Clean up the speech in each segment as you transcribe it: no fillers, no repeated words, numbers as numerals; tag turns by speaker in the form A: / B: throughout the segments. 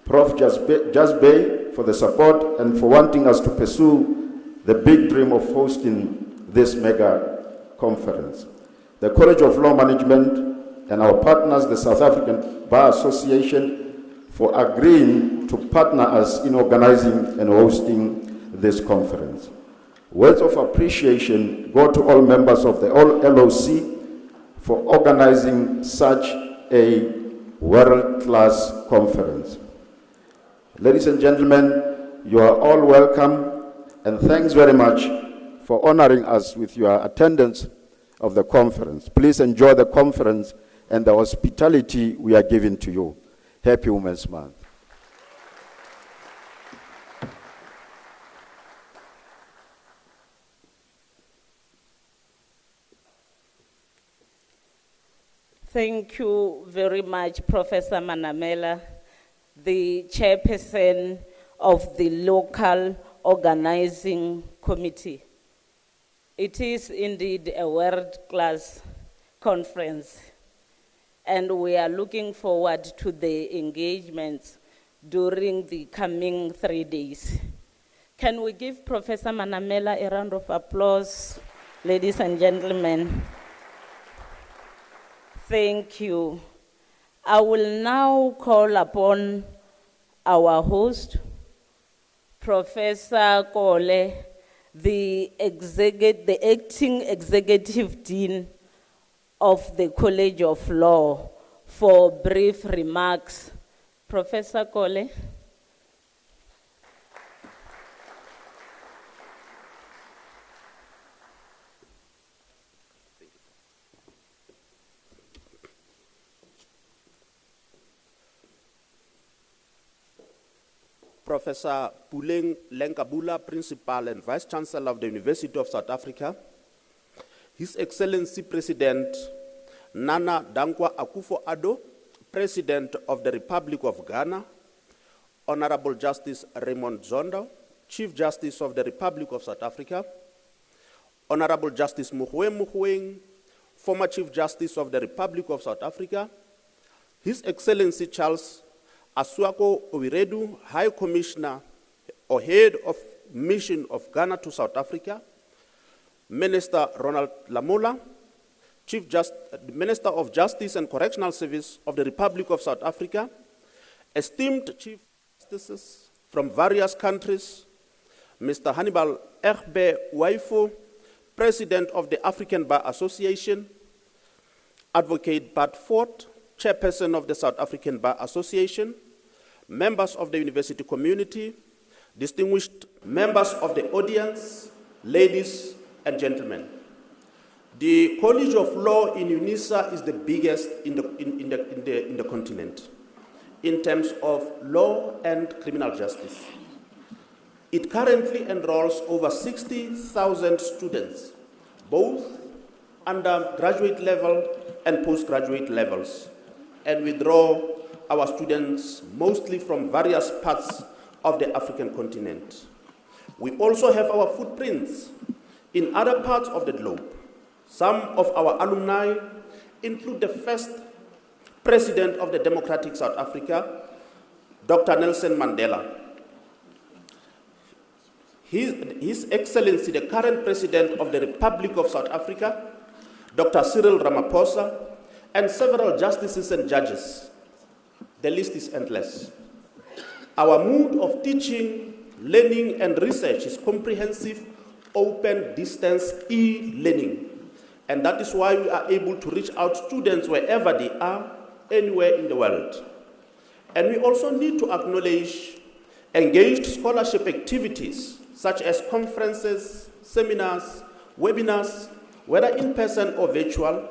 A: Prof. Jasbay for the support and for wanting us to pursue the big dream of hosting this mega conference. The College of Law Management and our partners, the South African Bar Association, for agreeing to partner us in organizing and hosting this conference. Words of appreciation go to all members of the LOC for organizing such a world-class conference. Ladies and gentlemen, you are all welcome, and thanks very much for honoring us with your attendance of the conference. Please enjoy the conference and the hospitality we are giving to you. Happy Women's Month.
B: Thank you very much, Professor Manamela, the chairperson of the local organizing committee. It is indeed a world-class conference, and we are looking forward to the engagements during the coming 3 days. Can we give Professor Manamela a round of applause, ladies and gentlemen? Thank you. I will now call upon our host, Professor Kole, the acting executive dean of the College of Law, for brief remarks. Professor Kole.
C: Professor Puleng Lenkabula, Principal and Vice Chancellor of the University of South Africa, His Excellency President Nana Dankwa Akufo-Addo, President of the Republic of Ghana, Honorable Justice Raymond Zondo, Chief Justice of the Republic of South Africa, Honorable Justice Mogoeng, former Chief Justice of the Republic of South Africa, His Excellency Charles Asuako Owiredu, High Commissioner or Head of Mission of Ghana to South Africa, Minister Ronald Lamola, Minister of Justice and Correctional Service of the Republic of South Africa, esteemed Chief Justices from various countries, Mr. Hannibal Egbe Waifo, President of the African Bar Association, Advocate Bart Ford, Chairperson of the South African Bar Association, members of the university community, distinguished members of the audience, ladies and gentlemen. The College of Law in UNISA is the biggest in the continent in terms of law and criminal justice. It currently enrolls over 60,000 students, both undergraduate level and postgraduate levels, and we draw our students mostly from various parts of the African continent. We also have our footprints in other parts of the globe. Some of our alumni include the first President of the Democratic South Africa, Dr. Nelson Mandela. His Excellency, the current President of the Republic of South Africa, Dr. Cyril Ramaphosa, and several justices and judges. The list is endless. Our mood of teaching, learning, and research is comprehensive, open, distance, e-learning. And that is why we are able to reach out to students wherever they are, anywhere in the world. And we also need to acknowledge engaged scholarship activities, such as conferences, seminars, webinars, whether in person or virtual,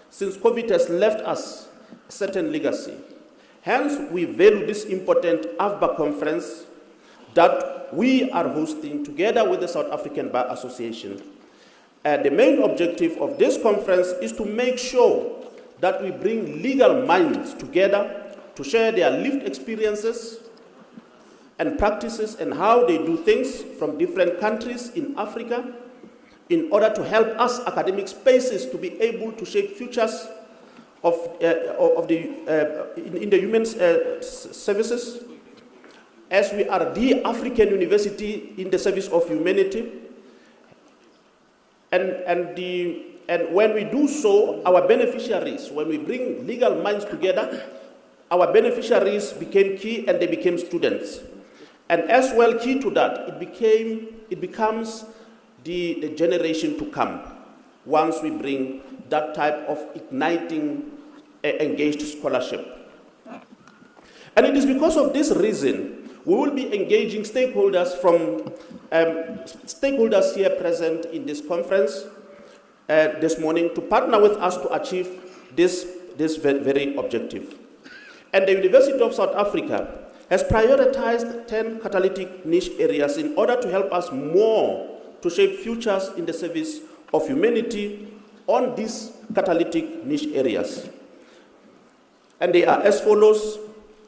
C: since COVID has left us a certain legacy. Hence, we value this important AFBA conference that we are hosting together with the South African Bar Association. The main objective of this conference is to make sure that we bring legal minds together to share their lived experiences and practices and how they do things from different countries in Africa in order to help us academic spaces to be able to shape futures in the human services as we are the African university in the service of humanity. And when we do so, our beneficiaries, when we bring legal minds together, our beneficiaries became key and they became students. And as well key to that, it becomes the generation to come once we bring that type of igniting engaged scholarship. And it is because of this reason we will be engaging stakeholders from stakeholders here present in this conference this morning to partner with us to achieve this very objective. And the University of South Africa has prioritized 10 catalytic niche areas in order to help us more to shape futures in the service of humanity on these catalytic niche areas. And they are as follows: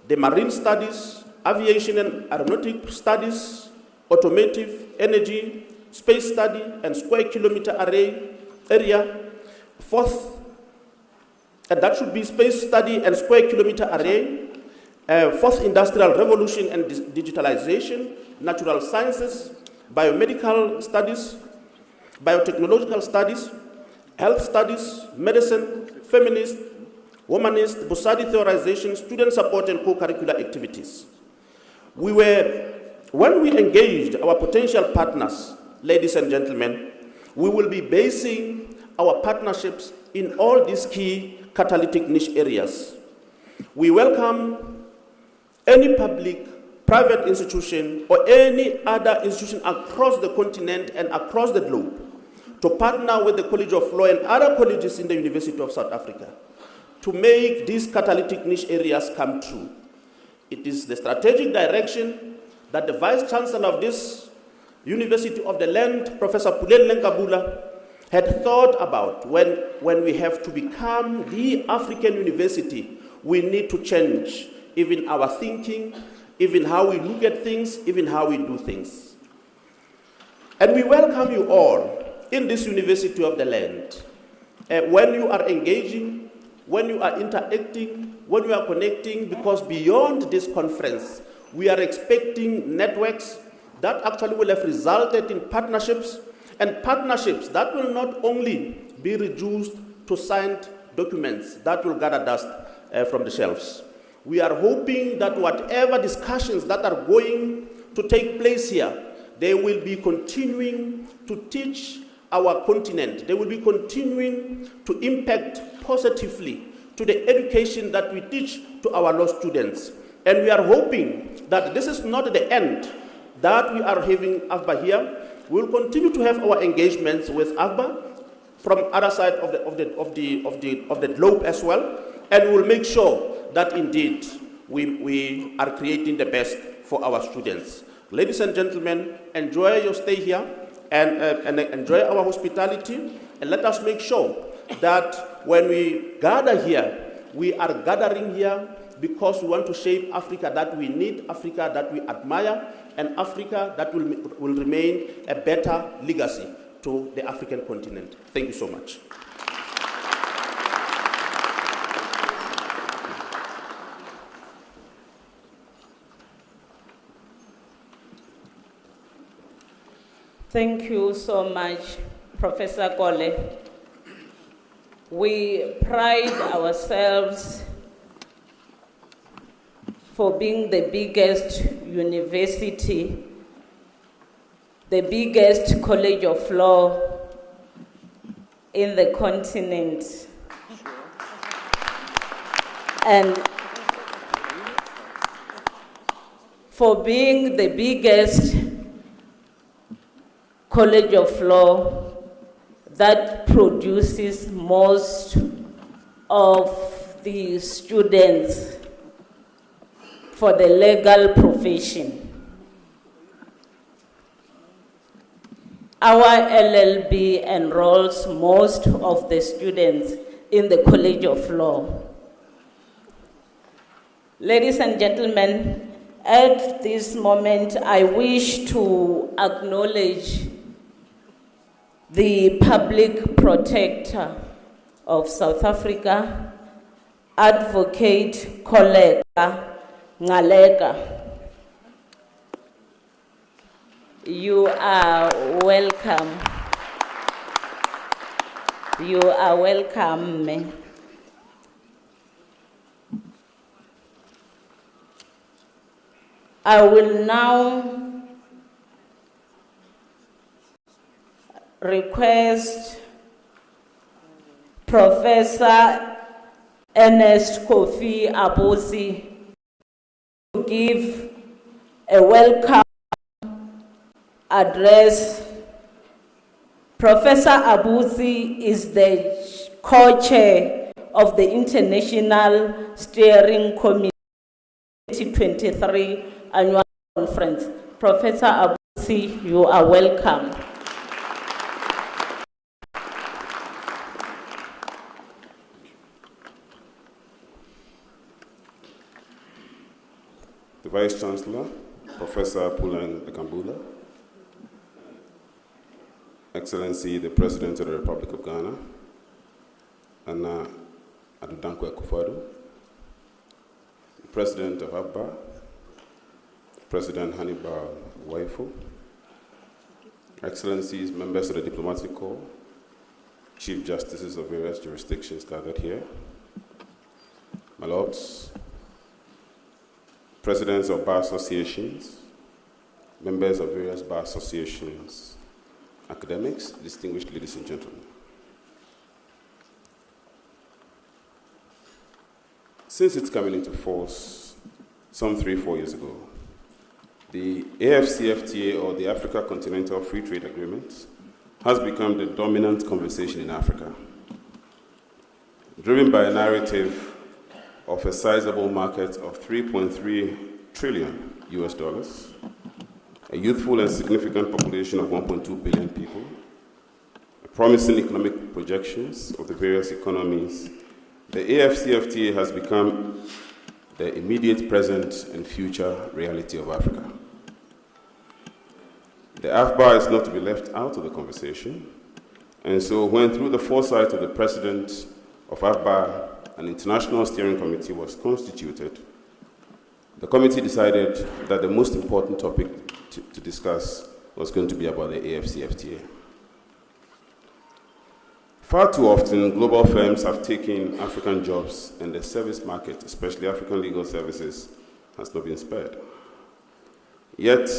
C: the marine studies, aviation and aeronautic studies, automotive, energy, space study, and square kilometer area. Fourth, and that should be space study and square kilometer array. Fourth, industrial revolution and digitalization, natural sciences, biomedical studies, biotechnological studies, health studies, medicine, feminist, womanist, Busadi theorization, student support, and co-curricular activities. When we engaged our potential partners, ladies and gentlemen, we will be basing our partnerships in all these key catalytic niche areas. We welcome any public, private institution, or any other institution across the continent and across the globe to partner with the College of Law and other colleges in the University of South Africa to make these catalytic niche areas come true. It is the strategic direction that the Vice Chancellor of this University of the Land, Professor Puleng Lenkabula, had thought about when we have to become the African university. We need to change even our thinking, even how we look at things, even how we do things. And we welcome you all in this University of the Land. When you are engaging, when you are interacting, when you are connecting, because beyond this conference, we are expecting networks that actually will have resulted in partnerships, and partnerships that will not only be reduced to signed documents that will gather dust from the shelves. We are hoping that whatever discussions that are going to take place here, they will be continuing to teach our continent. They will be continuing to impact positively to the education that we teach to our law students. And we are hoping that this is not the end that we are having AFBA here. We will continue to have our engagements with AFBA from other side of the globe as well, and we will make sure that indeed we are creating the best for our students. Ladies and gentlemen, enjoy your stay here and enjoy our hospitality, and let us make sure that when we gather here, we are gathering here because we want to shape Africa that we need, Africa that we admire, and Africa that will remain a better legacy to the African continent. Thank you so much.
B: Thank you so much, Professor Kole. We pride ourselves for being the biggest university, the biggest college of law in the continent. And for being the biggest college of law that produces most of the students for the legal profession. Our LLB enrolls most of the students in the College of Law. Ladies and gentlemen, at this moment, I wish to acknowledge the Public Protector of South Africa, Advocate Koleka Ngaleka. You are welcome. You are welcome. I will now request Professor Ernest Kofi Abosi to give a welcome address. Professor Abosi is the co-chair of the International Steering Committee 2023 Annual Conference. Professor Abosi, you are welcome.
D: The Vice Chancellor, Professor Pulang Ekambula, Excellency, the President of the Republic of Ghana, Anna Adudankwa Akufo-Addo, President of AFBA, President Hannibal Waifo, Excellencies, members of the Diplomatic Corps, Chief Justices of various jurisdictions gathered here, my lords, Presidents of bar associations, members of various bar associations, academics, distinguished ladies and gentlemen. Since its coming into force some 3-4 years ago, the AFCFTA, or the Africa Continental Free Trade Agreement, has become the dominant conversation in Africa, driven by a narrative of a sizable market of $3.3 trillion US dollars, a youthful and significant population of 1.2 billion people, promising economic projections of the various economies. The AFCFTA has become the immediate, present, and future reality of Africa. The AFBA is not to be left out of the conversation, and so when, through the foresight of the President of AFBA, an international steering committee was constituted, the committee decided that the most important topic to discuss was going to be about the AFCFTA. Far too often, global firms have taken African jobs, and the service market, especially African legal services, has not been spared. Yet,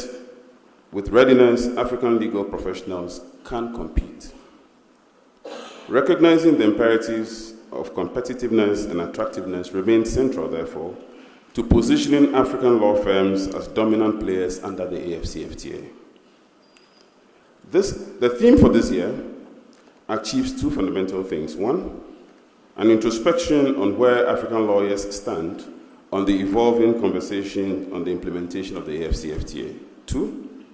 D: with readiness, African legal professionals can compete. Recognizing the imperatives of competitiveness and attractiveness remains central, therefore, to positioning African law firms as dominant players under the AFCFTA. The theme for this year achieves two fundamental things. One, an introspection on where African lawyers stand on the evolving conversation on the implementation of the AFCFTA. Two,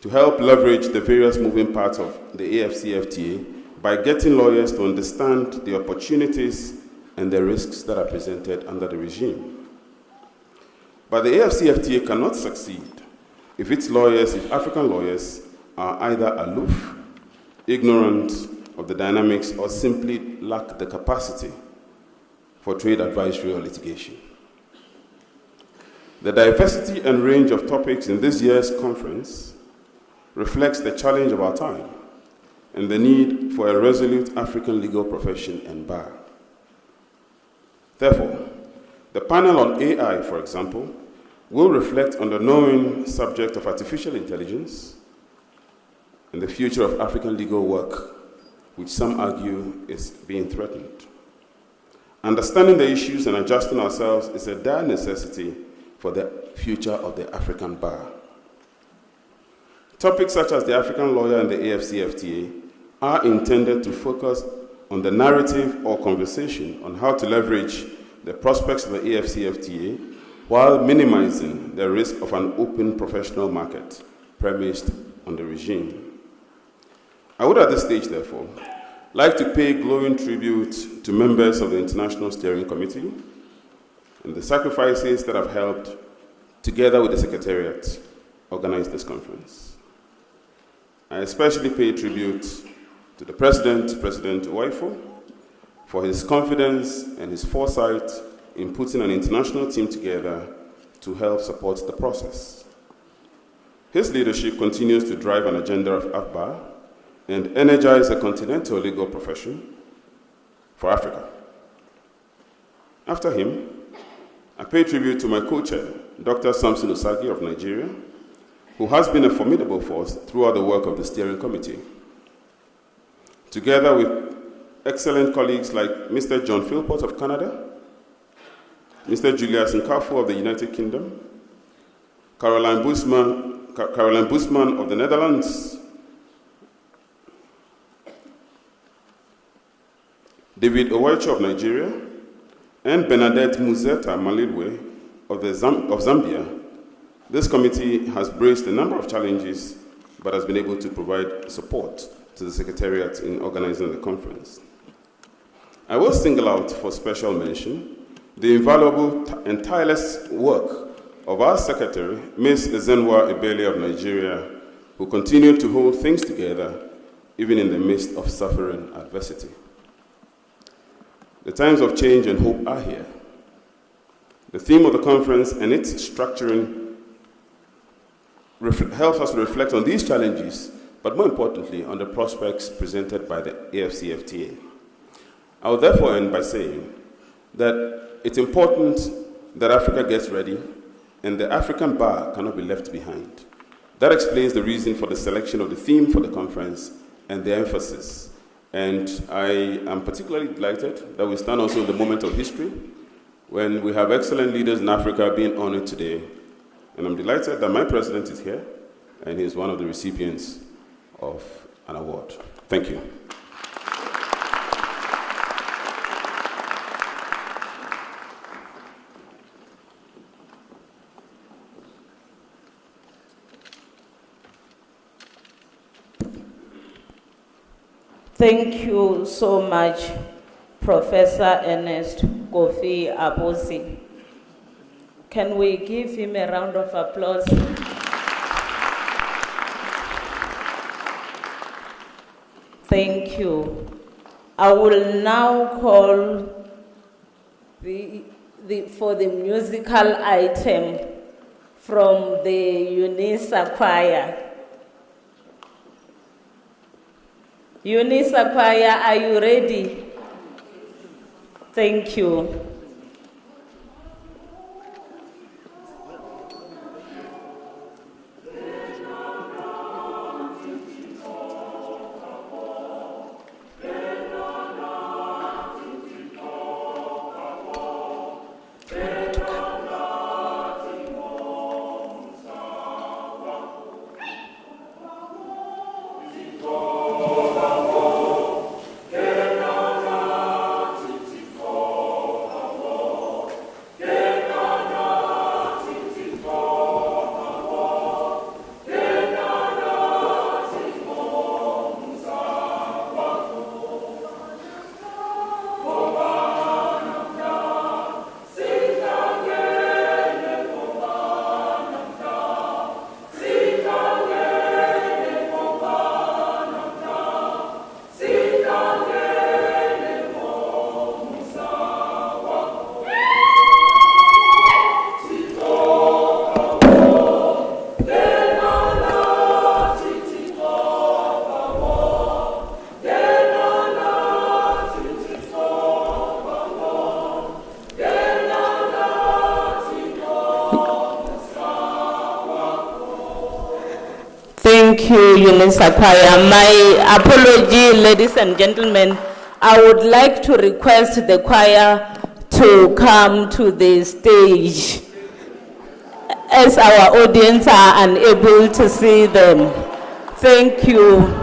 D: to help leverage the various moving parts of the AFCFTA by getting lawyers to understand the opportunities and the risks that are presented under the regime. But the AFCFTA cannot succeed if African lawyers are either aloof, ignorant of the dynamics, or simply lack the capacity for trade advisory or litigation. The diversity and range of topics in this year's conference reflects the challenge of our time and the need for a resolute African legal profession and bar. Therefore, the panel on AI, for example, will reflect on the knowing subject of artificial intelligence and the future of African legal work, which some argue is being threatened. Understanding the issues and adjusting ourselves is a dire necessity for the future of the African bar. Topics such as the African lawyer and the AFCFTA are intended to focus on the narrative or conversation on how to leverage the prospects of the AFCFTA while minimizing the risk of an open professional market premised on the regime. I would at this stage, therefore, like to pay glowing tribute to members of the International Steering Committee and the sacrifices that have helped, together with the Secretariat, organize this conference. I especially pay tribute to the President, President Waifo, for his confidence and his foresight in putting an international team together to help support the process. His leadership continues to drive an agenda of AFBA and energize the continental legal profession for Africa. After him, I pay tribute to my co-chair, Dr. Samson Usagi of Nigeria, who has been a formidable force throughout the work of the steering committee. Together with excellent colleagues like Mr. John Philpott of Canada, Mr. Julius Nkafu of the United Kingdom, Caroline Boesman of the Netherlands, David Owecho of Nigeria, and Bernadette Muzeta Malidwe of Zambia, this committee has braced a number of challenges but has been able to provide support to the Secretariat in organizing the conference. I will single out for special mention the invaluable and tireless work of our Secretary, Ms. Ezenwa Ebele of Nigeria, who continued to hold things together even in the midst of suffering adversity. The times of change and hope are here. The theme of the conference and its structuring helps us to reflect on these challenges, but more importantly, on the prospects presented by the AFCFTA. I will therefore end by saying that it's important that Africa gets ready and the African bar cannot be left behind. That explains the reason for the selection of the theme for the conference and the emphasis. And I am particularly delighted that we stand also in the moment of history when we have excellent leaders in Africa being honored today. And I'm delighted that my president is here and he's one of the recipients of an award. Thank you.
B: Thank you so much, Professor Ernest Kofi Abosi. Can we give him a round of applause? Thank you. I will now call for the musical item from the UNISA choir. UNISA choir, are you ready? Thank you. Thank you, UNISA choir. My apology, ladies and gentlemen. I would like to request the choir to come to the stage as our audience are unable to see them. Thank you.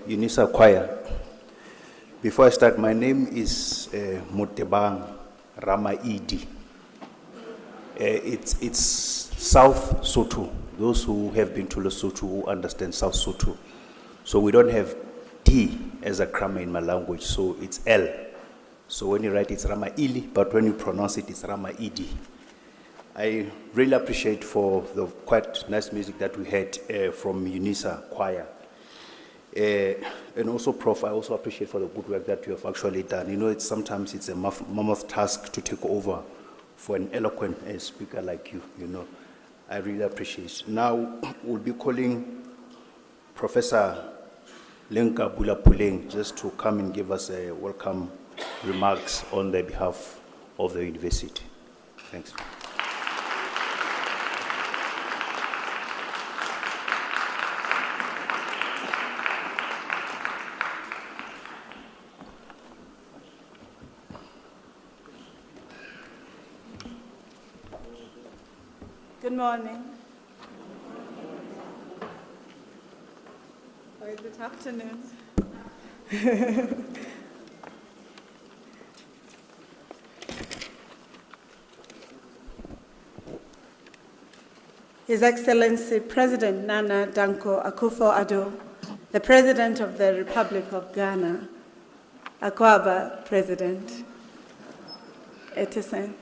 E: UNISA Choir. Before I start, my name is Motebang Ramaidi. It's South Sotho. Those who have been to Lesotho who understand South Sotho. So we don't have D as a grammar in my language, so it's L. So when you write it's Ramaili, but when you pronounce it, it's Ramaidi. I really appreciate for the quite nice music that we had from UNISA Choir. And also, Prof, I also appreciate for the good work that you have actually done. You know, sometimes it's a mammoth task to take over for an eloquent speaker like you, you know. I really appreciate it. Now, we'll be calling Professor Lenka Bulapuleng just to come and give us a welcome remarks on the behalf of the university. Thanks.
F: Good morning. Or is it afternoon? His Excellency President Nana Danko Akufo-Addo, the President of the Republic of Ghana, Akwaba President, Etisen.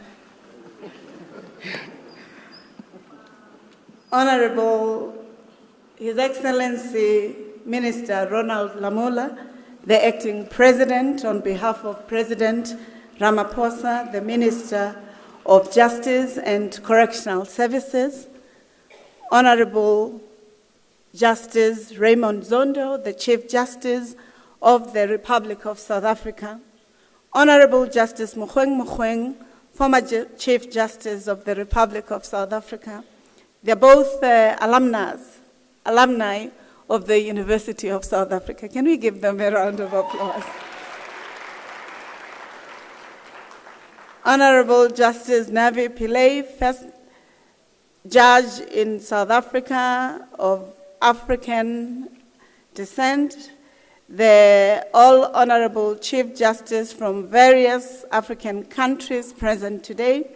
F: Honorable His Excellency Minister Ronald Lamola, the Acting President, on behalf of President Ramaphosa, the Minister of Justice and Correctional Services, Honorable Justice Raymond Zondo, the Chief Justice of the Republic of South Africa, Honorable Justice Mogoeng, former Chief Justice of the Republic of South Africa. They're both alumni of the University of South Africa. Can we give them a round of applause? Honorable Justice Navi Pillay, first judge in South Africa of African descent, the All Honorable Chief Justice from various African countries present today,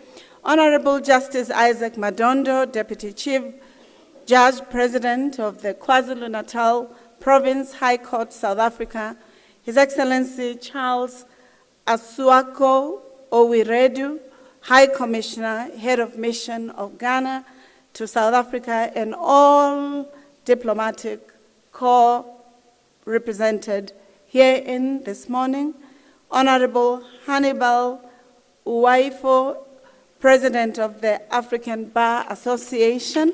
F: Honorable Justice Isaac Madondo, Deputy Chief Judge President of the KwaZulu-Natal Province High Court, South Africa, His Excellency Charles Asuako Owiredu, High Commissioner, Head of Mission of Ghana to South Africa, and all diplomatic corps represented here in this morning, Honorable Hannibal Uwaifo, President of the African Bar Association,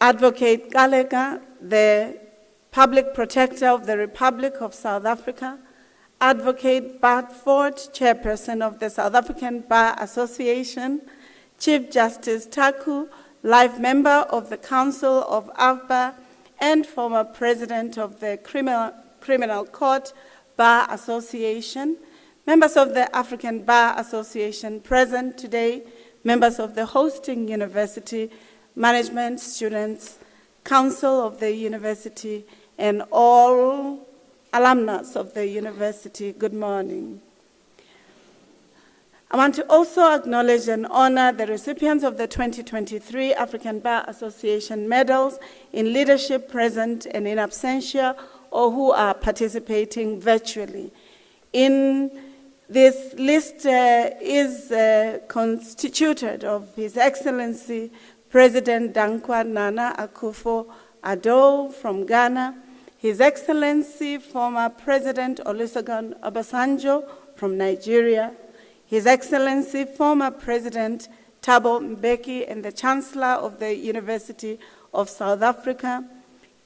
F: Advocate Galega, the Public Protector of the Republic of South Africa, Advocate Bartford, Chairperson of the South African Bar Association, Chief Justice Taku, life member of the Council of AFBA, and former President of the Criminal Court Bar Association, members of the African Bar Association present today, members of the hosting university, management, students, council of the university, and all alumnus of the university, good morning. I want to also acknowledge and honor the recipients of the 2023 African Bar Association medals in leadership present and in absentia, or who are participating virtually. This list is constituted of His Excellency President Dankwa Nana Akufo-Addo from Ghana, His Excellency former President Olusegun Obasanjo from Nigeria, His Excellency former President Thabo Mbeki and the Chancellor of the University of South Africa,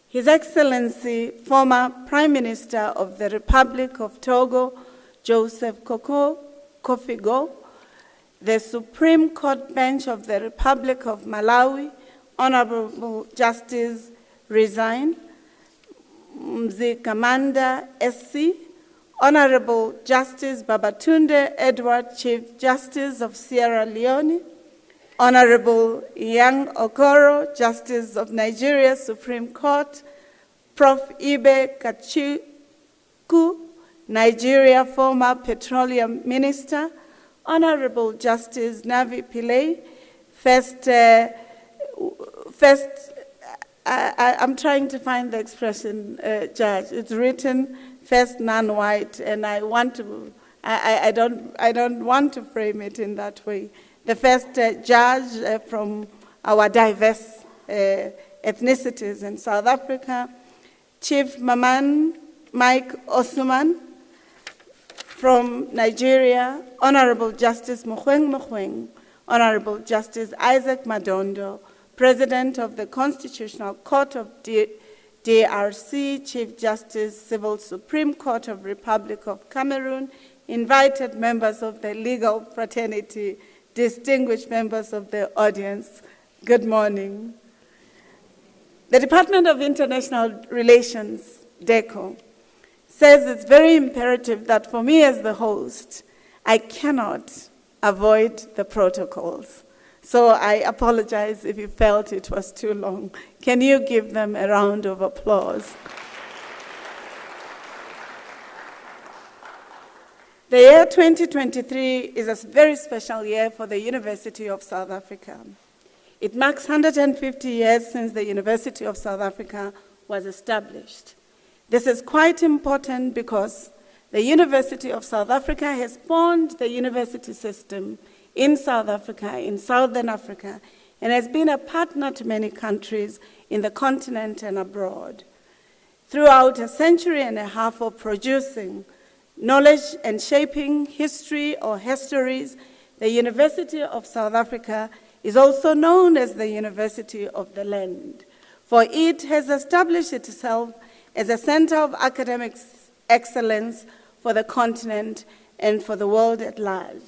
F: His Excellency former Prime Minister of the Republic of Togo, Joseph Kofigo, the Supreme Court Bench of the Republic of Malawi, Honorable Justice Resign, Mzikamanda SC, Honorable Justice Babatunde Edward, Chief Justice of Sierra Leone, Honorable Yang Okoro, Justice of Nigeria Supreme Court, Prof. Ibe Kachuku, Nigeria former Petroleum Minister, Honorable Justice Navi Pillay, I'm trying to find the expression, Judge. It's written first non-white, and I don't want to frame it in that way. The first judge from our diverse ethnicities in South Africa, Chief Maman Mike Osman from Nigeria, Honorable Justice Mogoeng, Honorable Justice Isaac Madondo, President of the Constitutional Court of DRC, Chief Justice, Civil Supreme Court of Republic of Cameroon, invited members of the legal fraternity, distinguished members of the audience, good morning. The Department of International Relations, DECO, says it's very imperative that for me as the host, I cannot avoid the protocols. So I apologize if you felt it was too long. Can you give them a round of applause? The year 2023 is a very special year for the University of South Africa. It marks 150 years since the University of South Africa was established. This is quite important because the University of South Africa has spawned the university system in South Africa, in Southern Africa, and has been a partner to many countries in the continent and abroad. Throughout a century and a half of producing knowledge and shaping history or histories, the University of South Africa is also known as the University of the Land, for it has established itself as a center of academic excellence for the continent and for the world at large.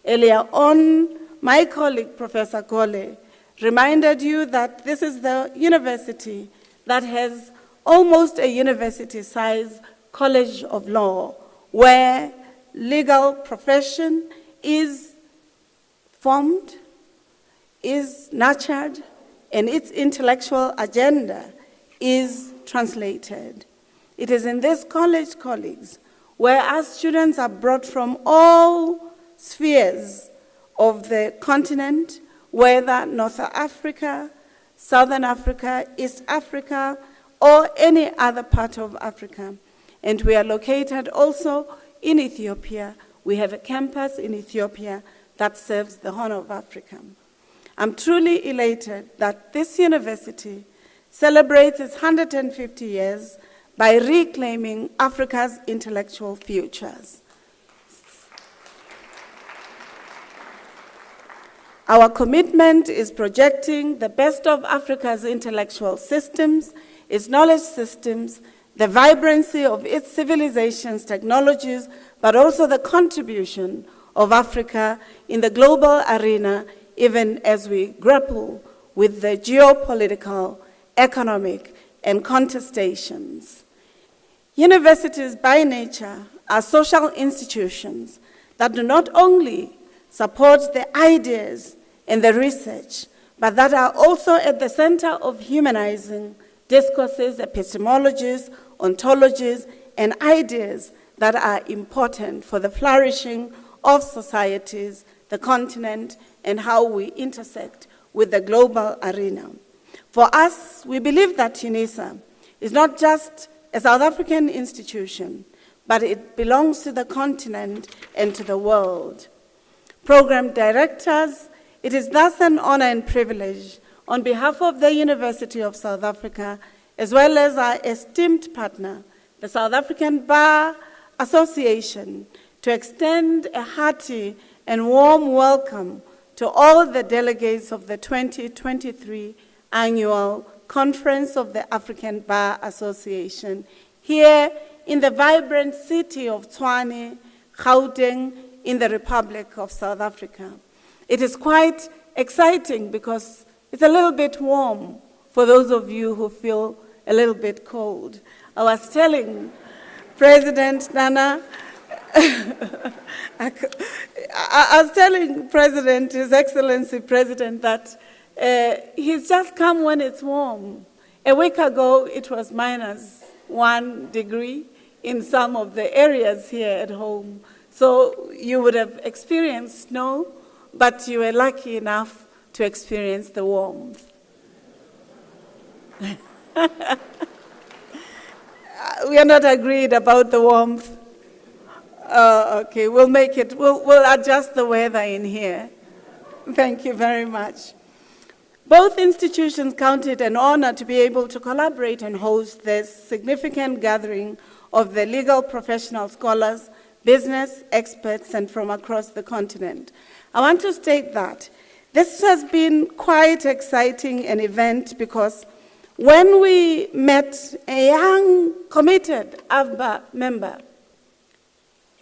F: Earlier on, my colleague, Professor Gole, reminded you that this is the university that has almost a university-sized college of law, where legal profession is formed, is nurtured, and its intellectual agenda is translated. It is in this college, colleagues, where our students are brought from all spheres of the continent, whether North Africa, Southern Africa, East Africa, or any other part of Africa. And we are located also in Ethiopia. We have a campus in Ethiopia that serves the Horn of Africa. I'm truly elated that this university celebrates its 150 years by reclaiming Africa's intellectual futures. Our commitment is projecting the best of Africa's intellectual systems, its knowledge systems, the vibrancy of its civilizations, technologies, but also the contribution of Africa in the global arena, even as we grapple with the geopolitical, economic, and contestations. Universities by nature are social institutions that do not only support the ideas and the research, but that are also at the center of humanizing discourses, epistemologies, ontologies, and ideas that are important for the flourishing of societies, the continent, and how we intersect with the global arena. For us, we believe that UNISA is not just a South African institution, but it belongs to the continent and to the world. Program directors, it is thus an honor and privilege on behalf of the University of South Africa, as well as our esteemed partner, the South African Bar Association, to extend a hearty and warm welcome to all the delegates of the 2023 Annual Conference of the African Bar Association here in the vibrant city of Tshwane, Gauteng, in the Republic of South Africa. It is quite exciting because it's a little bit warm for those of you who feel a little bit cold. I was telling President Nana, I was telling President, His Excellency President, that he's just come when it's warm. A week ago, it was -1 degree in some of the areas here at home. So you would have experienced snow, but you were lucky enough to experience the warmth. We are not agreed about the warmth. Okay, we'll make it, we'll adjust the weather in here. Thank you very much. Both institutions count it an honor to be able to collaborate and host this significant gathering of the legal professional scholars, business experts, and from across the continent. I want to state that this has been quite exciting an event because when we met a young, committed AFBA member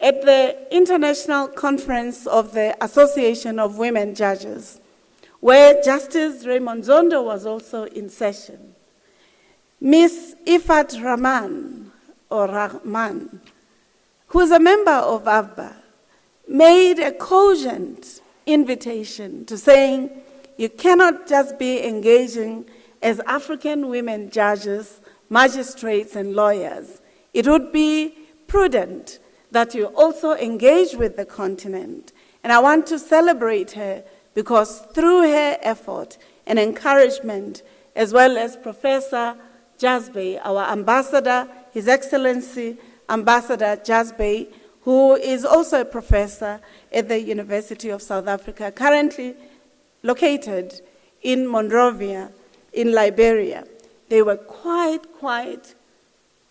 F: at the International Conference of the Association of Women Judges, where Justice Raymond Zondo was also in session, Ms. Ifat Rahman, who is a member of AFBA, made a cogent invitation to saying, you cannot just be engaging as African women judges, magistrates, and lawyers. It would be prudent that you also engage with the continent. And I want to celebrate her because through her effort and encouragement, as well as Professor Jasbey, our ambassador, His Excellency Ambassador Jasbey, who is also a professor at the University of South Africa, currently located in Monrovia, in Liberia. They were quite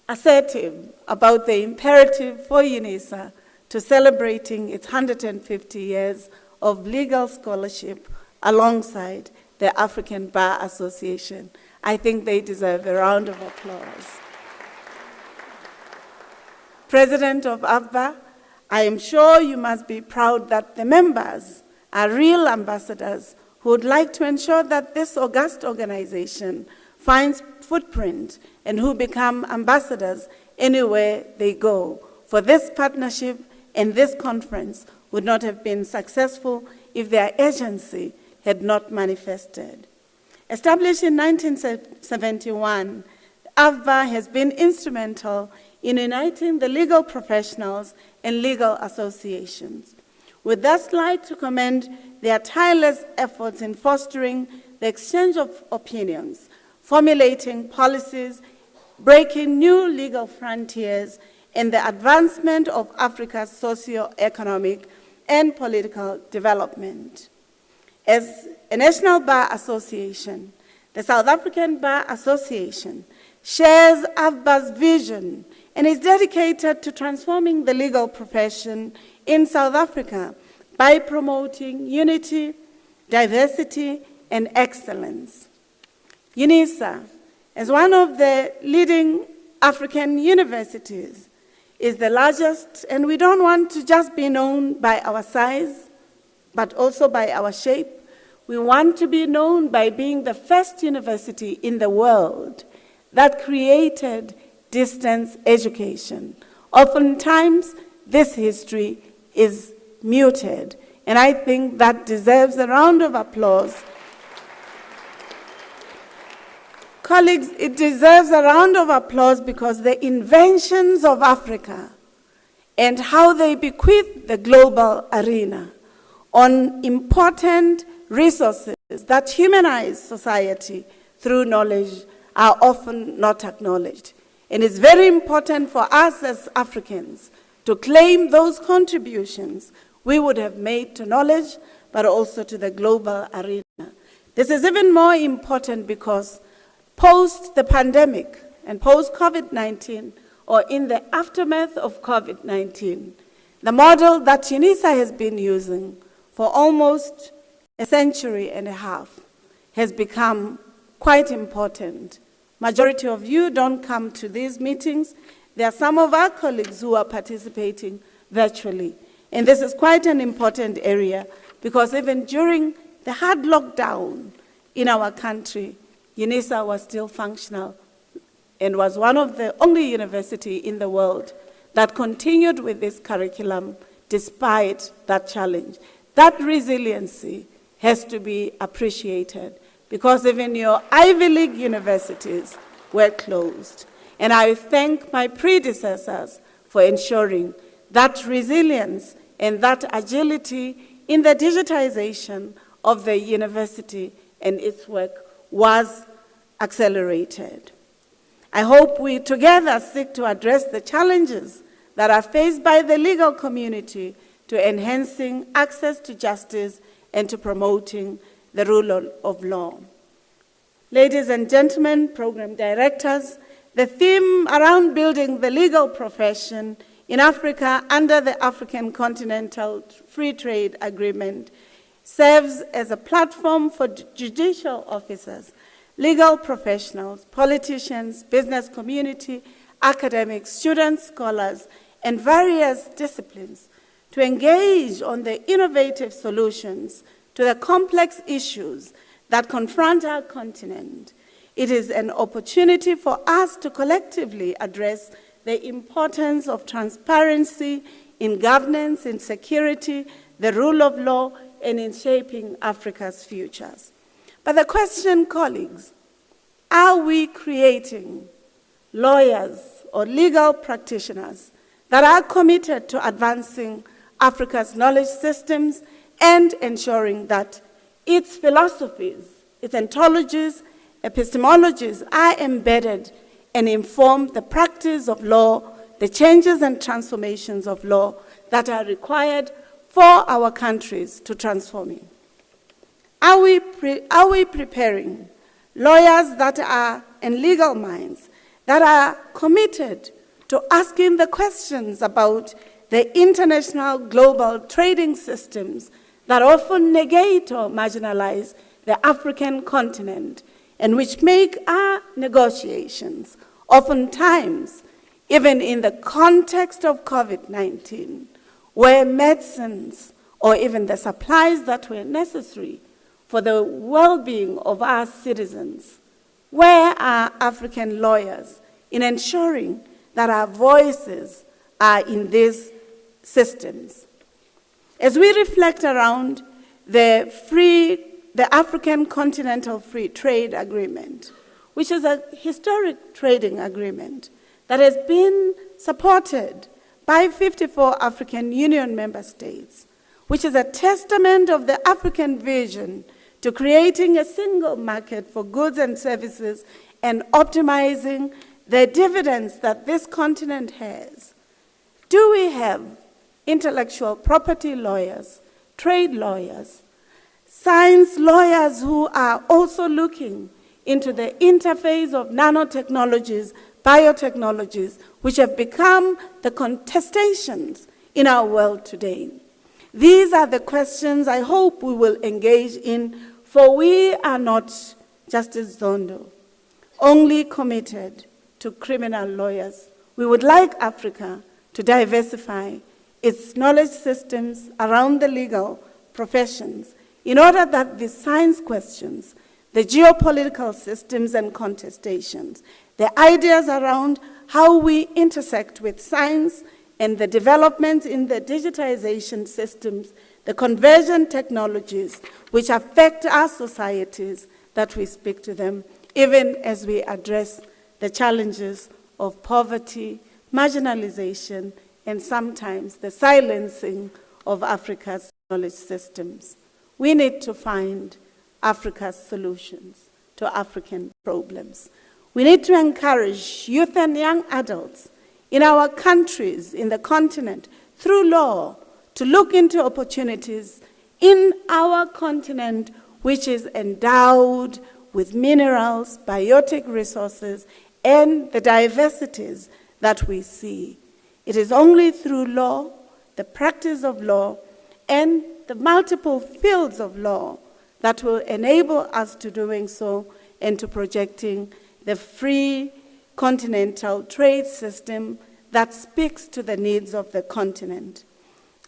F: assertive about the imperative for UNISA to celebrating its 150 years of legal scholarship alongside the African Bar Association. I think they deserve a round of applause. President of AFBA, I am sure you must be proud that the members are real ambassadors who would like to ensure that this august organization finds footprint and who become ambassadors anywhere they go. For this partnership and this conference would not have been successful if their agency had not manifested. Established in 1971, AFBA has been instrumental in uniting the legal professionals and legal associations. We'd thus like to commend their tireless efforts in fostering the exchange of opinions, formulating policies, breaking new legal frontiers, and the advancement of Africa's socio-economic and political development. As a National Bar Association, the South African Bar Association shares AFBA's vision and is dedicated to transforming the legal profession in South Africa by promoting unity, diversity, and excellence. UNISA, as one of the leading African universities, is the largest, and we don't want to just be known by our size, but also by our shape. We want to be known by being the first university in the world that created distance education. Oftentimes, this history is muted, and I think that deserves a round of applause. Colleagues, it deserves a round of applause because the inventions of Africa and how they bequeath the global arena on important resources that humanize society through knowledge are often not acknowledged. And it's very important for us as Africans to claim those contributions we would have made to knowledge, but also to the global arena. This is even more important because post the pandemic and post COVID-19, or in the aftermath of COVID-19, the model that UNISA has been using for almost a century and a half has become quite important. Majority of you don't come to these meetings. There are some of our colleagues who are participating virtually. And this is quite an important area because even during the hard lockdown in our country, UNISA was still functional and was one of the only universities in the world that continued with this curriculum despite that challenge. That resiliency has to be appreciated because even your Ivy League universities were closed. And I thank my predecessors for ensuring that resilience and that agility in the digitization of the university and its work was accelerated. I hope we together seek to address the challenges that are faced by the legal community to enhancing access to justice and to promoting the rule of law. Ladies and gentlemen, program directors, the theme around building the legal profession in Africa under the African Continental Free Trade Agreement serves as a platform for judicial officers, legal professionals, politicians, business community, academics, students, scholars, and various disciplines to engage on the innovative solutions to the complex issues that confront our continent. It is an opportunity for us to collectively address the importance of transparency in governance, in security, the rule of law, and in shaping Africa's futures. But the question, colleagues, are we creating lawyers or legal practitioners that are committed to advancing Africa's knowledge systems and ensuring that its philosophies, its ontologies, epistemologies are embedded and inform the practice of law, the changes and transformations of law that are required for our countries to transform in? Are we preparing lawyers that are, and legal minds that are committed to asking the questions about the international global trading systems that often negate or marginalize the African continent and which make our negotiations, oftentimes, even in the context of COVID-19, where medicines or even the supplies that were necessary for the well-being of our citizens, where are African lawyers in ensuring that our voices are in these systems? As we reflect around the African Continental Free Trade Agreement, which is a historic trading agreement that has been supported by 54 African Union member states, which is a testament of the African vision to creating a single market for goods and services and optimizing the dividends that this continent has. Do we have intellectual property lawyers, trade lawyers, science lawyers who are also looking into the interface of nanotechnologies, biotechnologies, which have become the contestations in our world today? These are the questions I hope we will engage in, for we are not, Justice Zondo, only committed to criminal lawyers. We would like Africa to diversify its knowledge systems around the legal professions in order that the science questions, the geopolitical systems and contestations, the ideas around how we intersect with science and the developments in the digitization systems, the conversion technologies which affect our societies, that we speak to them, even as we address the challenges of poverty, marginalization, and sometimes the silencing of Africa's knowledge systems. We need to find Africa's solutions to African problems. We need to encourage youth and young adults in our countries, in the continent, through law, to look into opportunities in our continent, which is endowed with minerals, biotic resources, and the diversities that we see. It is only through law, the practice of law, and the multiple fields of law that will enable us to doing so and to projecting the free continental trade system that speaks to the needs of the continent.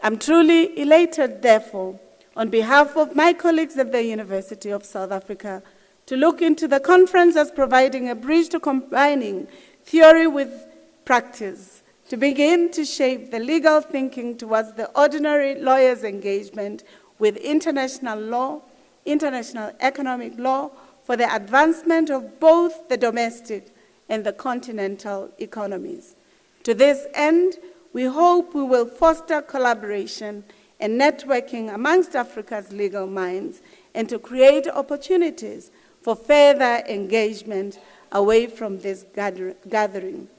F: I'm truly elated, therefore, on behalf of my colleagues at the University of South Africa, to look into the conference as providing a bridge to combining theory with practice, to begin to shape the legal thinking towards the ordinary lawyer's engagement with international law, international economic law, for the advancement of both the domestic and the continental economies. To this end, we hope we will foster collaboration and networking amongst Africa's legal minds and to create opportunities for further engagement away from this gathering.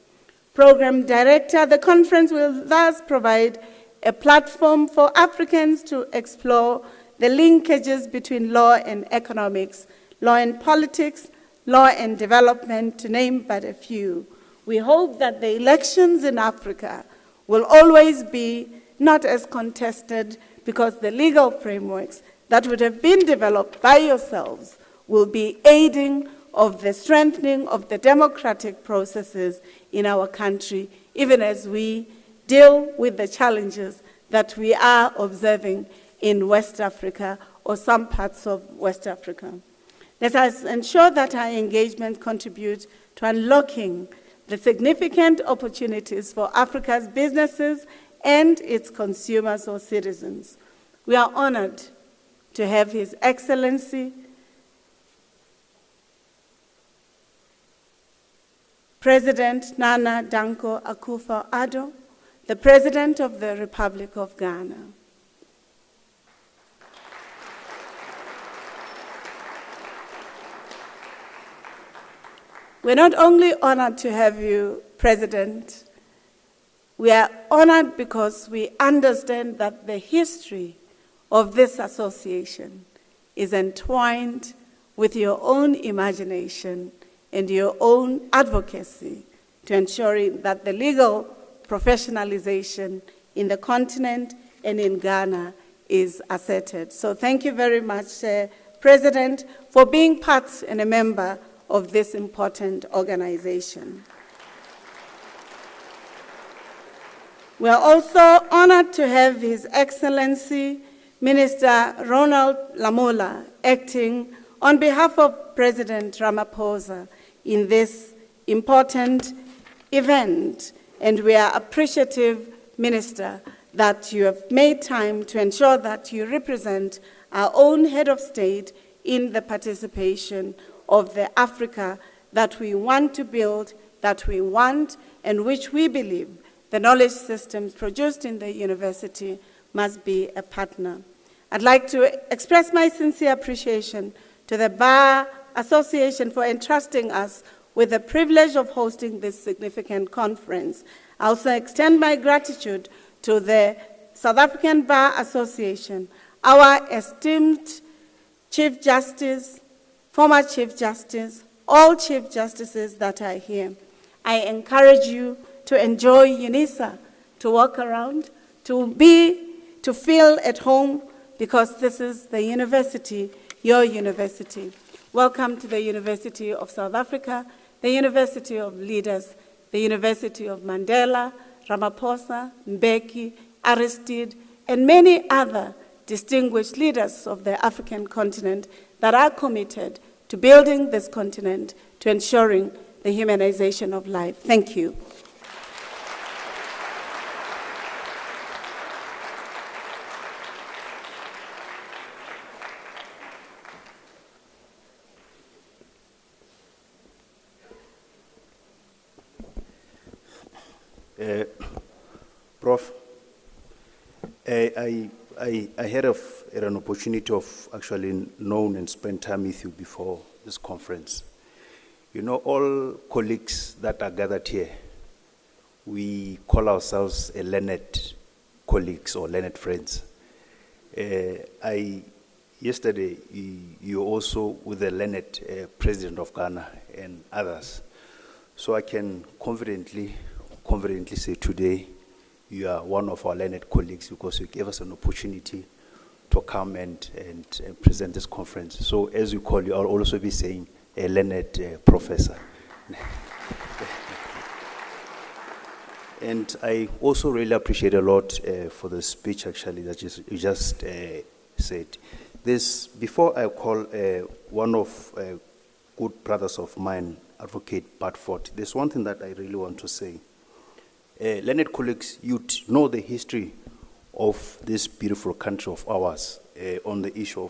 F: Program Director, the conference will thus provide a platform for Africans to explore the linkages between law and economics, law and politics, law and development, to name but a few. We hope that the elections in Africa will always be not as contested because the legal frameworks that would have been developed by yourselves will be aiding of the strengthening of the democratic processes in our country, even as we deal with the challenges that we are observing in West Africa or some parts of West Africa. Let us ensure that our engagement contributes to unlocking the significant opportunities for Africa's businesses and its consumers or citizens. We are honored to have His Excellency President Nana Danko Akufo-Addo, the President of the Republic of Ghana. We're not only honored to have you, President, we are honored because we understand that the history of this association is entwined with your own imagination and your own advocacy to ensuring that the legal professionalization in the continent and in Ghana is asserted. So thank you very much, President, for being part and a member of this important organization. We are also honored to have His Excellency Minister Ronald Lamola acting on behalf of President Ramaphosa in this important event. And we are appreciative, Minister, that you have made time to ensure that you represent our own head of state in the participation of the Africa that we want to build, that we want, and which we believe the knowledge systems produced in the university must be a partner. I'd like to express my sincere appreciation to the Bar Association for entrusting us with the privilege of hosting this significant conference. I also extend my gratitude to the South African Bar Association, our esteemed Chief Justice, former Chief Justice, all Chief Justices that are here. I encourage you to enjoy UNISA, to walk around, to feel at home, because this is the university, your university. Welcome to the University of South Africa, the University of Leaders, the University of Mandela, Ramaphosa, Mbeki, Aristide, and many other distinguished leaders of the African continent that are committed to building this continent, to ensuring the humanization of life. Thank you.
E: Prof, I had an opportunity of actually knowing and spend time with you before this conference. You know, all colleagues that are gathered here, we call ourselves a learned colleagues or learned friends. Yesterday, you also with the learned President of Ghana and others. So I can confidently say today, you are one of our learned colleagues because you gave us an opportunity to come and present this conference. So as we call you, I'll also be saying a learned professor. And I also really appreciate a lot for the speech actually that you just said. Before I call one of good brothers of mine, Advocate Bartford, there's one thing that I really want to say. Learned colleagues, you know the history of this beautiful country of ours on the issue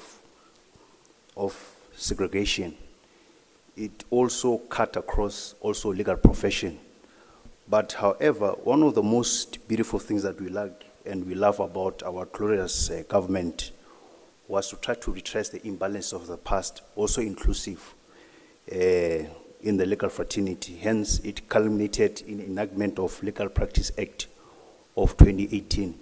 E: of segregation. it also cut across also legal profession. But however, one of the most beautiful things that we like and we love about our glorious government was to try to retrace the imbalance of the past, also inclusive in the legal fraternity. Hence, it culminated in enactment of Legal Practice Act of 2018.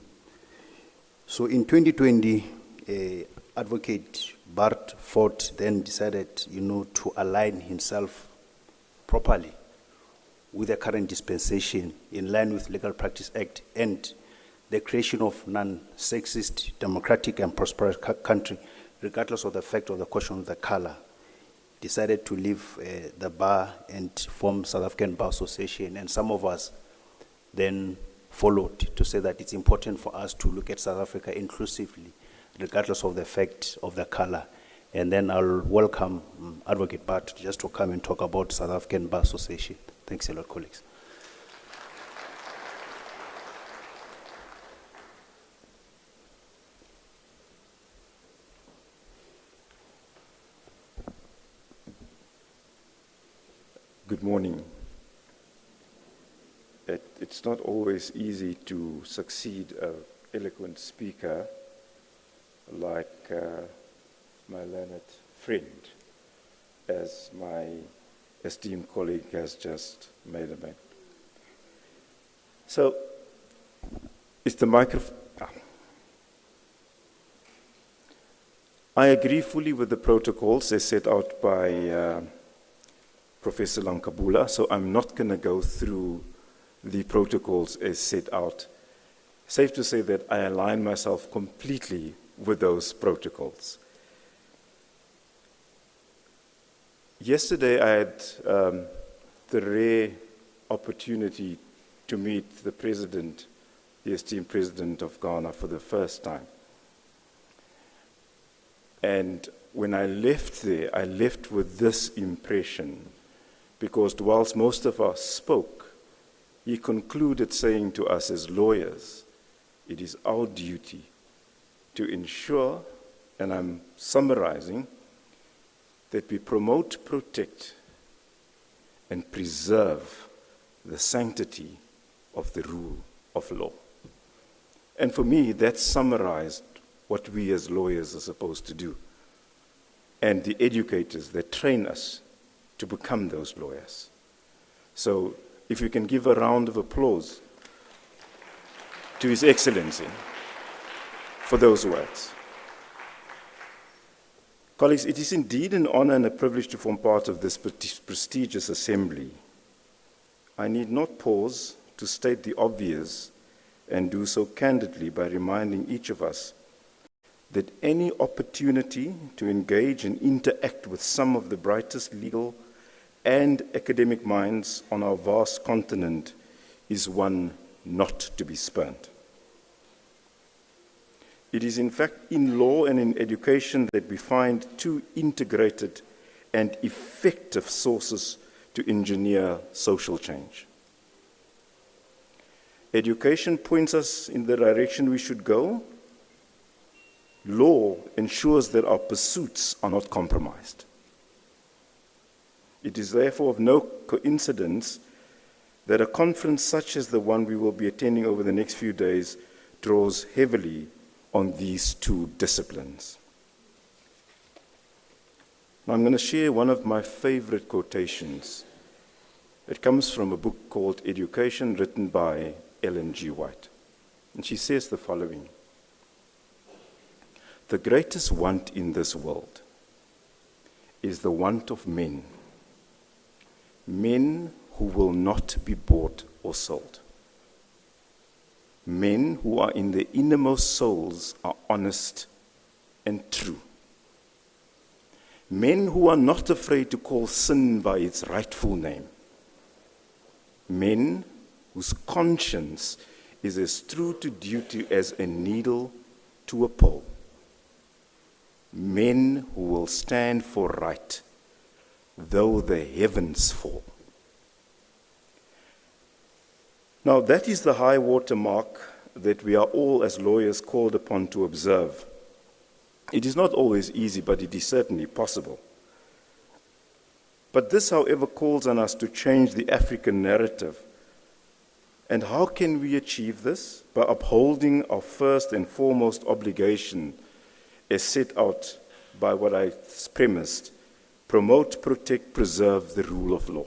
E: So in 2020, Advocate Bart Ford then decided, to align himself properly with the current dispensation in line with Legal Practice Act and the creation of non-sexist, democratic and prosperous country, regardless of the fact of the question of the color, decided to leave the bar and form South African Bar Association. And some of us then followed to say that it's important for us to look at South Africa inclusively, regardless of the fact of the color. And then I'll welcome Advocate Bart just to come and talk about South African Bar Association. Thanks a lot, colleagues.
G: Good morning. It's not always easy to succeed an eloquent speaker like my learned friend, as my esteemed colleague has just made a man. So, is the microphone... I agree fully with the protocols as set out by Professor Lankabula, so I'm not going to go through the protocols as set out. Safe to say that I align myself completely with those protocols. Yesterday I had the rare opportunity to meet the president, the esteemed president of Ghana, for the first time. And when I left there, I left with this impression, because whilst most of us spoke, he concluded saying to us as lawyers, it is our duty to ensure, and I'm summarizing, that we promote, protect, and preserve the sanctity of the rule of law. And for me, that summarized what we as lawyers are supposed to do, and the educators that train us to become those lawyers. So if you can give a round of applause to His Excellency for those words. Colleagues, it is indeed an honor and a privilege to form part of this prestigious assembly. I need not pause to state the obvious and do so candidly by reminding each of us that any opportunity to engage and interact with some of the brightest legal and academic minds on our vast continent is one not to be spurned. It is in fact in law and in education that we find two integrated and effective sources to engineer social change. Education points us in the direction we should go. Law ensures that our pursuits are not compromised. It is therefore of no coincidence that a conference such as the one we will be attending over the next few days draws heavily on these two disciplines. Now I'm going to share one of my favorite quotations. It comes from a book called Education, written by Ellen G. White. And she says the following: the greatest want in this world is the want of men, men who will not be bought or sold. Men who are in their innermost souls are honest and true. Men who are not afraid to call sin by its rightful name. Men whose conscience is as true to duty as a needle to a pole. Men who will stand for right, though the heavens fall. Now, that is the high water mark that we are all as lawyers called upon to observe. It is not always easy, but it is certainly possible. But this, however, calls on us to change the African narrative. And how can we achieve this? By upholding our first and foremost obligation as set out by what I premised: promote, protect, preserve the rule of law.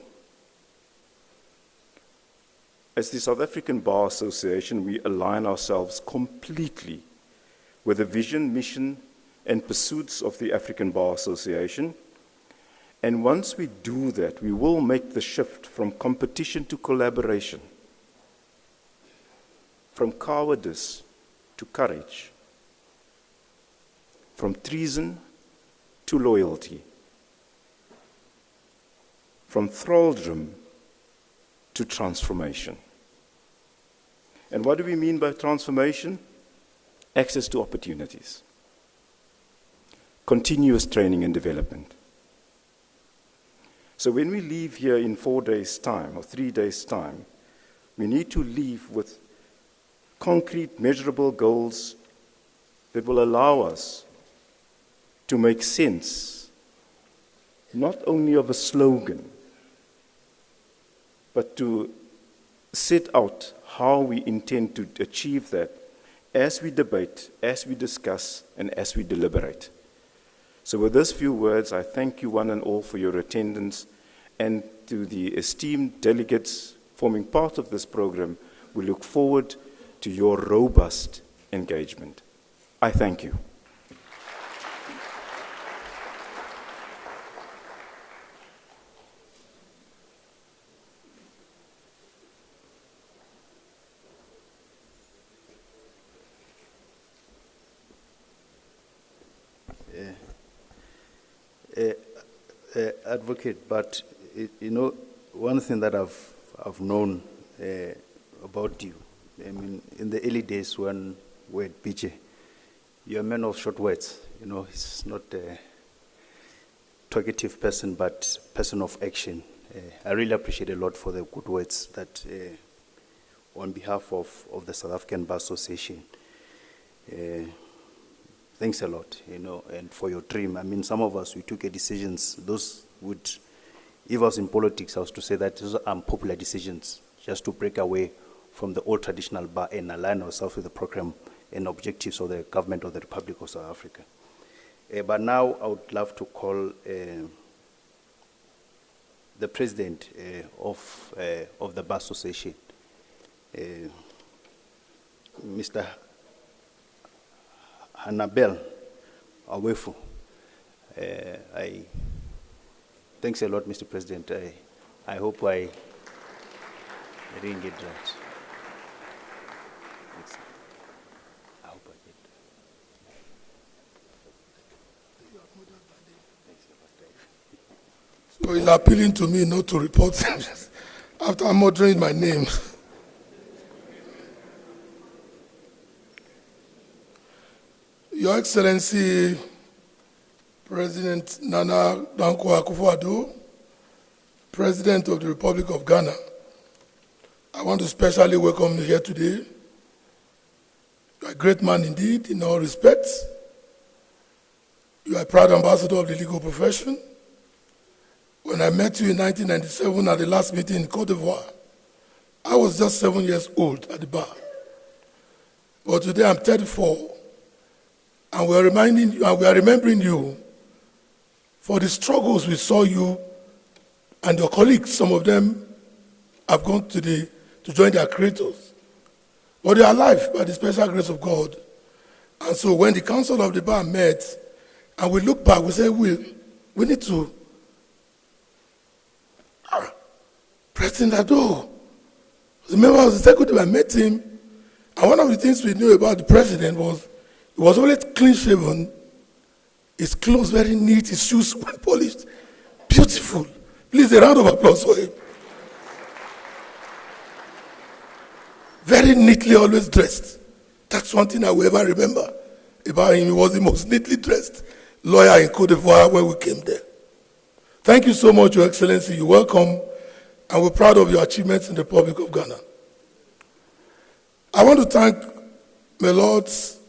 G: As the South African Bar Association, we align ourselves completely with the vision, mission, and pursuits of the African Bar Association. And once we do that, we will make the shift from competition to collaboration, from cowardice to courage, from treason to loyalty, from thraldom to transformation. And what do we mean by transformation? Access to opportunities, continuous training and development. So when we leave here in 4 days' time or 3 days' time, we need to leave with concrete, measurable goals that will allow us to make sense not only of a slogan, but to set out how we intend to achieve that as we debate, as we discuss, and as we deliberate. So with these few words, I thank you one and all for your attendance, and to the esteemed delegates forming part of this program, we look forward to your robust engagement. I thank you.
E: Advocate, but you know, one thing that I've known about you, I mean, in the early days when we were at BJ, you're a man of short words. You know, he's not a talkative person, but person of action. I really appreciate a lot for the good words that, on behalf of the South African Bar Association. Thanks a lot, you know, and for your dream. I mean, some of us, we took decisions. Those would, if I was in politics, I was to say that those are unpopular decisions, just to break away from the old traditional bar and align ourselves with the program and objectives of the government of the Republic of South Africa. But now I would love to call the president of the Bar Association, Mr. Hannabel Awefu. Thanks a lot, Mr. President. I hope I didn't get right. Thanks. I hope I did.
H: So he's appealing to me not to report after I'm murdering my name. Your Excellency, President Nana Dankwa Akufo-Addo, President of the Republic of Ghana, I want to specially welcome you here today. You are a great man indeed, in all respects. You are a proud ambassador of the legal profession. When I met you in 1997 at the last meeting in Côte d'Ivoire, I was just 7 years old at the bar. But today I'm 34. And we are remembering you for the struggles we saw you and your colleagues. Some of them have gone to join their creators. But they are alive by the special grace of God. And so when the council of the bar met, and we look back, we say, we need to, President Addo was a member of the executive. I met him, and one of the things we knew about the president was he was always clean-shaven, his clothes very neat, his shoes well polished, beautiful. Please, a round of applause for him. Very neatly always dressed. That's one thing I will ever remember about him. He was the most neatly dressed lawyer in Côte d'Ivoire when we came there. Thank you so much, Your Excellency. You're welcome, and we're proud of your achievements in the Republic of Ghana. I want to thank my lords,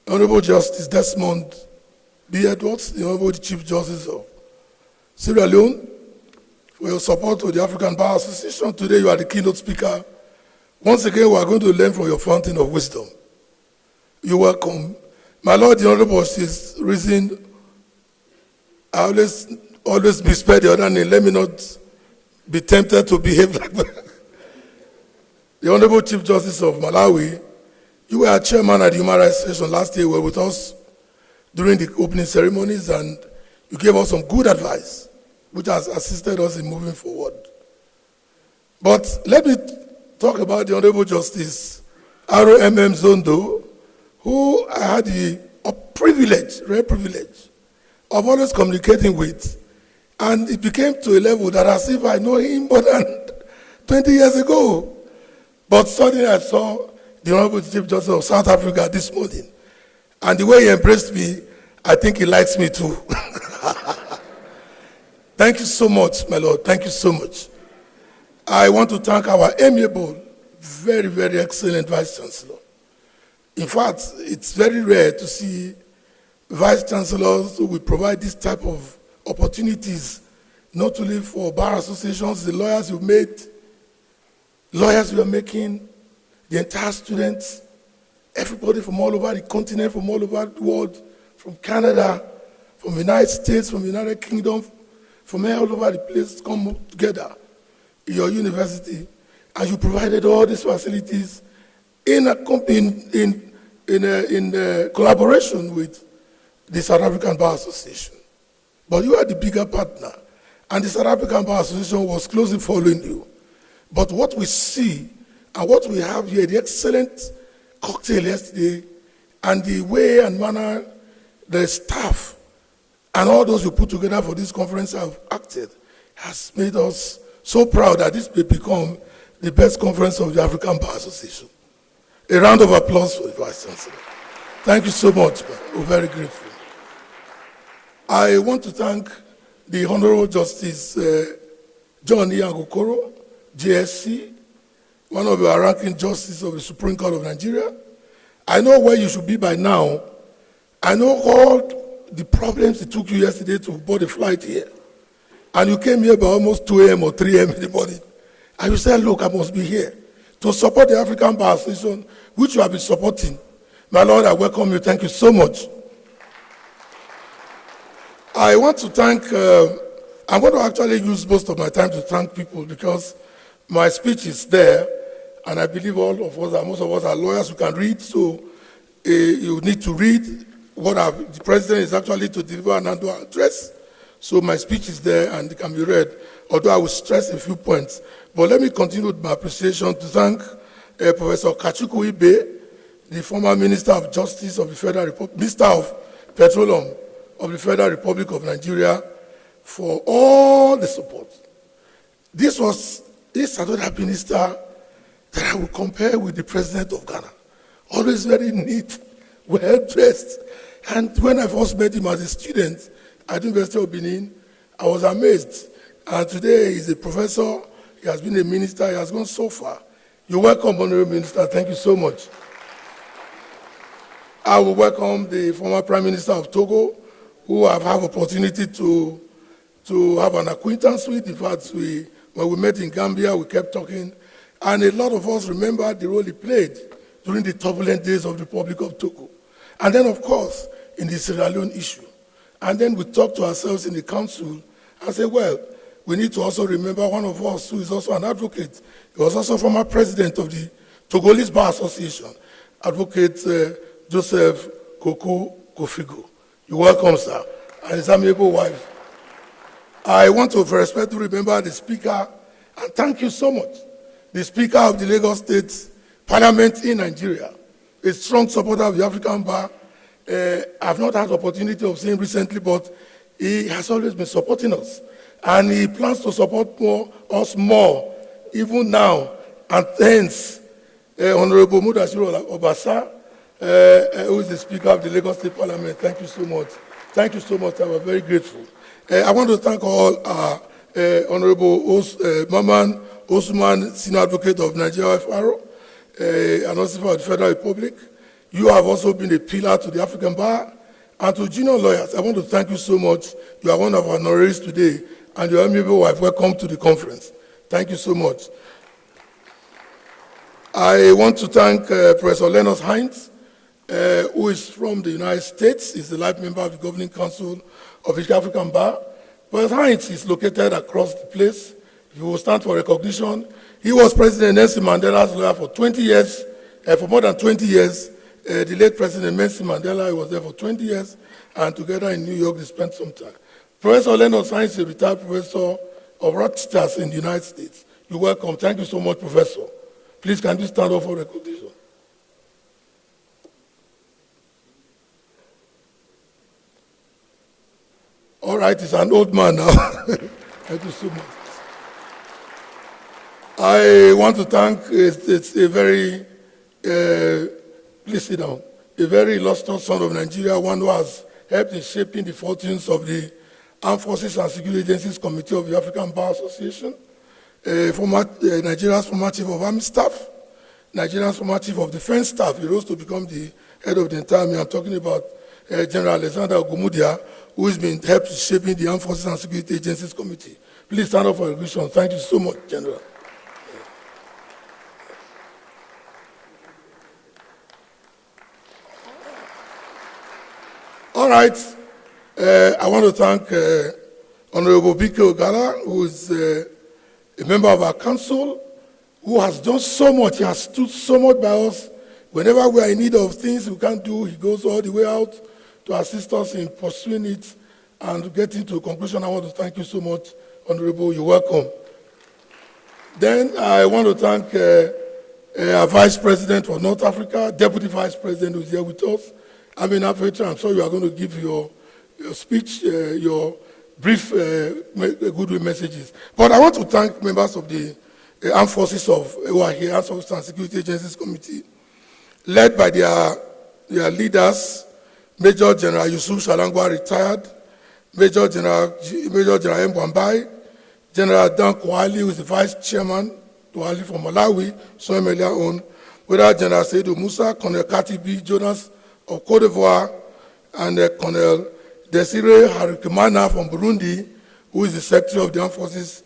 H: Honorable Justice Desmond B. Edwards, the Honorable Chief Justice of Sierra Leone, for your support to the African Bar Association. Today you are the keynote speaker. Once again, we are going to learn from your fountain of wisdom. You're welcome. My Lord, the Honorable Justice, reason I always misspell the other name. Let me not be tempted to behave like that. The Honorable Chief Justice of Malawi, you were chairman at the Human Rights Session last year. You were with us during the opening ceremonies, and you gave us some good advice, which has assisted us in moving forward. But let me talk about the Honorable Justice R.O.M.M. Zondo, who I had the rare privilege, of always communicating with. And it became to a level that as if I know him more than 20 years ago. But suddenly I saw the Honorable Chief Justice of South Africa this morning. And the way he embraced me, I think he likes me too. Thank you so much, my Lord. Thank you so much. I want to thank our amiable, very, very excellent Vice Chancellor. In fact, it's very rare to see Vice Chancellors who will provide this type of opportunities, not only for bar associations, the lawyers you made, lawyers you are making, the entire students, everybody from all over the continent, from all over the world, from Canada, from the United States, from the United Kingdom, from all over the place come together in your university, and you provided all these facilities in collaboration with the South African Bar Association. But you are the bigger partner, and the South African Bar Association was closely following you. But what we see and what we have here, the excellent cocktail yesterday, and the way and manner the staff and all those you put together for this conference have acted, has made us so proud that this may become the best conference of the African Bar Association. A round of applause for the Vice Chancellor. Thank you so much, man. We're very grateful. I want to thank the Honorable Justice John Iyangokoro, JSC, one of your ranking justices of the Supreme Court of Nigeria. I know where you should be by now. I know all the problems it took you yesterday to board a flight here. And you came here by almost 2 a.m. or 3 a.m. in the morning. And you said, look, I must be here to support the African Bar Association, which you have been supporting. My Lord, I welcome you. Thank you so much. I want to thank, I'm going to actually use most of my time to thank people because my speech is there, and I believe all of us, most of us are lawyers who can read, so you need to read what the president is actually to deliver an annual address. So my speech is there and it can be read, although I will stress a few points. But let me continue with my appreciation to thank Professor Kachukwu Ibe, the former Minister of Justice of the Federal Republic, Minister of Petroleum of the Federal Republic of Nigeria, for all the support. This another minister that I would compare with the President of Ghana. Always very neat, well-dressed. And when I first met him as a student at the University of Benin, I was amazed. And today he's a professor, he has been a minister, he has gone so far. You're welcome, Honorable Minister. Thank you so much. I will welcome the former Prime Minister of Togo, who I've had opportunity to have an acquaintance with. In fact, when we met in Gambia, we kept talking. And a lot of us remember the role he played during the turbulent days of the Republic of Togo. And then, of course, in the Sierra Leone issue. And then we talked to ourselves in the council and said, well, we need to also remember one of us who is also an advocate. He was also former president of the Togolese Bar Association, Advocate Joseph Koko Kofigo. You're welcome, sir, and his amiable wife. I want to, for respect, to remember the Speaker, and thank you so much, the Speaker of the Lagos State Parliament in Nigeria, a strong supporter of the African Bar. I've not had the opportunity of seeing recently, but he has always been supporting us. And he plans to support us more, even now. And hence, Honorable Mudashiru Obasa, who is the Speaker of the Lagos State Parliament, thank you so much. Thank you so much. I was very grateful. I want to thank all our Honorable Maman Osman, Senior Advocate of Nigeria FRO, and also for the Federal Republic. You have also been a pillar to the African Bar, And to junior lawyers, I want to thank you so much. You are one of our honorees today, and your amiable wife, welcome to the conference. Thank you so much. I want to thank Professor Lennox Hines, who is from the United States. He's the life member of the Governing Council of the African Bar. Professor Hines is located across the place. If you will stand for recognition, he was President Nelson Mandela's lawyer for 20 years, for more than 20 years. The late President Nelson Mandela, he was there for 20 years, and together in New York, they spent some time. Professor Lennox Hines is a retired professor of Rochester in the United States. You're welcome. Thank you so much, Professor. Please, can you stand up for recognition? All right, he's an old man now. Thank you so much. I want to thank, it's a very, please sit down, a very illustrious son of Nigeria, one who has helped in shaping the fortunes of the Armed Forces and Security Agencies Committee of the African Bar Association, Nigeria's former Chief of Army Staff, Nigeria's former Chief of Defense Staff. He rose to become the head of the entire army. I'm talking about General Alexander Ogumudia, who has been helped shaping the Armed Forces and Security Agencies Committee. Please stand up for recognition. Thank you so much, General. All right. I want to thank Honorable Bike Ogala, who is a member of our council, who has done so much. He has stood so much by us. Whenever we are in need of things we can't do, he goes all the way out to assist us in pursuing it and getting to a conclusion. I want to thank you so much, Honorable. You're welcome. Then I want to thank our Vice President for North Africa, Deputy Vice President who's here with us. I'm in Africa. I'm sure you are going to give your speech, your brief goodwill messages. But I want to thank members of the Armed Forces who are here, Armed Forces and Security Agencies Committee, led by their leaders, Major General Yusuf Shalangwa, retired, Major General M. Wambai, General Dan Kwali, who is the Vice Chairman, Kwali from Malawi, so earlier on, whether General Seydou Musa, Colonel Kati B. Jonas of Cote d'Ivoire, and Colonel Desiree Harikimana from Burundi, who is the Secretary of the Armed Forces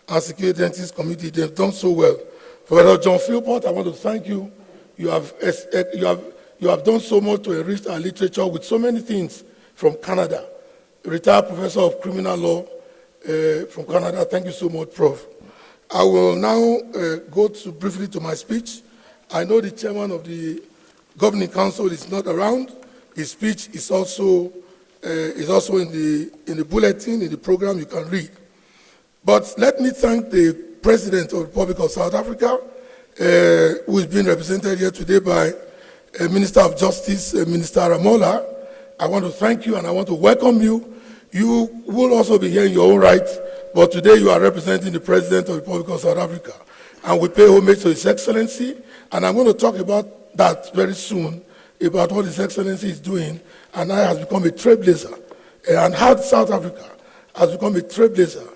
H: and Security Agencies Committee. They've done so well. Professor John Philpott, I want to thank you. You have done so much to enrich our literature with so many things from Canada. A retired professor of criminal law from Canada. Thank you so much, Prof. I will now go briefly to my speech. I know the chairman of the Governing Council is not around. His speech is also in the bulletin, in the program you can read. But let me thank the President of the Republic of South Africa, who is being represented here today by Minister of Justice, Minister Ramola. I want to thank you and I want to welcome you. You will also be here in your own right, but today you are representing the President of the Republic of South Africa. And we pay homage to His Excellency, and I'm going to talk about that very soon, about what His Excellency is doing, and how he has become a trailblazer, and how South Africa has become a trailblazer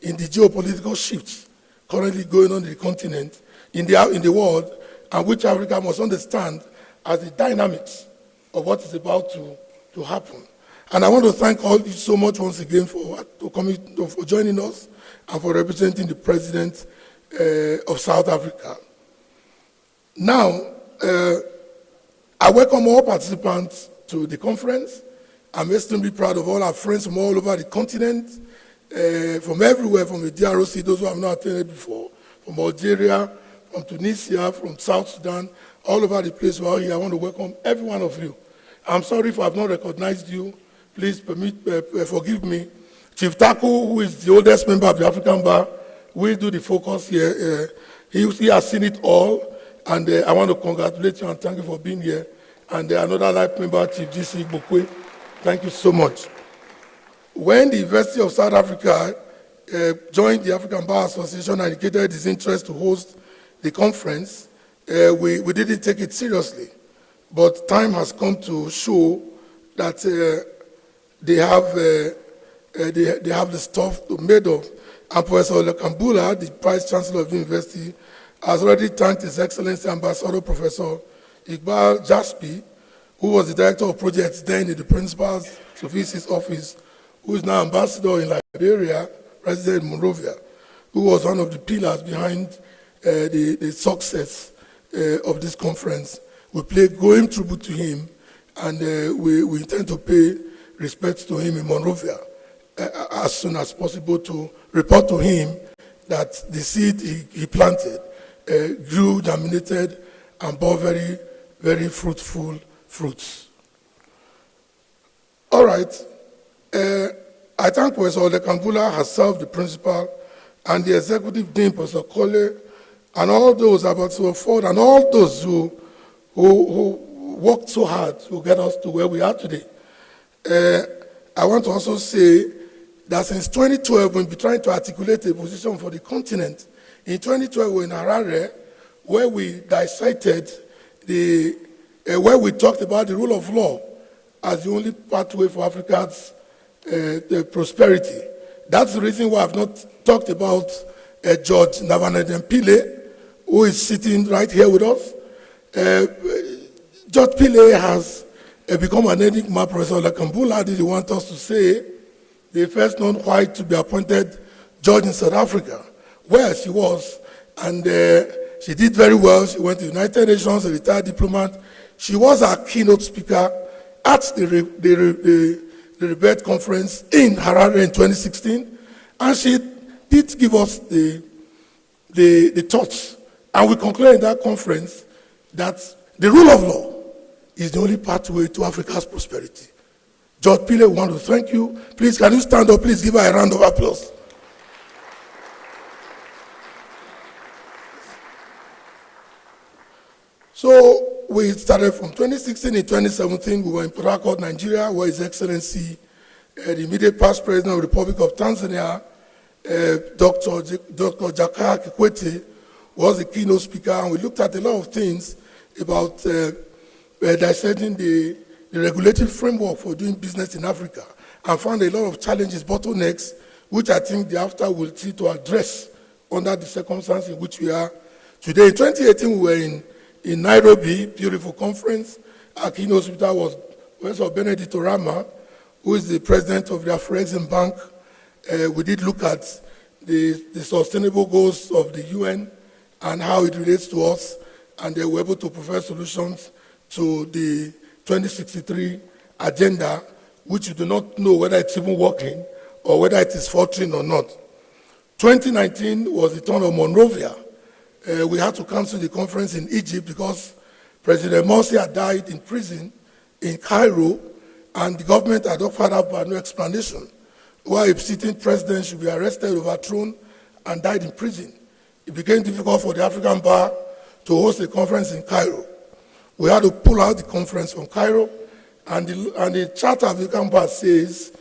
H: in the geopolitical shifts currently going on in the continent, in the world, and which Africa must understand as the dynamics of what is about to happen. And I want to thank all of you so much once again for joining us and for representing the President of South Africa. Now, I welcome all participants to the conference. I'm extremely proud of all our friends from all over the continent, from everywhere, from the DRC, those who have not attended before, from Algeria, from Tunisia, from South Sudan, all over the place. We're all here. I want to welcome every one of you. I'm sorry if I have not recognized you. Please forgive me. Chief Taku, who is the oldest member of the African Bar, will do the focus here. He has seen it all, and I want to congratulate you and thank you for being here. And another life member, Chief G.C. Bokwe, thank you so much. When the University of South Africa joined the African Bar Association and indicated its interest to host the conference, we didn't take it seriously. But time has come to show that they have the stuff made of. And Professor Lekambula, the Vice Chancellor of the University, has already thanked His Excellency Ambassador Professor Iqbal Jaspi, who was the director of projects then in the principal's office, who is now ambassador in Liberia, resident in Monrovia, who was one of the pillars behind the success of this conference. We pay growing tribute to him, and we intend to pay respect to him in Monrovia as soon as possible to report to him that the seed he planted grew, germinated, and bore very, very fruitful fruits. All right. I thank Professor Olekambula, herself, the principal, and the executive dean, Professor Kole, and all those about to afford, and all those who worked so hard to get us to where we are today. I want to also say that since 2012, we've been trying to articulate a position for the continent. In 2012, we were in Harare, where we dissected where we talked about the rule of law as the only pathway for Africa's prosperity. That's the reason why I've not talked about George Navanadempile, who is sitting right here with us. George Pile has become an enigma. Professor Olekambula didn't want us to say the first non-white to be appointed judge in South Africa, where she was, and she did very well. She went to the United Nations, a retired diplomat. She was our keynote speaker at the Rebirth Conference in Harare in 2016, and she did give us the thoughts. And we concluded in that conference that the rule of law is the only pathway to Africa's prosperity. George Pile, we want to thank you. Please, can you stand up? Please give her a round of applause. So we started from 2016. In 2017, we were in Port Harcourt, Nigeria, where His Excellency, the immediate past president of the Republic of Tanzania, Dr. Jakaya Kikwete, was the keynote speaker, and we looked at a lot of things about dissecting the regulatory framework for doing business in Africa, and found a lot of challenges, bottlenecks, which I think the AFTA will see to address under the circumstances in which we are today. In 2018, we were in Nairobi, beautiful conference. Our keynote speaker was Professor Benedict Orama, who is the president of the Afro-Exim Bank. We did look at the sustainable goals of the UN and how it relates to us, and they were able to provide solutions to the 2063 agenda, which you do not know whether it's even working or whether it is faltering or not. 2019 was the turn of Monrovia. We had to cancel the conference in Egypt because President Morsi had died in prison in Cairo, and the government had offered up no explanation why a sitting president should be arrested, overthrown, and died in prison. It became difficult for the African Bar to host a conference in Cairo. We had to pull out the conference from Cairo, and the Charter of the African Bar says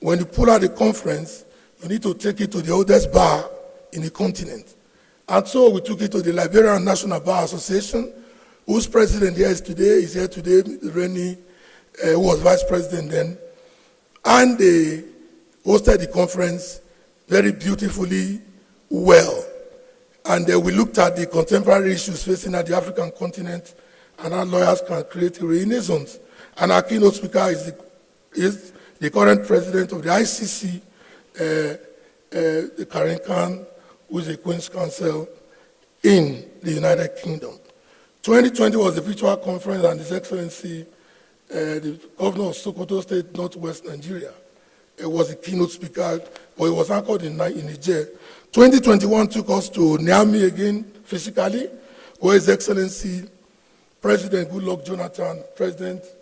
H: when you pull out the conference, you need to take it to the oldest bar in the continent. And so we took it to the Liberian National Bar Association, whose president is here today, Rennie, who was vice president then. And they hosted the conference very beautifully well. And we looked at the contemporary issues facing at the African continent, and how lawyers can create a renaissance. And our keynote speaker is the current president of the ICC, Karen Khan, who is a Queen's Counsel in the United Kingdom. 2020 was the virtual conference, and His Excellency, the governor of Sokoto State, Northwest Nigeria, was a keynote speaker, but he was anchored in Niger. 2021 took us to Niamey again, physically, where His Excellency, President Goodluck Jonathan,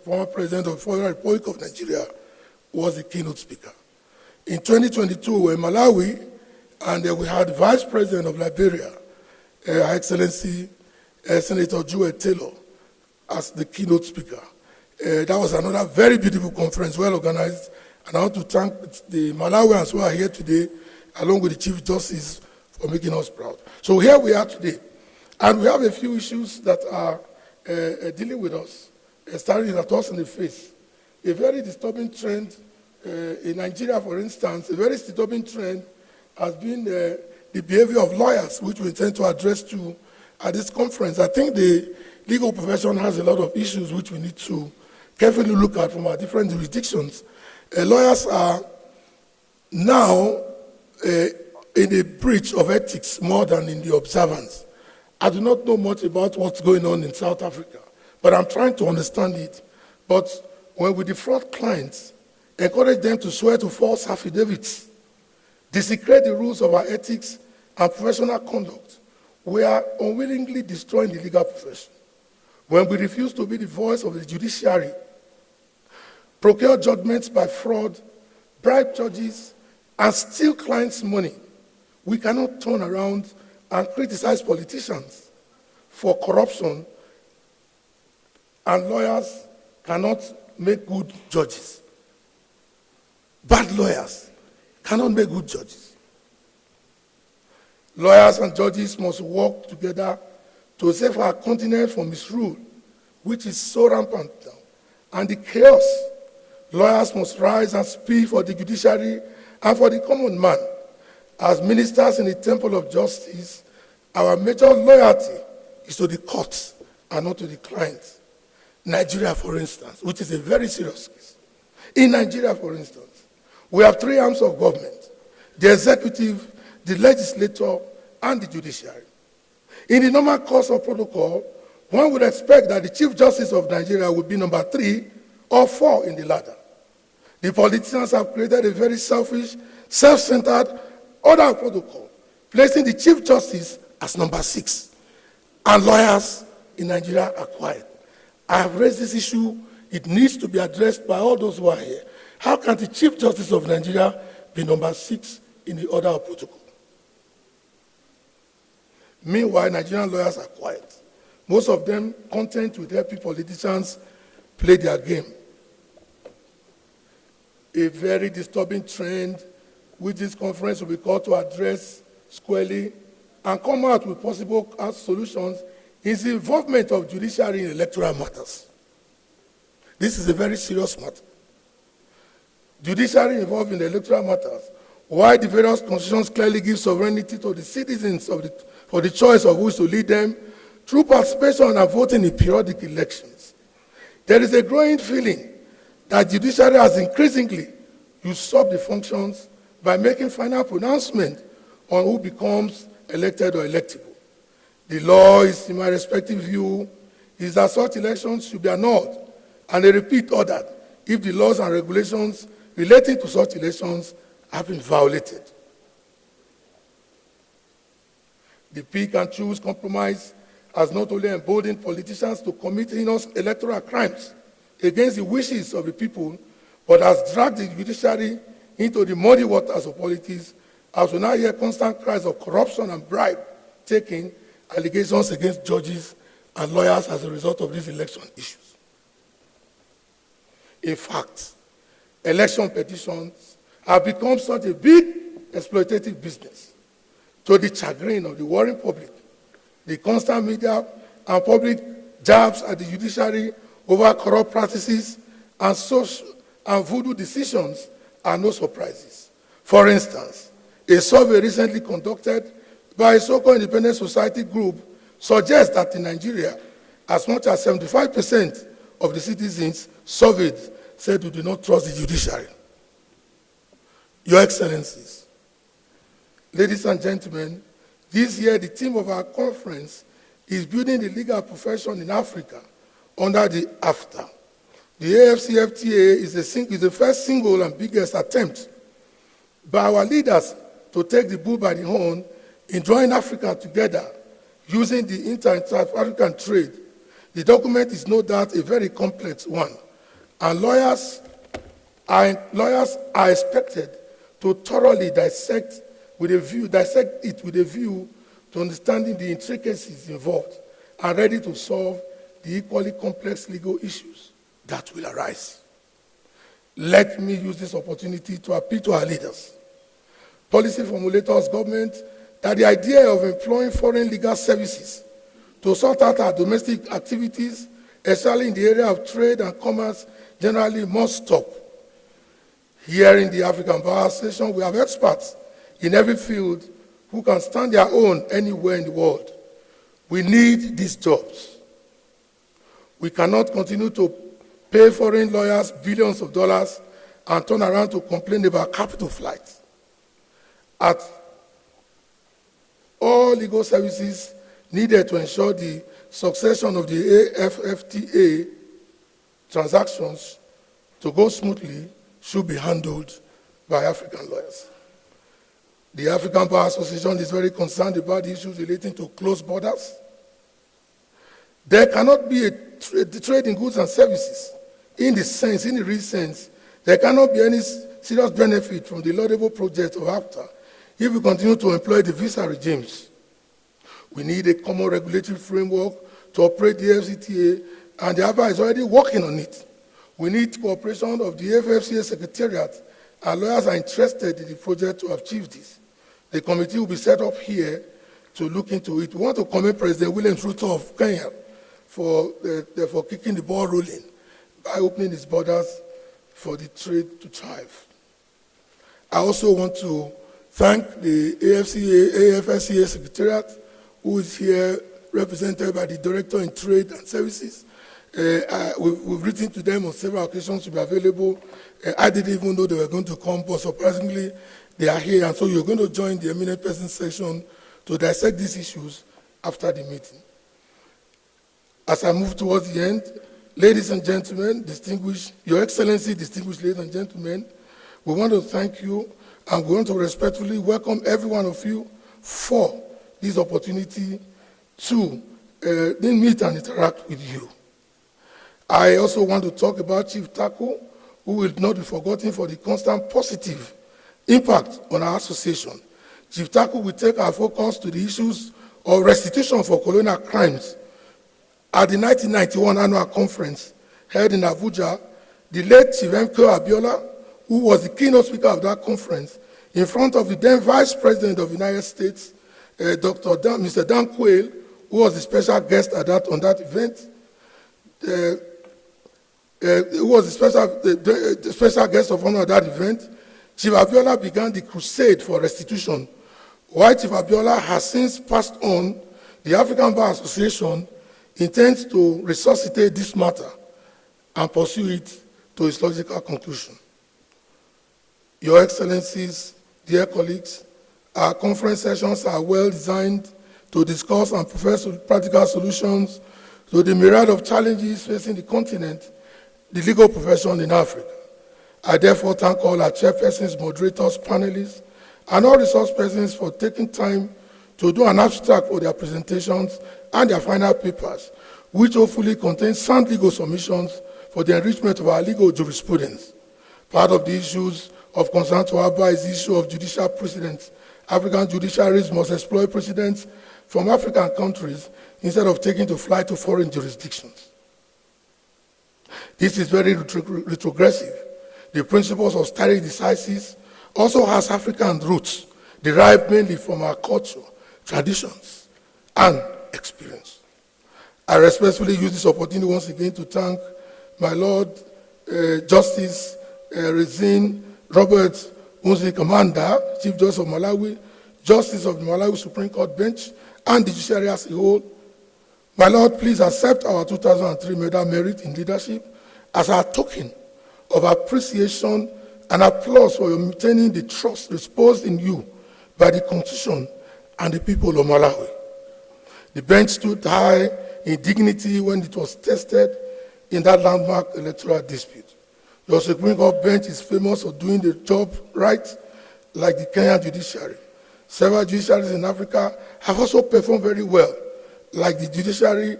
H: former president of the Federal Republic of Nigeria, was the keynote speaker. In 2022, we were in Malawi, and we had the Vice President of Liberia, Her Excellency Senator Joel Taylor, as the keynote speaker. That was another very beautiful conference, well organized, and I want to thank the Malawians who are here today, along with the Chief Justice, for making us proud. So here we are today, and we have a few issues that are dealing with us, staring at us in the face. A very disturbing trend in Nigeria, for instance, a very disturbing trend has been the behavior of lawyers, which we intend to address to at this conference. I think the legal profession has a lot of issues which we need to carefully look at from our different jurisdictions, lawyers are now in a breach of ethics more than in the observance. I do not know much about what's going on in South Africa, but I'm trying to understand it. But when we defraud clients, encourage them to swear to false affidavits, desecrate the rules of our ethics and professional conduct, we are unwillingly destroying the legal profession. When we refuse to be the voice of the judiciary, procure judgments by fraud, bribe judges, and steal clients' money, we cannot turn around and criticize politicians for corruption, and lawyers cannot make good judges. Bad lawyers cannot make good judges. Lawyers and judges must work together to save our continent from misrule, which is so rampant now, and the chaos. Lawyers must rise and speak for the judiciary and for the common man. As ministers in the temple of justice, our major loyalty is to the courts and not to the clients. Nigeria, for instance, which is a very serious case. In Nigeria, for instance, we have three arms of government: the executive, the legislature, and the judiciary. In the normal course of protocol, one would expect that the Chief Justice of Nigeria would be number 3 or 4 in the ladder. The politicians have created a very selfish, self-centered order of protocol, placing the Chief Justice as number 6. And lawyers in Nigeria are quiet. I have raised this issue. It needs to be addressed by all those who are here. How can the Chief Justice of Nigeria be number 6 in the order of protocol? Meanwhile, Nigerian lawyers are quiet. Most of them content with helping politicians play their game. A very disturbing trend which this conference will be called to address squarely and come out with possible solutions is the involvement of judiciary in electoral matters. This is a very serious matter. Judiciary involved in electoral matters, while the various constitutions clearly give sovereignty to the citizens for the choice of who is to lead them through participation and voting in periodic elections. There is a growing feeling that judiciary has increasingly usurped the functions by making final pronouncement on who becomes elected or electable. The law is, in my respective view, is that such elections should be annulled and a repeat ordered if the laws and regulations relating to such elections have been violated. The pick and choose compromise has not only emboldened politicians to commit heinous electoral crimes against the wishes of the people, but has dragged the judiciary into the muddy waters of politics, as we now hear constant cries of corruption and bribe taking, allegations against judges and lawyers as a result of these election issues. In fact, election petitions have become such a big exploitative business, to the chagrin of the worrying public. The constant media and public jabs at the judiciary over corrupt practices and social and voodoo decisions are no surprises. For instance, a survey recently conducted by a so-called independent society group suggests that in Nigeria, as much as 75% of the citizens surveyed said we do not trust the judiciary. Your Excellencies, ladies and gentlemen, this year the theme of our conference is building the legal profession in Africa under the AFBA. The AFCFTA is the first single and biggest attempt by our leaders to take the bull by the horn in drawing Africa together using the inter-African trade. The document is no doubt a very complex one, and lawyers are expected to thoroughly dissect it with a view to understanding the intricacies involved and ready to solve the equally complex legal issues that will arise. Let me use this opportunity to appeal to our leaders, policy formulators, government, that the idea of employing foreign legal services to sort out our domestic activities, especially in the area of trade and commerce, generally must stop. Here in the African Bar Association, we have experts in every field who can stand their own anywhere in the world. We need these jobs. We cannot continue to pay foreign lawyers billions of dollars, and turn around to complain about capital flights. At all legal services needed to ensure the succession of the AFBA transactions to go smoothly should be handled by African lawyers. The African Bar Association is very concerned about the issues relating to closed borders. There cannot be a trade in goods and services in the real sense. There cannot be any serious benefit from the laudable project of AFTA if we continue to employ the visa regimes. We need a common regulatory framework to operate the FCTA, and the AFBA is already working on it. We need cooperation of the FFCA Secretariat, and lawyers are interested in the project to achieve this. The committee will be set up here to look into it. We want to commend President William Ruto of Kenya for kicking the ball rolling by opening its borders for the trade to thrive. I also want to thank the AFSCA Secretariat, who is here represented by the Director in Trade and Services. We've written to them on several occasions to be available. I didn't even know they were going to come, but surprisingly, they are here, and so you're going to join the eminent person section to dissect these issues after the meeting. As I move towards the end, ladies and gentlemen, Your Excellency, distinguished ladies and gentlemen, we want to thank you, and we want to respectfully welcome every one of you for this opportunity to meet and interact with you. I also want to talk about Chief Taku, who will not be forgotten for the constant positive impact on our association. Chief Taku will take our focus to the issues of restitution for colonial crimes. At the 1991 annual conference held in Abuja, the late Chief M.K. Abiola, who was the keynote speaker of that conference, in front of the then Vice President of the United States, Mr. Dan Quayle, who was the special guest on that event, who was the special guest of honor at that event, Chief Abiola began the crusade for restitution. While Chief Abiola has since passed on, the African Bar Association intends to resuscitate this matter and pursue it to its logical conclusion. Your Excellencies, dear colleagues, our conference sessions are well designed to discuss and profess practical solutions to the myriad of challenges facing the continent, the legal profession in Africa. I therefore thank all our chairpersons, moderators, panelists, and all resource persons for taking time to do an abstract for their presentations and their final papers, which hopefully contain sound legal submissions for the enrichment of our legal jurisprudence. Part of the issues of concern to AFBA is the issue of judicial precedents. African judiciaries must exploit precedents from African countries instead of taking to flight to foreign jurisdictions. This is very retrogressive. The principles of stare decisis also has African roots, derived mainly from our culture, traditions, and experience. I respectfully use this opportunity once again to thank my Lord Justice Rezin Robert Unzi Kamanda, Chief Justice of Malawi, Justice of the Malawi Supreme Court Bench, and the judiciary as a whole. My Lord, please accept our 2003 Medal Merit in Leadership as our token of appreciation and applause for maintaining the trust reposed in you by the Constitution and the people of Malawi. The bench stood high in dignity when it was tested in that landmark electoral dispute. Your Supreme Court bench is famous for doing the job right, like the Kenyan judiciary. Several judiciaries in Africa have also performed very well, like the judiciary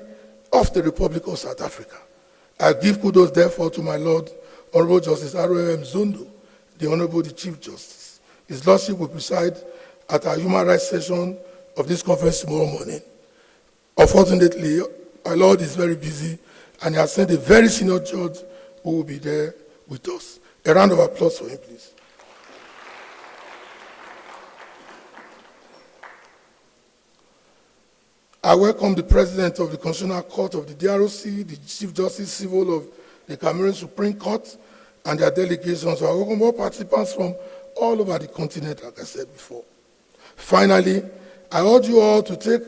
H: of the Republic of South Africa. I give kudos, therefore, to my Lord, Honorable Justice R.M. Zondo, the Honorable the Chief Justice. His Lordship will preside at our human rights session of this conference tomorrow morning. Unfortunately, my Lord is very busy, and he has sent a very senior judge who will be there with us. A round of applause for him, please. I welcome the President of the Constitutional Court of the DRC, the Chief Justice Civil of the Cameroon Supreme Court, and their delegations. I welcome all participants from all over the continent, like I said before. Finally, I urge you all to take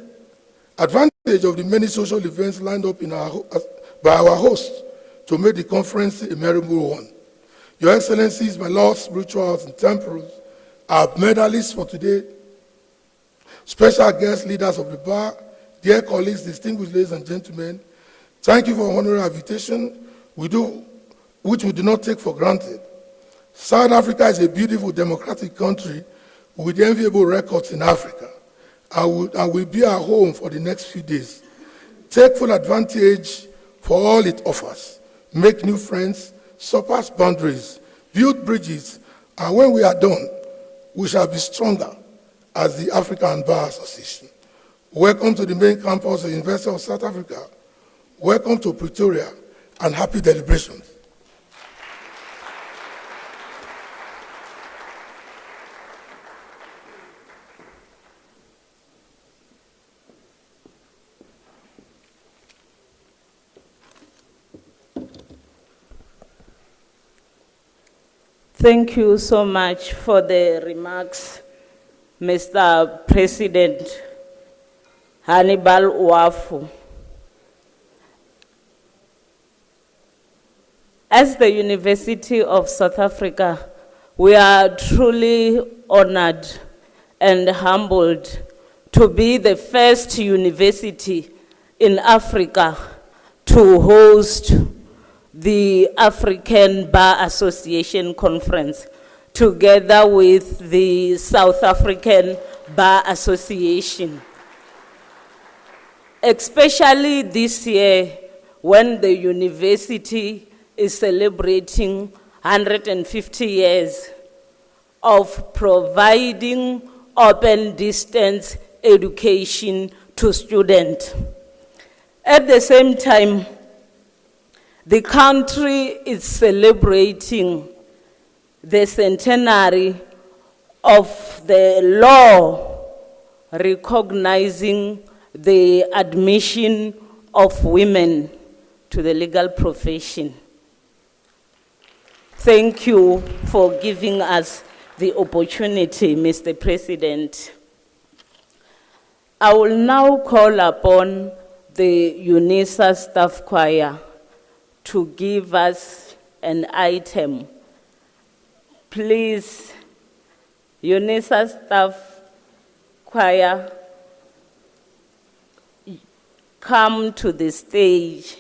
H: advantage of the many social events lined up by our host to make the conference a memorable one. Your Excellencies, my lords, spirituals, and temporals, our medalists for today, special guest leaders of the bar, dear colleagues, distinguished ladies and gentlemen, thank you for honoring our invitation, which we do not take for granted. South Africa is a beautiful democratic country with enviable records in Africa and will be our home for the next few days. Take full advantage for all it offers. Make new friends, surpass boundaries, build bridges, and when we are done, we shall be stronger as the African Bar Association. Welcome to the main campus of the University of South Africa. Welcome to Pretoria, and happy deliberations.
B: Thank you so much for the remarks, Mr. President Hannibal Wafu. As the University of South Africa, we are truly honored and humbled to be the first university in Africa to host the African Bar Association Conference, together with the South African Bar Association. Especially this year, when the university is celebrating 150 years of providing open distance education to students. At the same time, the country is celebrating the centenary of the law recognizing the admission of women to the legal profession. Thank you for giving us the opportunity, Mr. President. I will now call upon the UNISA Staff Choir to give us an item. Please, UNISA Staff Choir, come to the stage.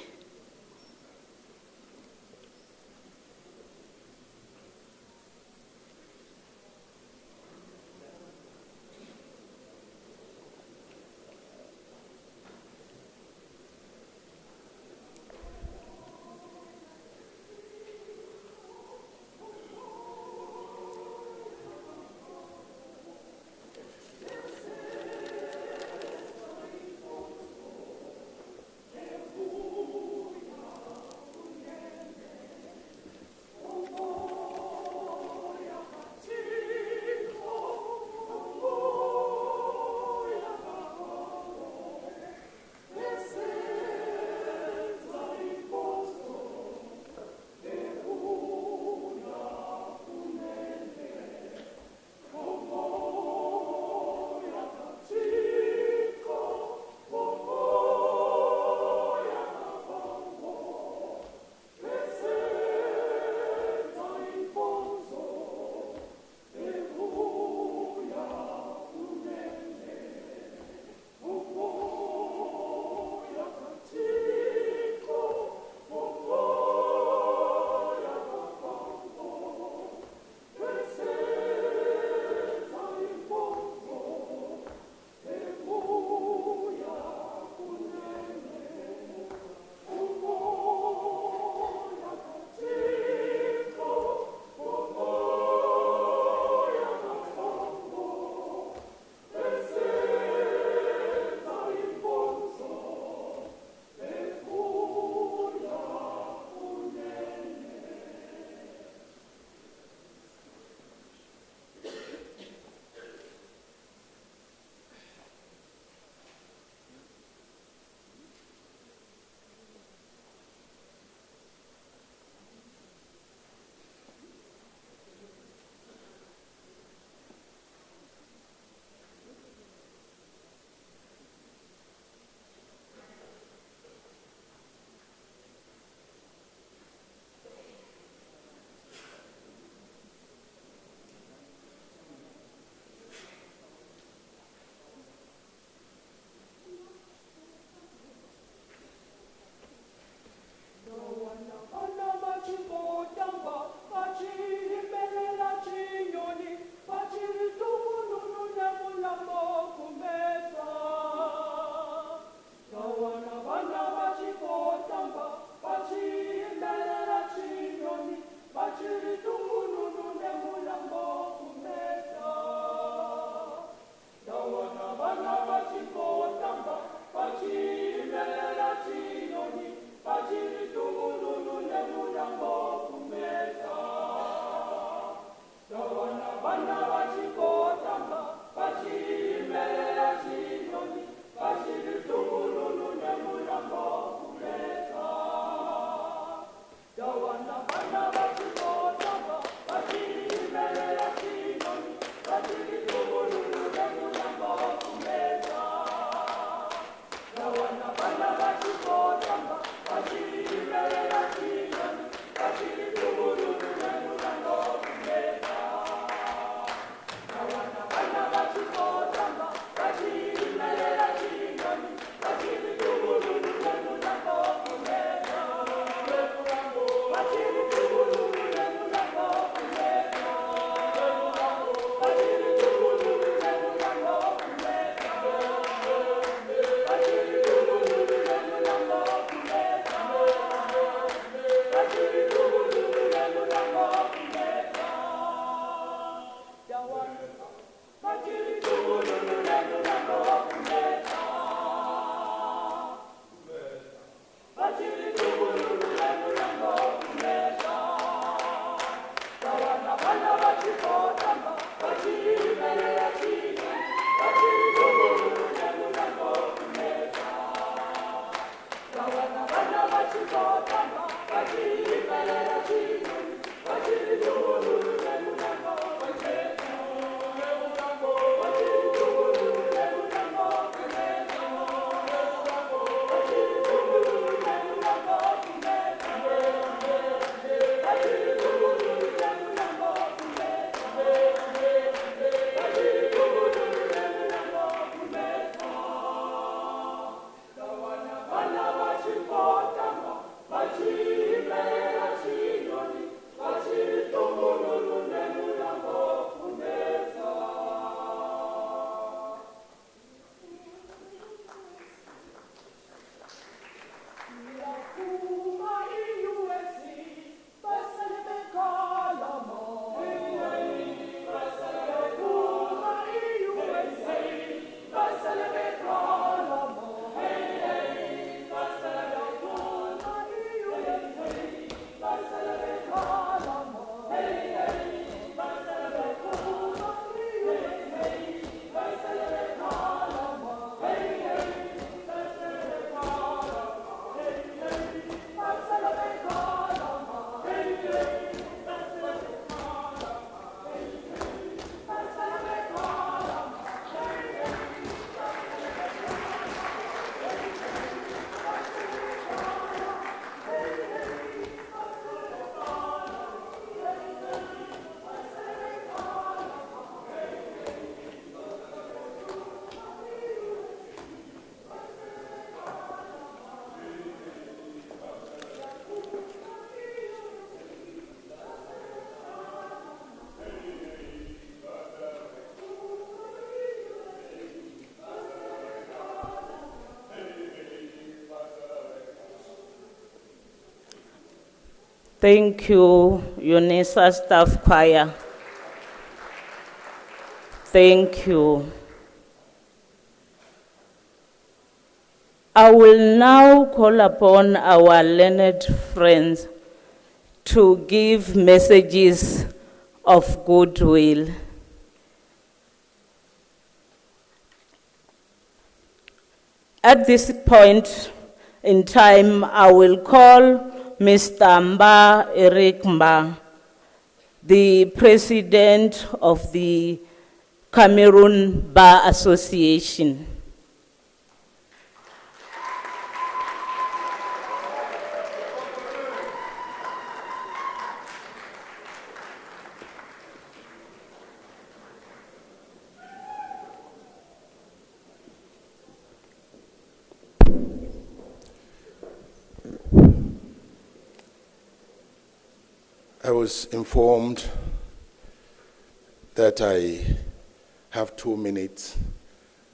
B: Thank you, UNISA Staff Choir. Thank you. I will now call upon our learned friends to give messages of goodwill. At this point in time, I will call Mr. Mba Eric Mba, the president of the Cameroon Bar Association.
I: I was informed that I have 2 minutes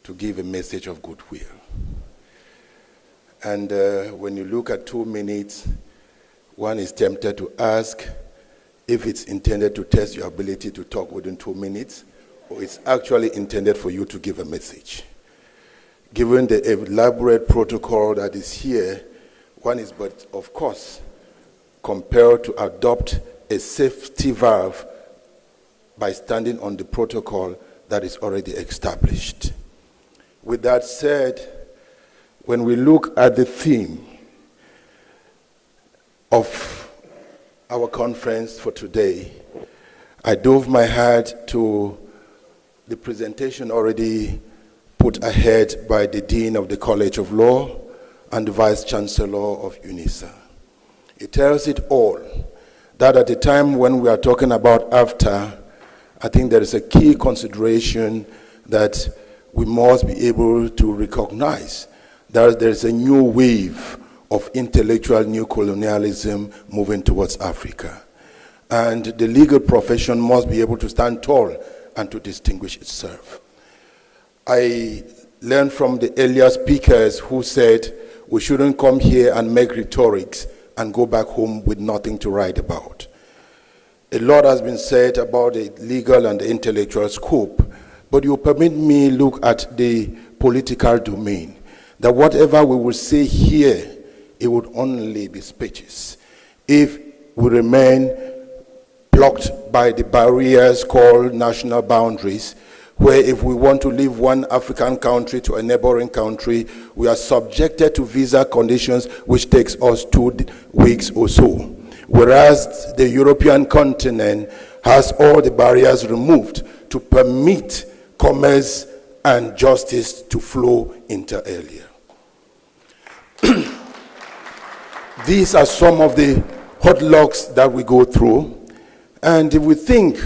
I: to give a message of goodwill. And when you look at 2 minutes, one is tempted to ask if it's intended to test your ability to talk within 2 minutes, or it's actually intended for you to give a message. Given the elaborate protocol that is here, one is but, of course, compelled to adopt a safety valve by standing on the protocol that is already established. With that said, when we look at the theme of our conference for today, I dove my head to the presentation already put ahead by the Dean of the College of Law and the Vice Chancellor of UNISA. It tells it all, that at the time when we are talking about AFTA, I think there is a key consideration that we must be able to recognize that there is a new wave of intellectual neocolonialism moving towards Africa. And the legal profession must be able to stand tall and to distinguish itself. I learned from the earlier speakers who said we shouldn't come here and make rhetorics and go back home with nothing to write about. A lot has been said about the legal and the intellectual scope, but you permit me look at the political domain, that whatever we will say here, it would only be speeches if we remain blocked by the barriers called national boundaries, where if we want to leave one African country to a neighboring country, we are subjected to visa conditions which takes us 2 weeks or so. Whereas the European continent has all the barriers removed to permit commerce and justice to flow inter alia. These are some of the hurdles that we go through. And if we think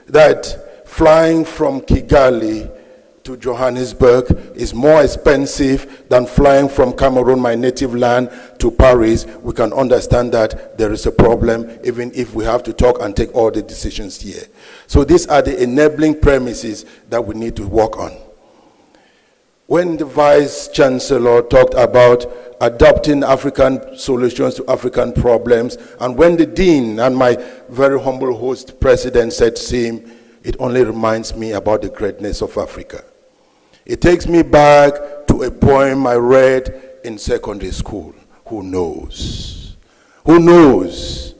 I: that flying from Kigali to Johannesburg is more expensive than flying from Cameroon, my native land, to Paris, we can understand that there is a problem, even if we have to talk and take all the decisions here. So these are the enabling premises that we need to work on. When the Vice Chancellor talked about adopting African solutions to African problems, and when the Dean and my very humble host President said same, it only reminds me about the greatness of Africa. It takes me back to a poem I read in secondary school. Who knows? Who knows?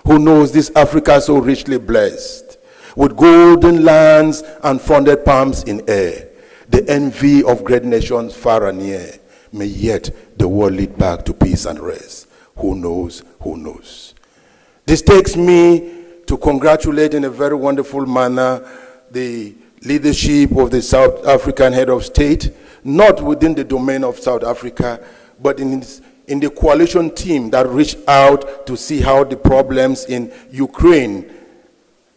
I: Who knows this Africa so richly blessed, with golden lands and fronded palms in air, the envy of great nations far and near, may yet the world lead back to peace and rest. Who knows? Who knows? This takes me to congratulate in a very wonderful manner the leadership of the South African head of state, not within the domain of South Africa, but in the coalition team that reached out to see how the problems in Ukraine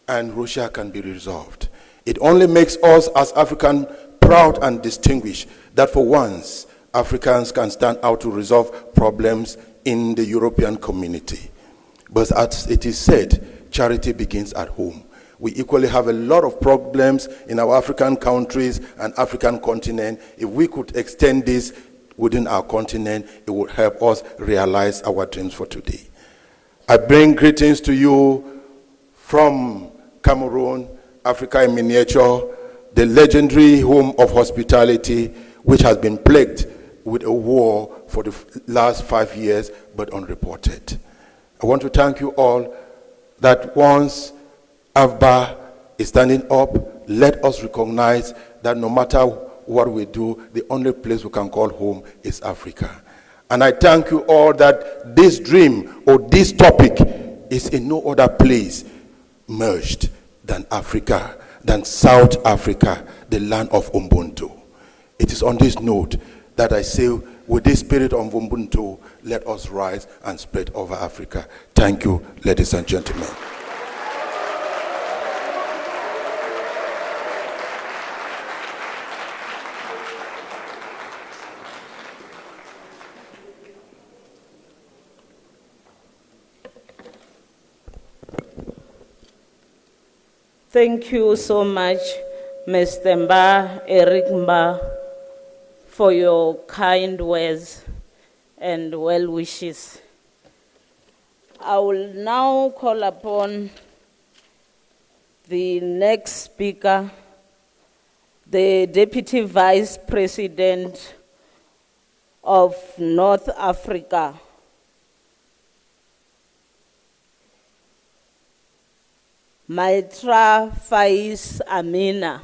I: and Russia can be resolved. It only makes us as Africans proud and distinguished that for once, Africans can stand out to resolve problems in the European community. But as it is said, charity begins at home. We equally have a lot of problems in our African countries and African continent. If we could extend this within our continent, it would help us realize our dreams for today. I bring greetings to you from Cameroon, Africa in miniature, the legendary home of hospitality, which has been plagued with a war for the last 5 years, but unreported. I want to thank you all that once AFBA is standing up, let us recognize that no matter what we do, the only place we can call home is Africa. And I thank you all that this dream or this topic is in no other place merged than Africa, than South Africa, the land of Ubuntu. It is on this note that I say, with this spirit of Ubuntu, let us rise and spread over Africa. Thank you, ladies and gentlemen.
B: Thank you so much, Mr. Mba, Eric Mba, for your kind words and well wishes. I will now call upon the next speaker, the Deputy Vice President of North Africa, Maitra Faiz Amina.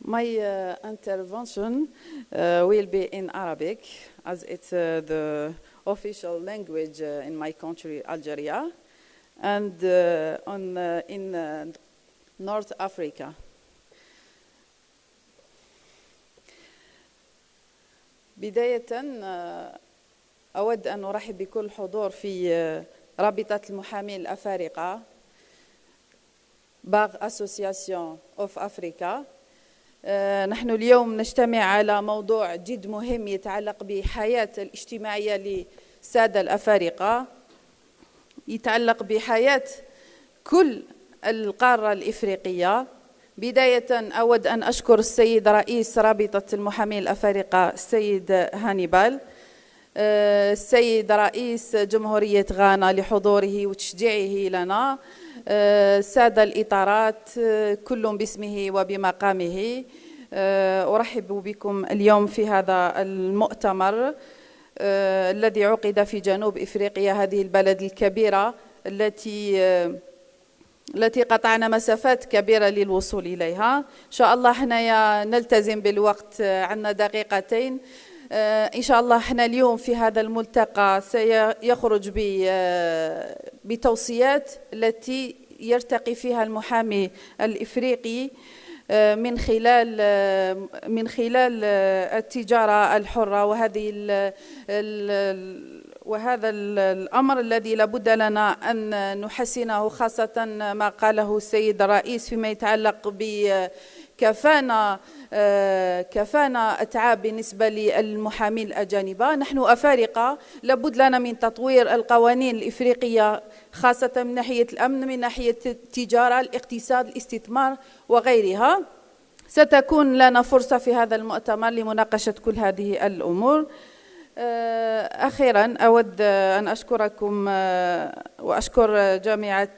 J: My intervention will be in Arabic, as it's the official language in my country, Algeria, and in North Africa. بداية أود أن أرحب بكل الحضور في رابطة المحامين الأفارقة Bar Association of Africa. نحن اليوم نجتمع على موضوع جد مهم يتعلق بحياة الاجتماعية للسادة الأفارقة، يتعلق بحياة كل القارة الإفريقية. بداية أود أن أشكر السيد رئيس رابطة المحامين الأفارقة السيد هانيبال، السيد رئيس جمهورية غانا لحضوره وتشجيعه لنا، السادة الإطارات كل باسمه وبمقامه. أرحب بكم اليوم في هذا المؤتمر الذي عقد في جنوب إفريقيا، هذه البلد الكبيرة التي قطعنا مسافات كبيرة للوصول إليها. إن شاء الله حنا نلتزم بالوقت، عندنا دقيقتين. إن شاء الله احنا اليوم في هذا الملتقى سيخرج بتوصيات التي يرتقي فيها المحامي الإفريقي من خلال التجارة الحرة، وهذا الأمر الذي لابد لنا أن نحسنه، خاصة ما قاله السيد الرئيس فيما يتعلق بكفانا أتعاب بالنسبة للمحامين الأجانب. نحن أفارقة لابد لنا من تطوير القوانين الإفريقية، خاصة من ناحية الأمن، من ناحية التجارة، الاقتصاد، الاستثمار وغيرها. ستكون لنا فرصة في هذا المؤتمر لمناقشة كل هذه الأمور. أخيراً أود أن أشكركم وأشكر جامعة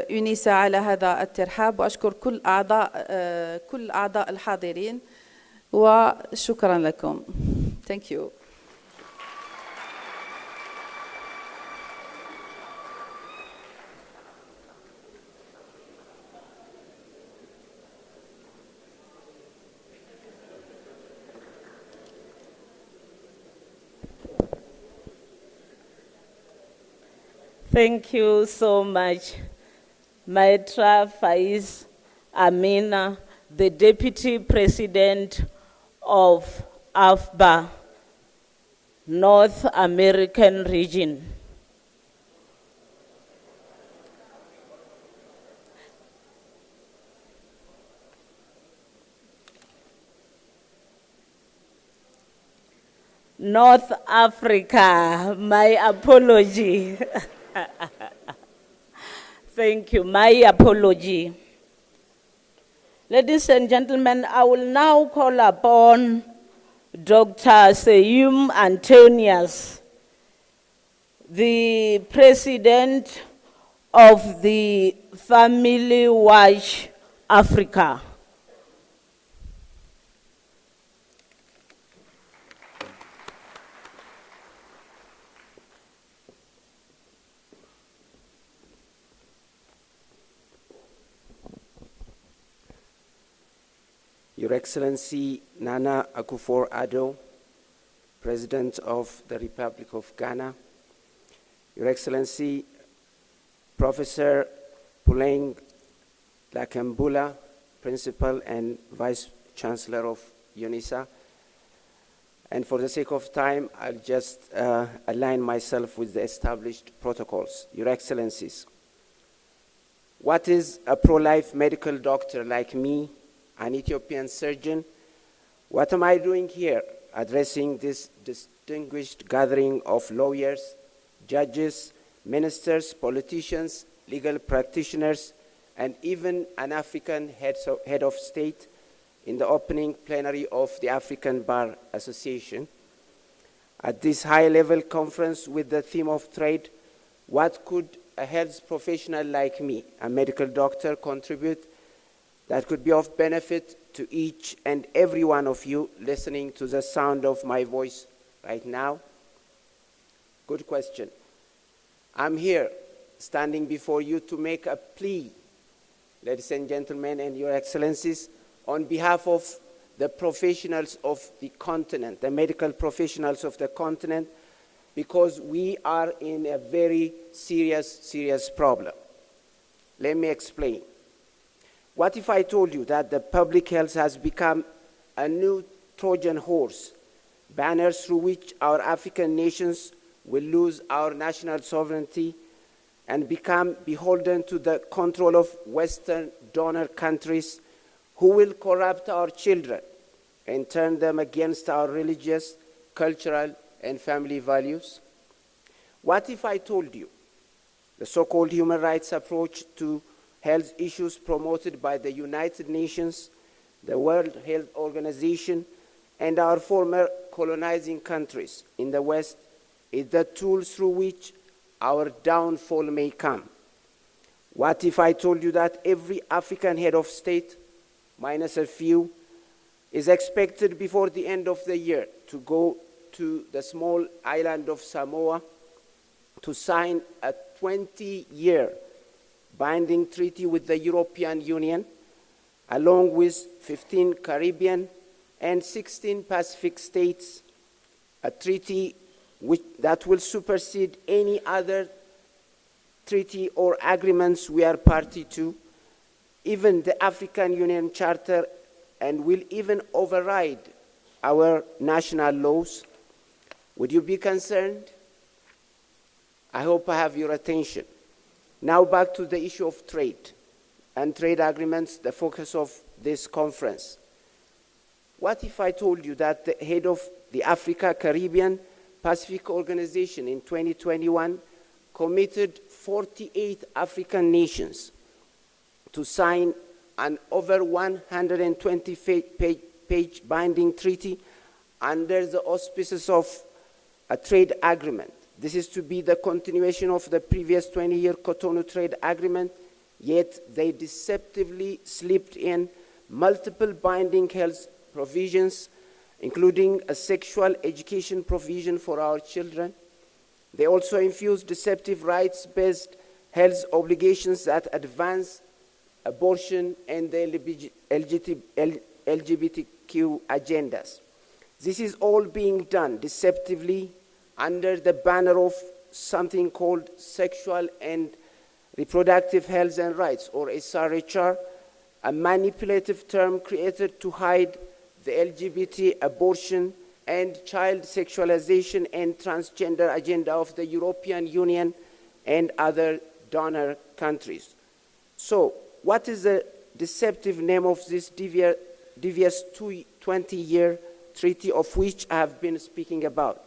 J: يونيسا على هذا الترحاب، وأشكر كل أعضاء الحاضرين، وشكراً لكم. Thank you.
B: Thank you so much, Maitra Faiz Amina, the Deputy President of AFBA, North American Region. North Africa, my apology. Thank you, my apology. Ladies and gentlemen, I will now call upon Dr. Seyum Antonius, the President of the Family Watch Africa.
K: Your Excellency Nana Akufo-Addo, President of the Republic of Ghana, Your Excellency Professor Puleng Lakembula, Principal and Vice Chancellor of UNISA, and for the sake of time, I'll just align myself with the established protocols. Your Excellencies, what is a pro-life medical doctor like me, an Ethiopian surgeon? What am I doing here, addressing this distinguished gathering of lawyers, judges, ministers, politicians, legal practitioners, and even an African head of state in the opening plenary of the African Bar Association. At this high-level conference with the theme of trade, what could a health professional like me, a medical doctor, contribute that could be of benefit to each and every one of you listening to the sound of my voice right now? Good question. I'm here standing before you to make a plea, ladies and gentlemen and your excellencies, on behalf of the professionals of the continent, the medical professionals of the continent, because we are in a very serious problem. Let me explain. What if I told you that the public health has become a new Trojan horse, banner through which our African nations will lose our national sovereignty and become beholden to the control of Western donor countries who will corrupt our children and turn them against our religious, cultural, and family values? What if I told you the so-called human rights approach to health issues promoted by the United Nations, the World Health Organization, and our former colonizing countries in the West is the tool through which our downfall may come? What if I told you that every African head of state, minus a few, is expected before the end of the year to go to the small island of Samoa to sign a 20-year binding treaty with the European Union, along with 15 Caribbean and 16 Pacific states, a treaty that will supersede any other treaty or agreements we are party to, even the African Union Charter, and will even override our national laws? Would you be concerned? I hope I have your attention. Now back to the issue of trade and trade agreements, the focus of this conference. What if I told you that the head of the Africa, Caribbean, Pacific Organization in 2021 committed 48 African nations to sign an over 120-page binding treaty under the auspices of a trade agreement? This is to be the continuation of the previous 20-year Cotonou trade agreement, yet they deceptively slipped in multiple binding health provisions, including a sexual education provision for our children. They also infused deceptive rights-based health obligations that advance abortion and the LGBTQ agendas. This is all being done deceptively under the banner of something called Sexual and Reproductive Health and Rights, or SRHR, a manipulative term created to hide the LGBT, abortion, and child sexualization and transgender agenda of the European Union and other donor countries. So, what is the deceptive name of this devious 20-year treaty of which I have been speaking about?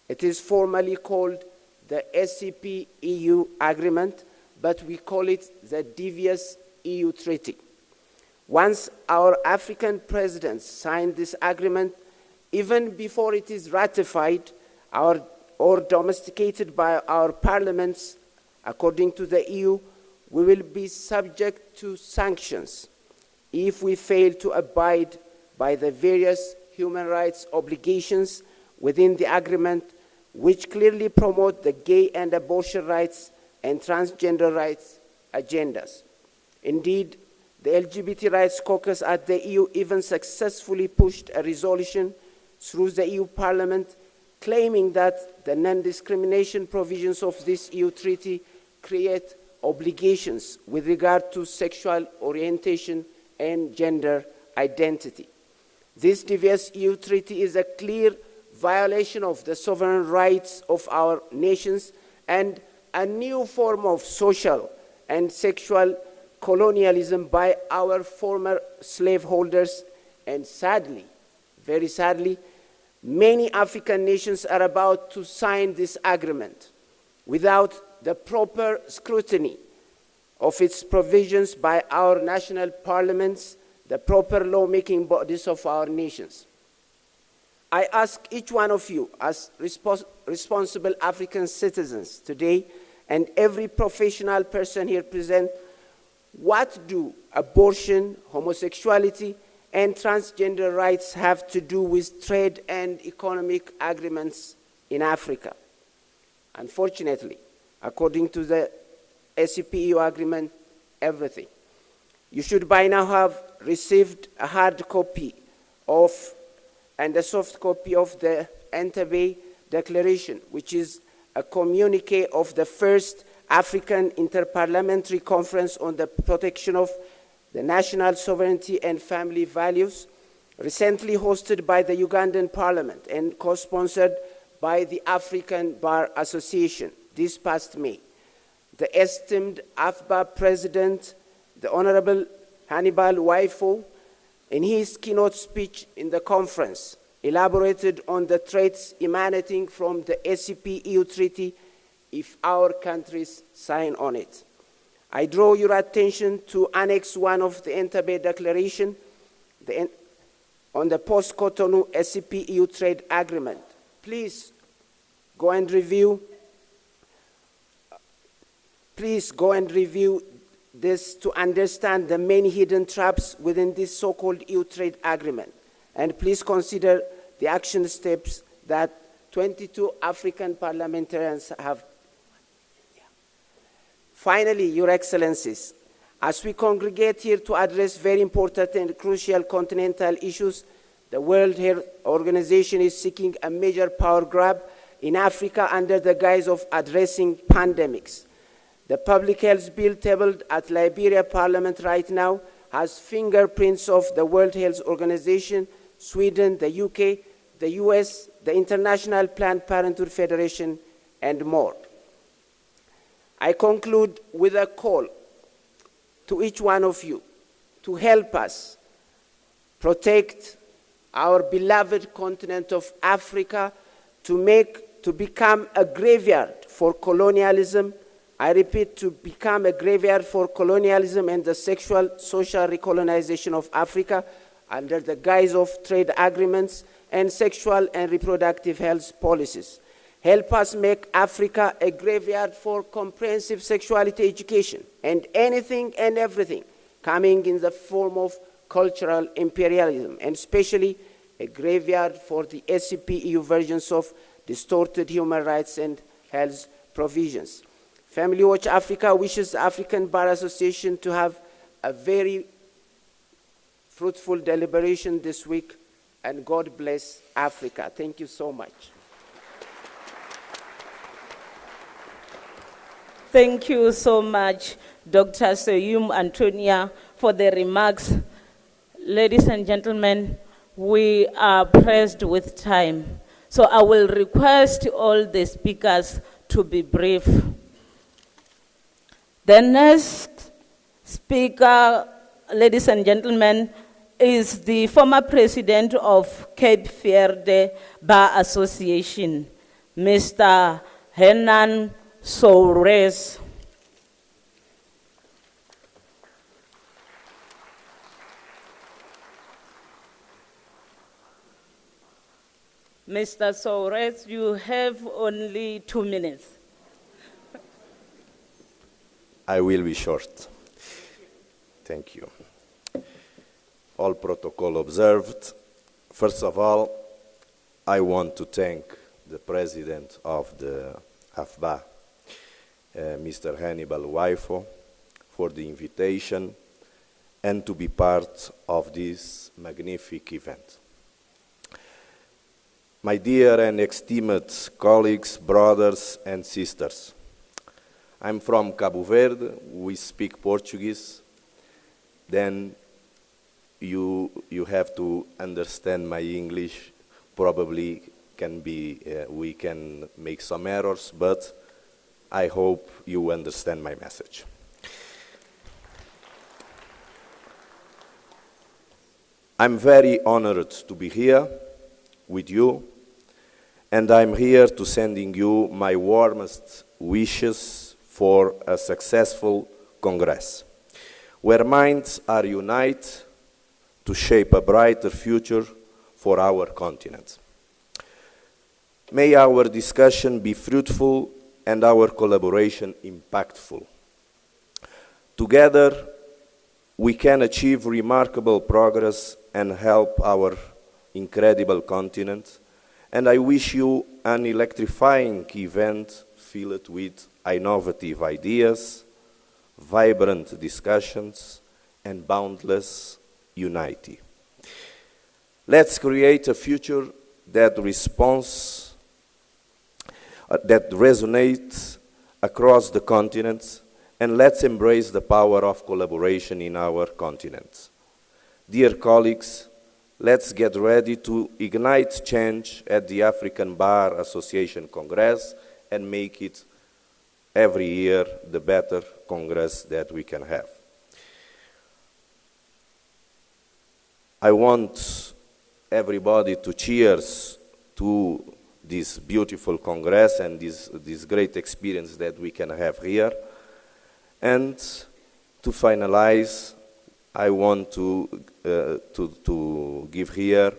K: It is formally called the SCP-EU Agreement, but we call it the Devious EU Treaty. Once our African presidents signed this agreement, even before it is ratified or domesticated by our parliaments, according to the EU, we will be subject to sanctions if we fail to abide by the various human rights obligations within the agreement, which clearly promote the gay and abortion rights and transgender rights agendas. Indeed, the LGBT Rights Caucus at the EU even successfully pushed a resolution through the EU Parliament claiming that the non-discrimination provisions of this EU treaty create obligations with regard to sexual orientation and gender identity. This devious EU treaty is a clear violation of the sovereign rights of our nations and a new form of social and sexual colonialism by our former slaveholders, and sadly, very sadly, many African nations are about to sign this agreement without the proper scrutiny of its provisions by our national parliaments the proper lawmaking bodies of our nations. I ask each one of you, as responsible African citizens today, and every professional person here present, what do abortion, homosexuality, and transgender rights have to do with trade and economic agreements in Africa? Unfortunately, according to the ACP-EU agreement, everything. You should by now have received a hard copy of and a soft copy of the Entebbe Declaration, which is a communique of the first African Interparliamentary Conference on the Protection of the National Sovereignty and Family Values, recently hosted by the Ugandan Parliament and co-sponsored by the African Bar Association this past May. The esteemed AFBA President, the Honorable Hannibal Waifo, in his keynote speech in the conference, elaborated on the threats emanating from the ACP-EU treaty if our countries sign on it. I draw your attention to Annex 1 of the Entebbe Declaration on the post-Cotonou ACP-EU trade agreement. Please go and review this to understand the many hidden traps within this so-called EU trade agreement. And please consider the action steps that 22 African parliamentarians have. Finally, Your Excellencies, as we congregate here to address very important and crucial continental issues, the World Health Organization is seeking a major power grab in Africa under the guise of addressing pandemics. The public health bill tabled at Liberia Parliament right now has fingerprints of the World Health Organization, Sweden, the UK, the US, the International Planned Parenthood Federation, and more. I conclude with a call to each one of you to help us protect our beloved continent of Africa, to become a graveyard for colonialism. I repeat, to become a graveyard for colonialism and the sexual social recolonization of Africa under the guise of trade agreements and sexual and reproductive health policies. Help us make Africa a graveyard for comprehensive sexuality education and anything and everything coming in the form of cultural imperialism, and especially a graveyard for the ACP-EU versions of distorted human rights and health provisions. Family Watch Africa wishes the African Bar Association to have a very fruitful deliberation this week, and God bless Africa. Thank you so much.
B: Thank you so much, Dr. Soyum Antonia, for the remarks. Ladies and gentlemen, we are pressed with time. So I will request all the speakers to be brief. The next speaker, ladies and gentlemen, is the former president of Cape Verde Bar Association, Mr. Hernan Soares. Mr. Soares, you have only 2 minutes.
L: I will be short. Thank you. All protocol observed. First of all, I want to thank the president of the AFBA, Mr. Hannibal Waifo, for the invitation and to be part of this magnificent event. My dear and esteemed colleagues, brothers and sisters, I'm from Cabo Verde. We speak Portuguese. Then you have to understand my English. Probably we can make some errors, but I hope you understand my message. I'm very honored to be here with you, and I'm here to sending you my warmest wishes for a successful Congress, where minds are united to shape a brighter future for our continent. May our discussion be fruitful and our collaboration impactful. Together, we can achieve remarkable progress and help our incredible continent, and I wish you an electrifying event filled with innovative ideas, vibrant discussions, and boundless unity. Let's create a future that resonates across the continent, and let's embrace the power of collaboration in our continent. Dear colleagues, let's get ready to ignite change at the African Bar Association Congress and make it every year the better Congress that we can have. I want everybody to cheers to this beautiful Congress and this great experience that we can have here. And to finalize, I want to give here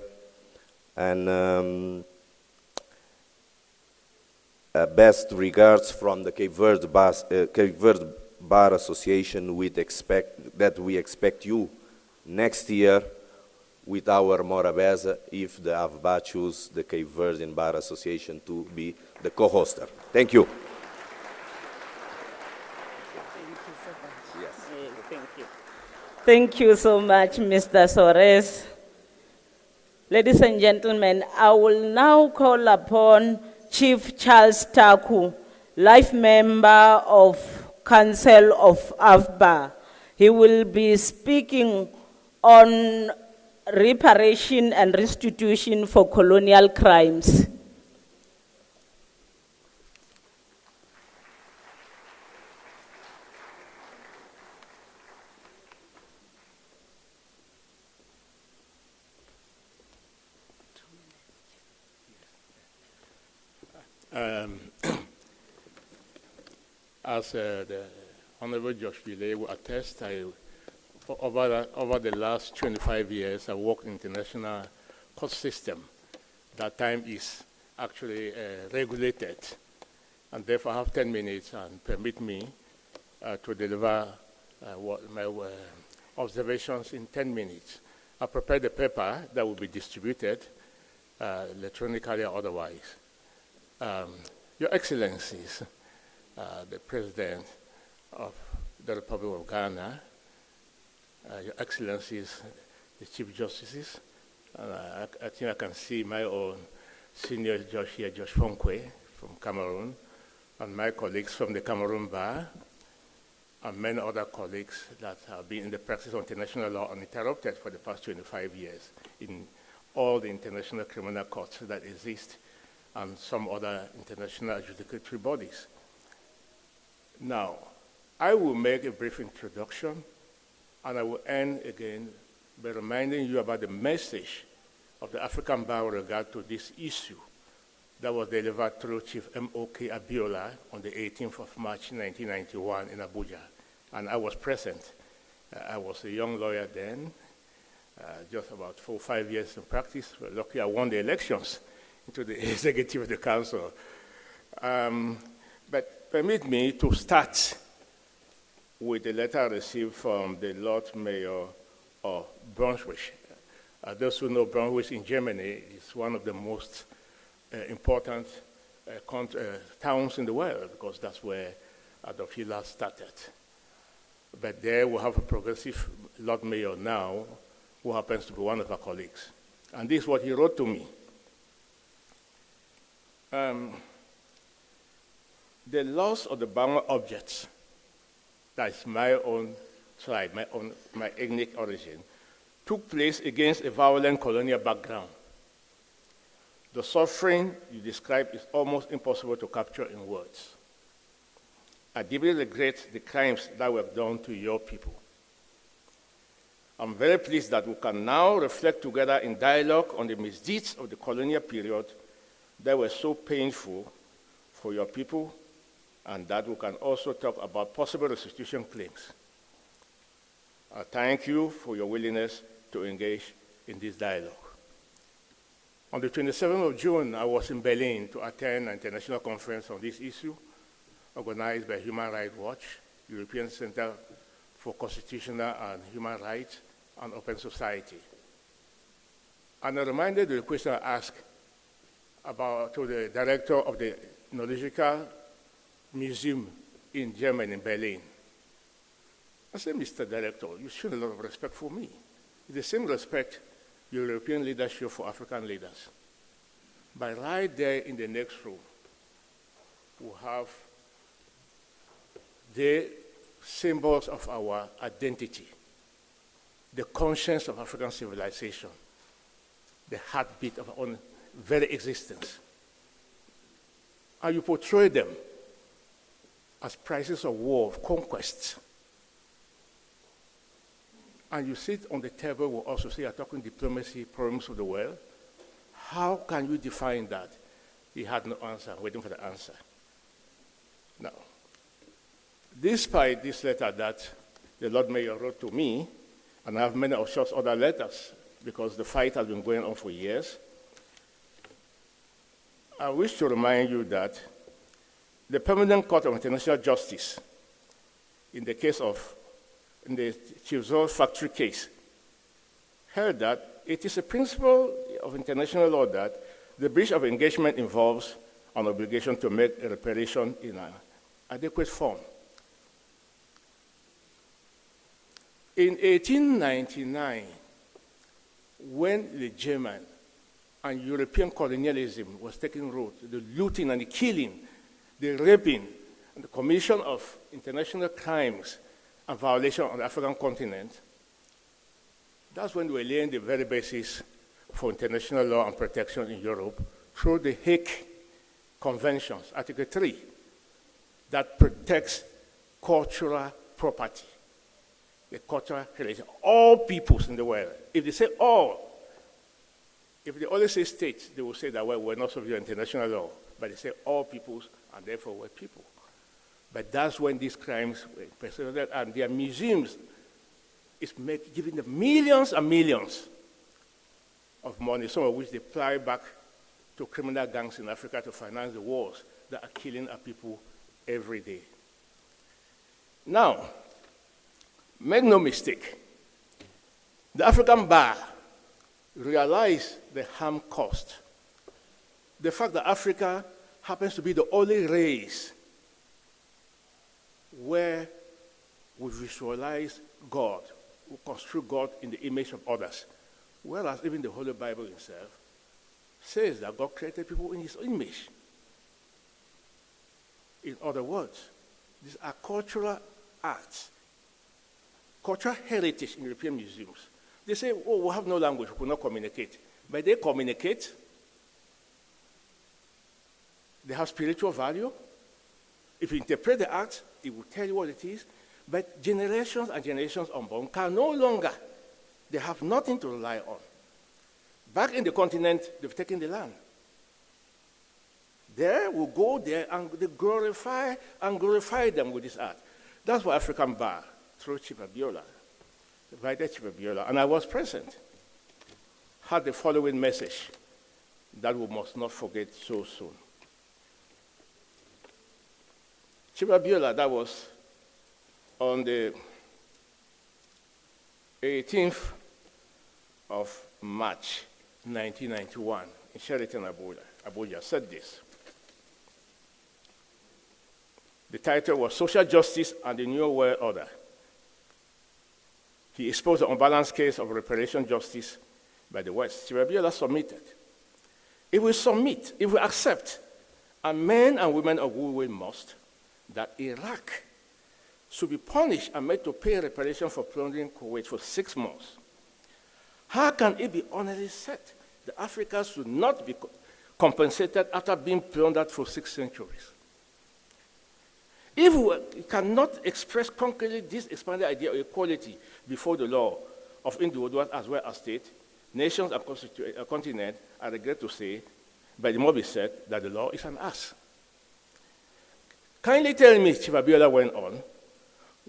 L: best regards from the Cape Verde Bar Association. We expect you next year with our Morabeza if the AFBA choose the Cape Verdean Bar Association to be the co-hoster. Thank you.
B: Thank you so much, Mr. Soares. Ladies and gentlemen, I will now call upon Chief Charles Taku, Life Member of Council of AFBA. He will be speaking on reparation and restitution for colonial crimes.
M: As the Honorable Josh Billet will attest, over the last 25 years, I worked in the international court system. That time is actually regulated, and therefore I have 10 minutes and permit me to deliver my observations in 10 minutes. I prepared a paper that will be distributed electronically or otherwise. Your Excellencies, the President of the Republic of Ghana, Your Excellencies, the Chief Justices, I think I can see my own senior judge here, Judge Fonkwe from Cameroon, and my colleagues from the Cameroon Bar, and many other colleagues that have been in the practice of international law uninterrupted for the past 25 years in all the international criminal courts that exist and some other international adjudicatory bodies. Now, I will make a brief introduction, and I will end again by reminding you about the message of the African Bar with regard to this issue that was delivered through Chief M.O.K. Abiola on the 18th of March, 1991 in Abuja. And I was present. I was a young lawyer then, just about 4 or 5 years in practice. Well, luckily, I won the elections into the executive of the council. But permit me to start with a letter I received from the Lord Mayor of Brunswick. Those who know Brunswick in Germany is one of the most important towns in the world, because that's where Adolf Hitler started. But there we have a progressive Lord Mayor now, who happens to be one of our colleagues. And this is what he wrote to me. The loss of the Bama objects, that's my own tribe, my ethnic origin, took place against a violent colonial background. The suffering you describe is almost impossible to capture in words. I deeply regret the crimes that were done to your people. I'm very pleased that we can now reflect together in dialogue on the misdeeds of the colonial period that were so painful for your people, and that we can also talk about possible restitution claims. I thank you for your willingness to engage in this dialogue. On the 27th of June, I was in Berlin to attend an international conference on this issue, organized by Human Rights Watch, European Center for Constitutional and Human Rights, and Open Society. And I reminded the question I asked to the director of the Ethnological Museum in Germany, in Berlin. I said, Mr. Director, you show a lot of respect for me. The same respect European leadership for African leaders. But right there in the next room, we have the symbols of our identity, the conscience of African civilization, the heartbeat of our own very existence. And you portray them as prizes of war, of conquest. And you sit on the table, we also say, you're talking diplomacy, problems of the world. How can you define that? He had no answer, waiting for the answer. Now, despite this letter that the Lord Mayor wrote to me, and I have many of such other letters, because the fight has been going on for years, I wish to remind you that the Permanent Court of International Justice, in the Chizol factory case, held that it is a principle of international law that the breach of engagement involves an obligation to make a reparation in an adequate form. In 1899, when the German and European colonialism was taking root, the looting and the killing, the raping, and the commission of international crimes and violation on the African continent, that's when we were laying the very basis for international law and protection in Europe through the Hague Conventions, Article 3, that protects cultural property, the cultural heritage, all peoples in the world. If they say all, if they only say states, they will say that, well, we're not subject to international law, but they say all peoples, and therefore we're people. But that's when these crimes were perpetrated, and their museums is giving them millions and millions of money, some of which they ply back to criminal gangs in Africa to finance the wars that are killing our people every day. Now, make no mistake, the African bar realized the harm caused. The fact that Africa happens to be the only race where we visualize God, we construe God in the image of others, whereas even the Holy Bible itself says that God created people in his image. In other words, these are cultural arts, cultural heritage in European museums. They say, oh, we have no language, we cannot communicate. But they communicate. They have spiritual value. If you interpret the art, it will tell you what it is. But generations and generations unborn can no longer, they have nothing to rely on. Back in the continent, they've taken the land. There, we'll go there and they glorify them with this art. That's why African Bar, through Chief Abiola, invited Chief Abiola, and I was present, had the following message that we must not forget so soon. Chief Abiola, that was on the 18th of March, 1991, in Sheraton, Abuja, said this. The title was Social Justice and the New World Order. He exposed the unbalanced case of reparation justice by the West. Chief Abiola submitted. If we submit, if we accept, and men and women of goodwill must, that Iraq should be punished and made to pay reparation for plundering Kuwait for 6 months, how can it be honestly said that Africa should not be compensated after being plundered for 6 centuries? If we cannot express concretely this expanded idea of equality before the law of individuals as well as state, nations and continent, I regret to say, but it must be said that the law is an ass. Kindly tell me, Chief Abiola went on,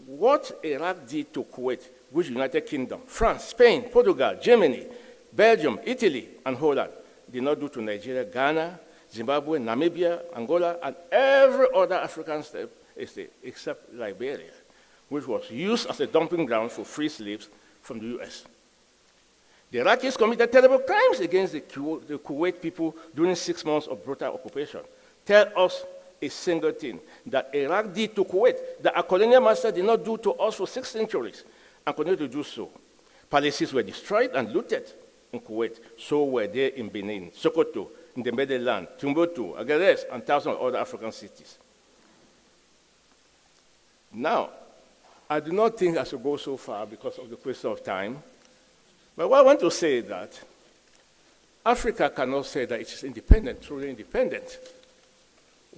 M: What Iraq did to Kuwait, which United Kingdom, France, Spain, Portugal, Germany, Belgium, Italy, and Holland did not do to Nigeria, Ghana, Zimbabwe, Namibia, Angola, and every other African state except Liberia, which was used as a dumping ground for free slaves from the US. The Iraqis committed terrible crimes against the Kuwait people during 6 months of brutal occupation. Tell us a single thing that Iraq did to Kuwait that our colonial master did not do to us for 6 centuries and continue to do so. Palaces were destroyed and looted in Kuwait. So were they in Benin, Sokoto, in the Medellin, Timbuktu, Agares, and thousands of other African cities. Now, I do not think I should go so far because of the question of time. But what I want to say is that Africa cannot say that it is independent, truly independent,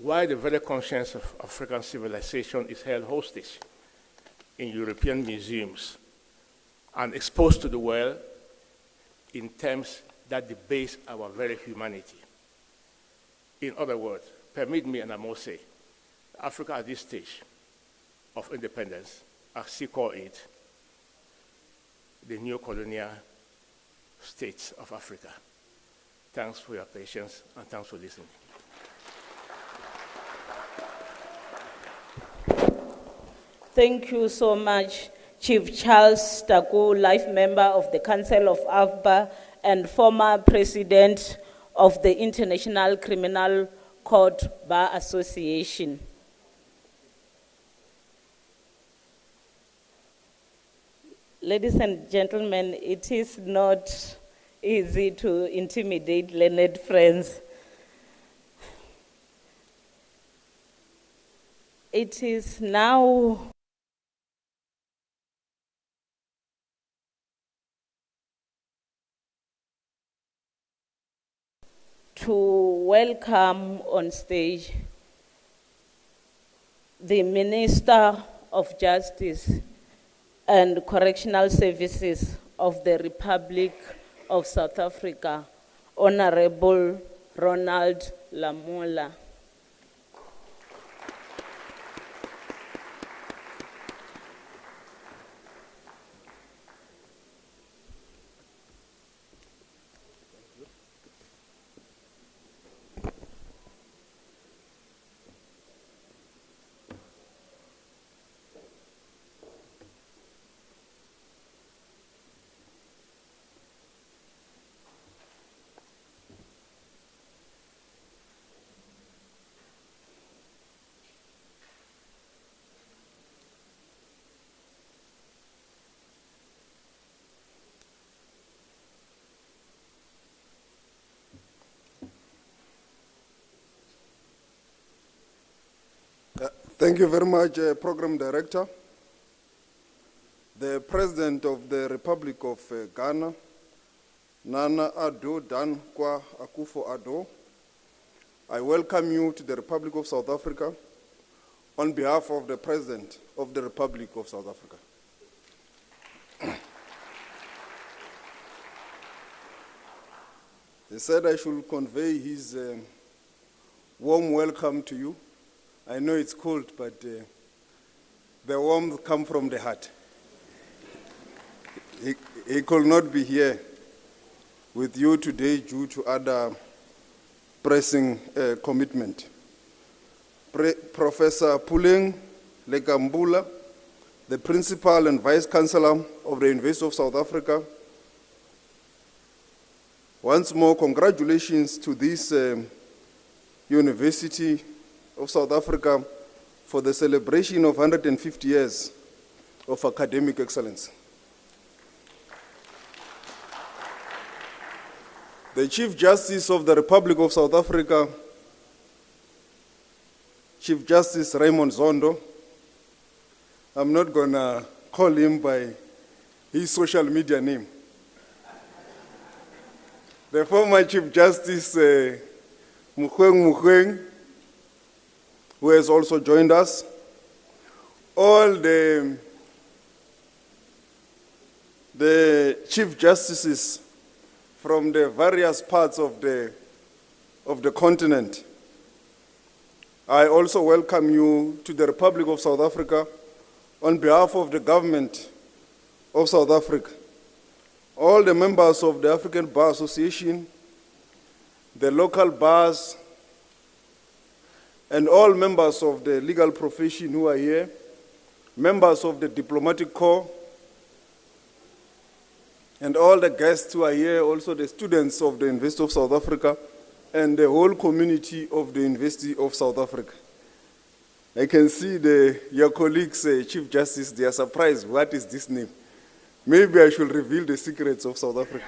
M: while the very conscience of African civilization is held hostage in European museums and exposed to the world in terms that debase our very humanity. In other words, permit me, and I must say, Africa at this stage of independence, as she call it, the new colonial states of Africa. Thanks for your patience, and thanks for listening.
B: Thank you so much, Chief Charles Taku, life member of the Council of AFBA and former president of the International Criminal Court Bar Association. Ladies and gentlemen, it is not easy to intimidate learned friends. It is now to welcome on stage the Minister of Justice and Correctional Services of the Republic of South Africa, Honorable Ronald Lamola.
N: Thank you very much, Program Director. The President of the Republic of Ghana, Nana Addo Dankwa Akufo-Addo, I welcome you to the Republic of South Africa on behalf of the President of the Republic of South Africa. He said I should convey his warm welcome to you. I know it's cold, but the warmth comes from the heart. He could not be here with you today due to other pressing commitment. Professor Puleng Lekambula, the Principal and Vice Chancellor of the University of South Africa, once more, congratulations to this University of South Africa for the celebration of 150 years of academic excellence. The Chief Justice of the Republic of South Africa, Chief Justice Raymond Zondo, I'm not going to call him by his social media name. The former Chief Justice Mukweng, who has also joined us, all the Chief Justices from the various parts of the continent. I also welcome you to the Republic of South Africa on behalf of the government of South Africa, all the members of the African Bar Association, the local bars, and all members of the legal profession who are here, members of the diplomatic corps, and all the guests who are here, also the students of the University of South Africa, and the whole community of the University of South Africa. I can see your colleagues, Chief Justice, they are surprised. What is this name? Maybe I should reveal the secrets of South Africa.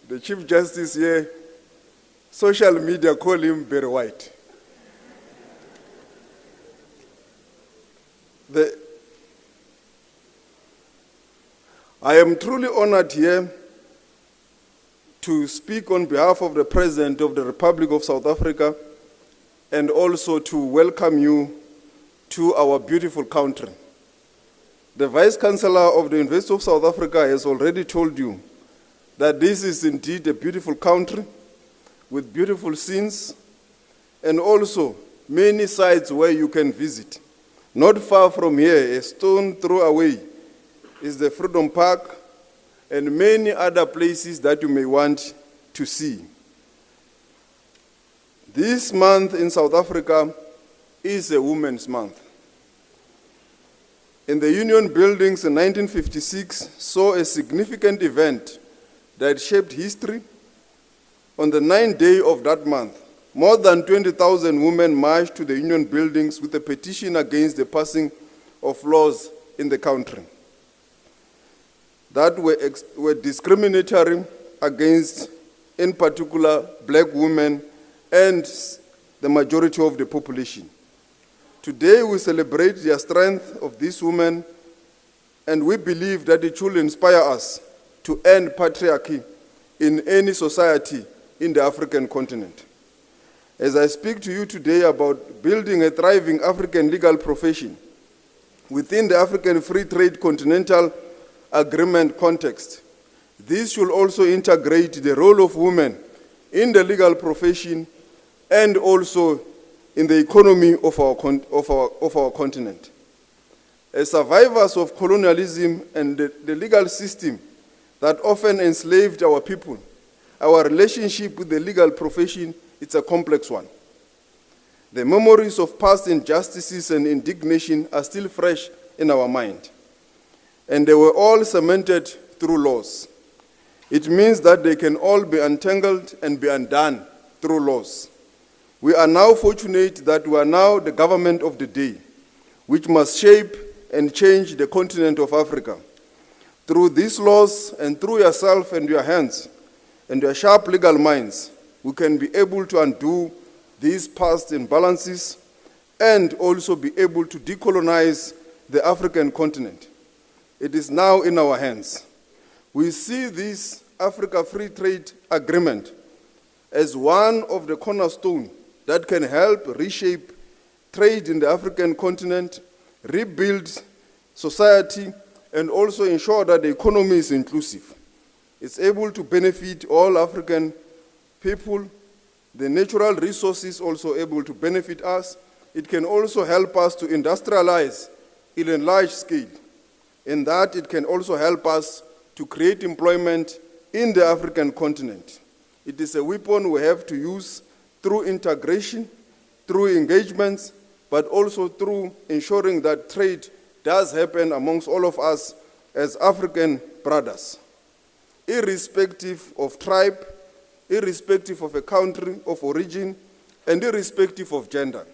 N: The Chief Justice here, social media call him Barry White. I am truly honored here to speak on behalf of the President of the Republic of South Africa and also to welcome you to our beautiful country. The Vice Chancellor of the University of South Africa has already told you that this is indeed a beautiful country with beautiful scenes and also many sites where you can visit. Not far from here, a stone throw away, is the Freedom Park and many other places that you may want to see. This month in South Africa is a Women's Month. In the Union Buildings in 1956 saw a significant event that shaped history. On the 9th day of that month, more than 20,000 women marched to the Union Buildings with a petition against the passing of laws in the country that were discriminatory against, in particular, black women and the majority of the population. Today we celebrate the strength of these women, and we believe that it should inspire us to end patriarchy in any society in the African continent. As I speak to you today about building a thriving African legal profession within the African Free Trade Continental Agreement context, this should also integrate the role of women in the legal profession and also in the economy of our continent. As survivors of colonialism and the legal system that often enslaved our people, our relationship with the legal profession is a complex one. The memories of past injustices and indignation are still fresh in our mind, and they were all cemented through laws. It means that they can all be untangled and be undone through laws. We are now fortunate that we are now the government of the day, which must shape and change the continent of Africa. Through these laws and through yourself and your hands and your sharp legal minds, we can be able to undo these past imbalances and also be able to decolonize the African continent. It is now in our hands. We see this Africa Free Trade Agreement as one of the cornerstones that can help reshape trade in the African continent, rebuild society, and also ensure that the economy is inclusive. It's able to benefit all African people. The natural resources also able to benefit us. It can also help us to industrialize in a large scale. In that, it can also help us to create employment in the African continent. It is a weapon we have to use through integration, through engagements, but also through ensuring that trade does happen amongst all of us as African brothers, irrespective of tribe, irrespective of a country of origin, and irrespective of gender.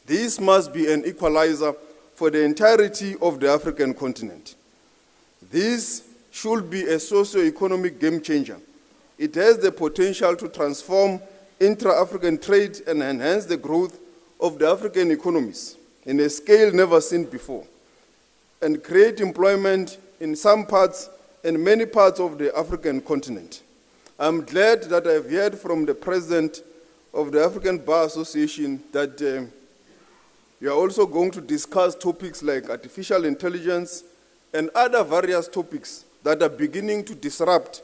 N: This must be an equalizer for the entirety of the African continent. This should be a socio-economic game changer. It has the potential to transform intra-African trade and enhance the growth of the African economies in a scale never seen before, and create employment in some parts and many parts of the African continent. I'm glad that I've heard from the President of the African Bar Association that you are also going to discuss topics like artificial intelligence and other various topics that are beginning to disrupt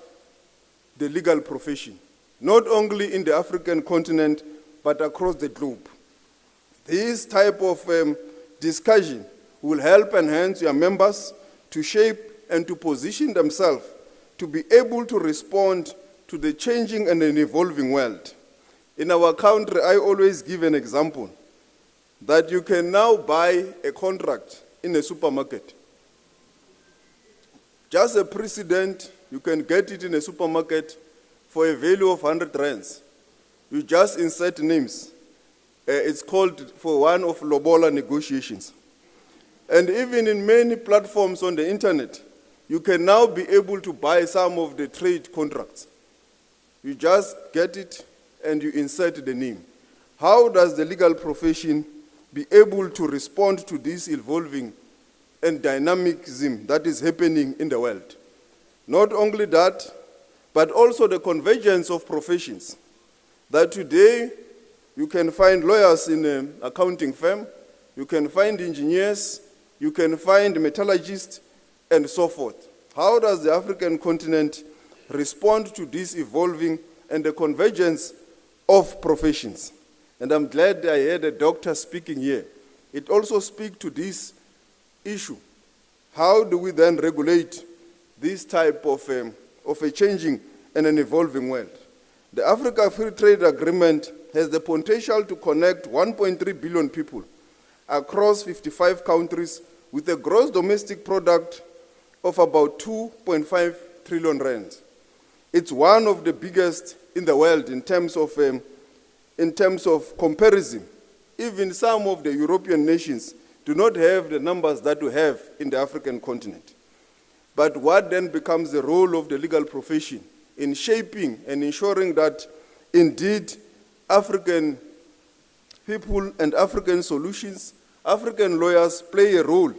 N: the legal profession, not only in the African continent, but across the globe. This type of discussion will help enhance your members to shape and to position themselves to be able to respond to the changing and an evolving world. In our country, I always give an example that you can now buy a contract in a supermarket. Just a precedent, you can get it in a supermarket for a value of 100 rands. You just insert names. It's called for one of lobola negotiations. And even in many platforms on the internet, you can now be able to buy some of the trade contracts. You just get it and you insert the name. How does the legal profession be able to respond to this evolving and dynamism that is happening in the world? Not only that, but also the convergence of professions. That today you can find lawyers in an accounting firm, you can find engineers, you can find metallurgists, and so forth. How does the African continent respond to this evolving and the convergence of professions? And I'm glad I heard a doctor speaking here. It also speaks to this issue. How do we then regulate this type of a changing and an evolving world? The Africa Free Trade Agreement has the potential to connect 1.3 billion people across 55 countries with a gross domestic product of about 2.5 trillion rands. It's one of the biggest in the world in terms of comparison. Even some of the European nations do not have the numbers that we have in the African continent. But what then becomes the role of the legal profession in shaping and ensuring that indeed African people and African solutions, African lawyers play a role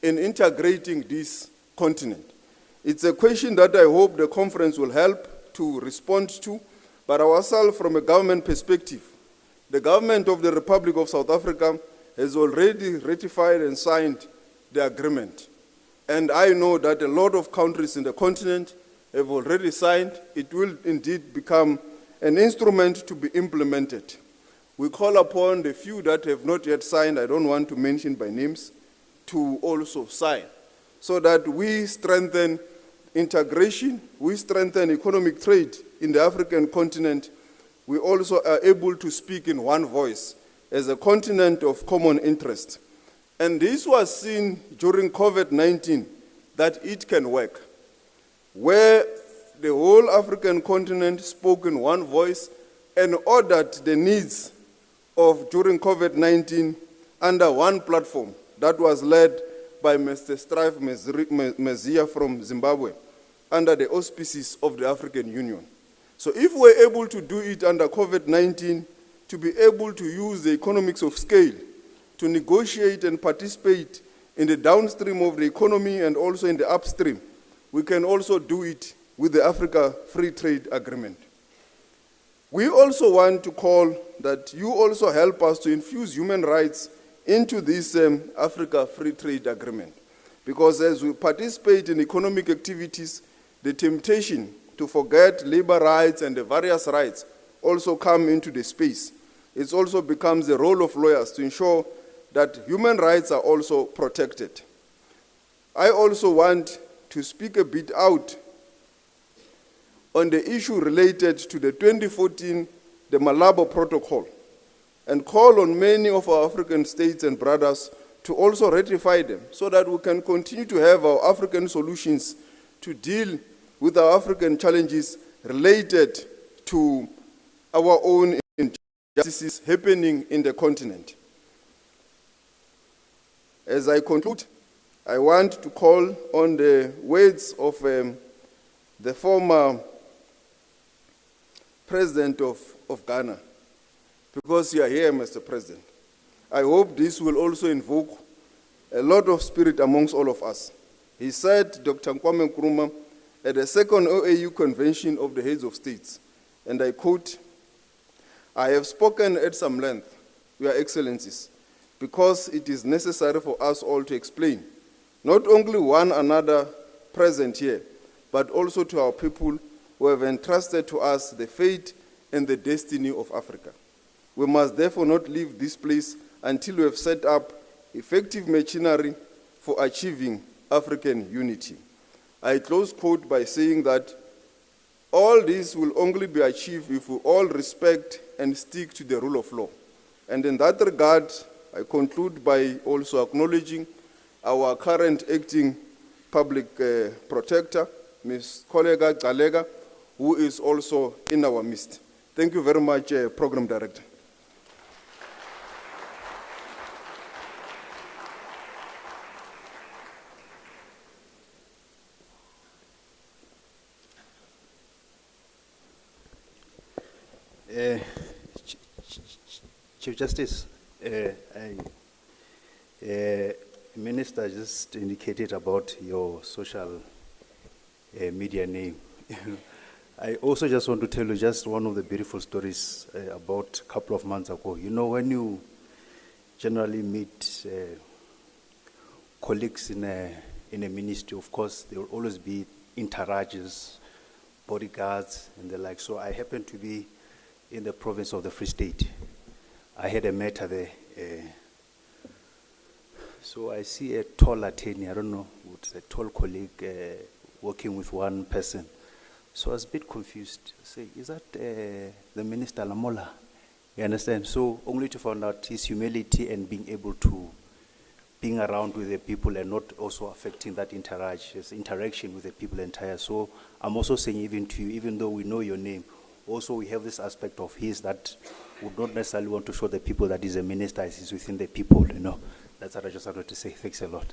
N: in integrating this continent? It's a question that I hope the conference will help to respond to, but ourselves from a government perspective, the government of the Republic of South Africa has already ratified and signed the agreement. And I know that a lot of countries in the continent have already signed. It will indeed become an instrument to be implemented. We call upon the few that have not yet signed, I don't want to mention by names, to also sign, so that we strengthen integration, we strengthen economic trade in the African continent. We also are able to speak in one voice as a continent of common interest. And this was seen during COVID-19, that it can work, where the whole African continent spoke in one voice and ordered the needs of during COVID-19 under one platform that was led by Mr. Strive Mezia from Zimbabwe under the auspices of the African Union. So if we're able to do it under COVID-19, to be able to use the economics of scale to negotiate and participate in the downstream of the economy and also in the upstream, we can also do it with the Africa Free Trade Agreement. We also want to call that you also help us to infuse human rights into this Africa Free Trade Agreement. Because as we participate in economic activities, the temptation to forget labor rights and the various rights also come into the space. It also becomes the role of lawyers to ensure that human rights are also protected. I also want to speak a bit out on the issue related to the 2014, the Malabo Protocol, and call on many of our African states and brothers to also ratify them so that we can continue to have our African solutions to deal with our African challenges related to our own injustices happening in the continent. As I conclude, I want to call on the words of the former President of Ghana, because you are here, Mr. President. I hope this will also invoke a lot of spirit amongst all of us. He said, Dr. Kwame Nkrumah, at the second OAU Convention of the Heads of States, and I quote, "I have spoken at some length, Your Excellencies, because it is necessary for us all to explain, not only one another present here, but also to our people who have entrusted to us the fate and the destiny of Africa. We must therefore not leave this place until we have set up effective machinery for achieving African unity. I close quote by saying that all this will only be achieved if we all respect and stick to the rule of law. And in that regard, I conclude by also acknowledging our current acting public protector, Ms. Kolega Galega, who is also in our midst. Thank you very much, Program Director.
E: Chief Justice, Minister just indicated about your social media name. I also just want to tell you just one of the beautiful stories about a couple of months ago. You know, when you generally meet colleagues in a ministry, of course, there will always be interagers, bodyguards, and the like. So I happened to be in the province of the Free State. I had a matter there. So I see a tall attorney, I don't know, it's a tall colleague working with one person. So I was a bit confused. I say, is that the Minister Lamola? You understand? So only to find out his humility and being able to being around with the people and not also affecting that interaction with the people entire. So I'm also saying even to you, even though we know your name, also we have this aspect of his that would not necessarily want to show the people that he's a minister, he's within the people, you know. That's what I just wanted to say. Thanks a lot.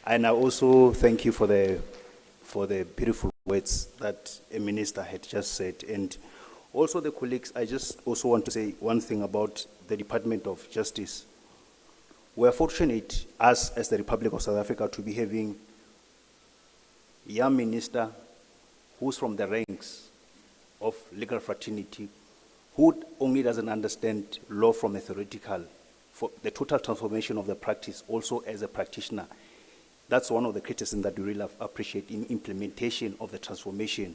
E: And I also thank you for the beautiful words that a minister had just said. And also the colleagues, I just also want to say one thing about the Department of Justice. We're fortunate, us as the Republic of South Africa, to be having a young minister who's from the ranks of legal fraternity, who only doesn't understand law from a theoretical, for the total transformation of the practice, also as a practitioner. That's one of the criticisms that we really appreciate in implementation of the transformation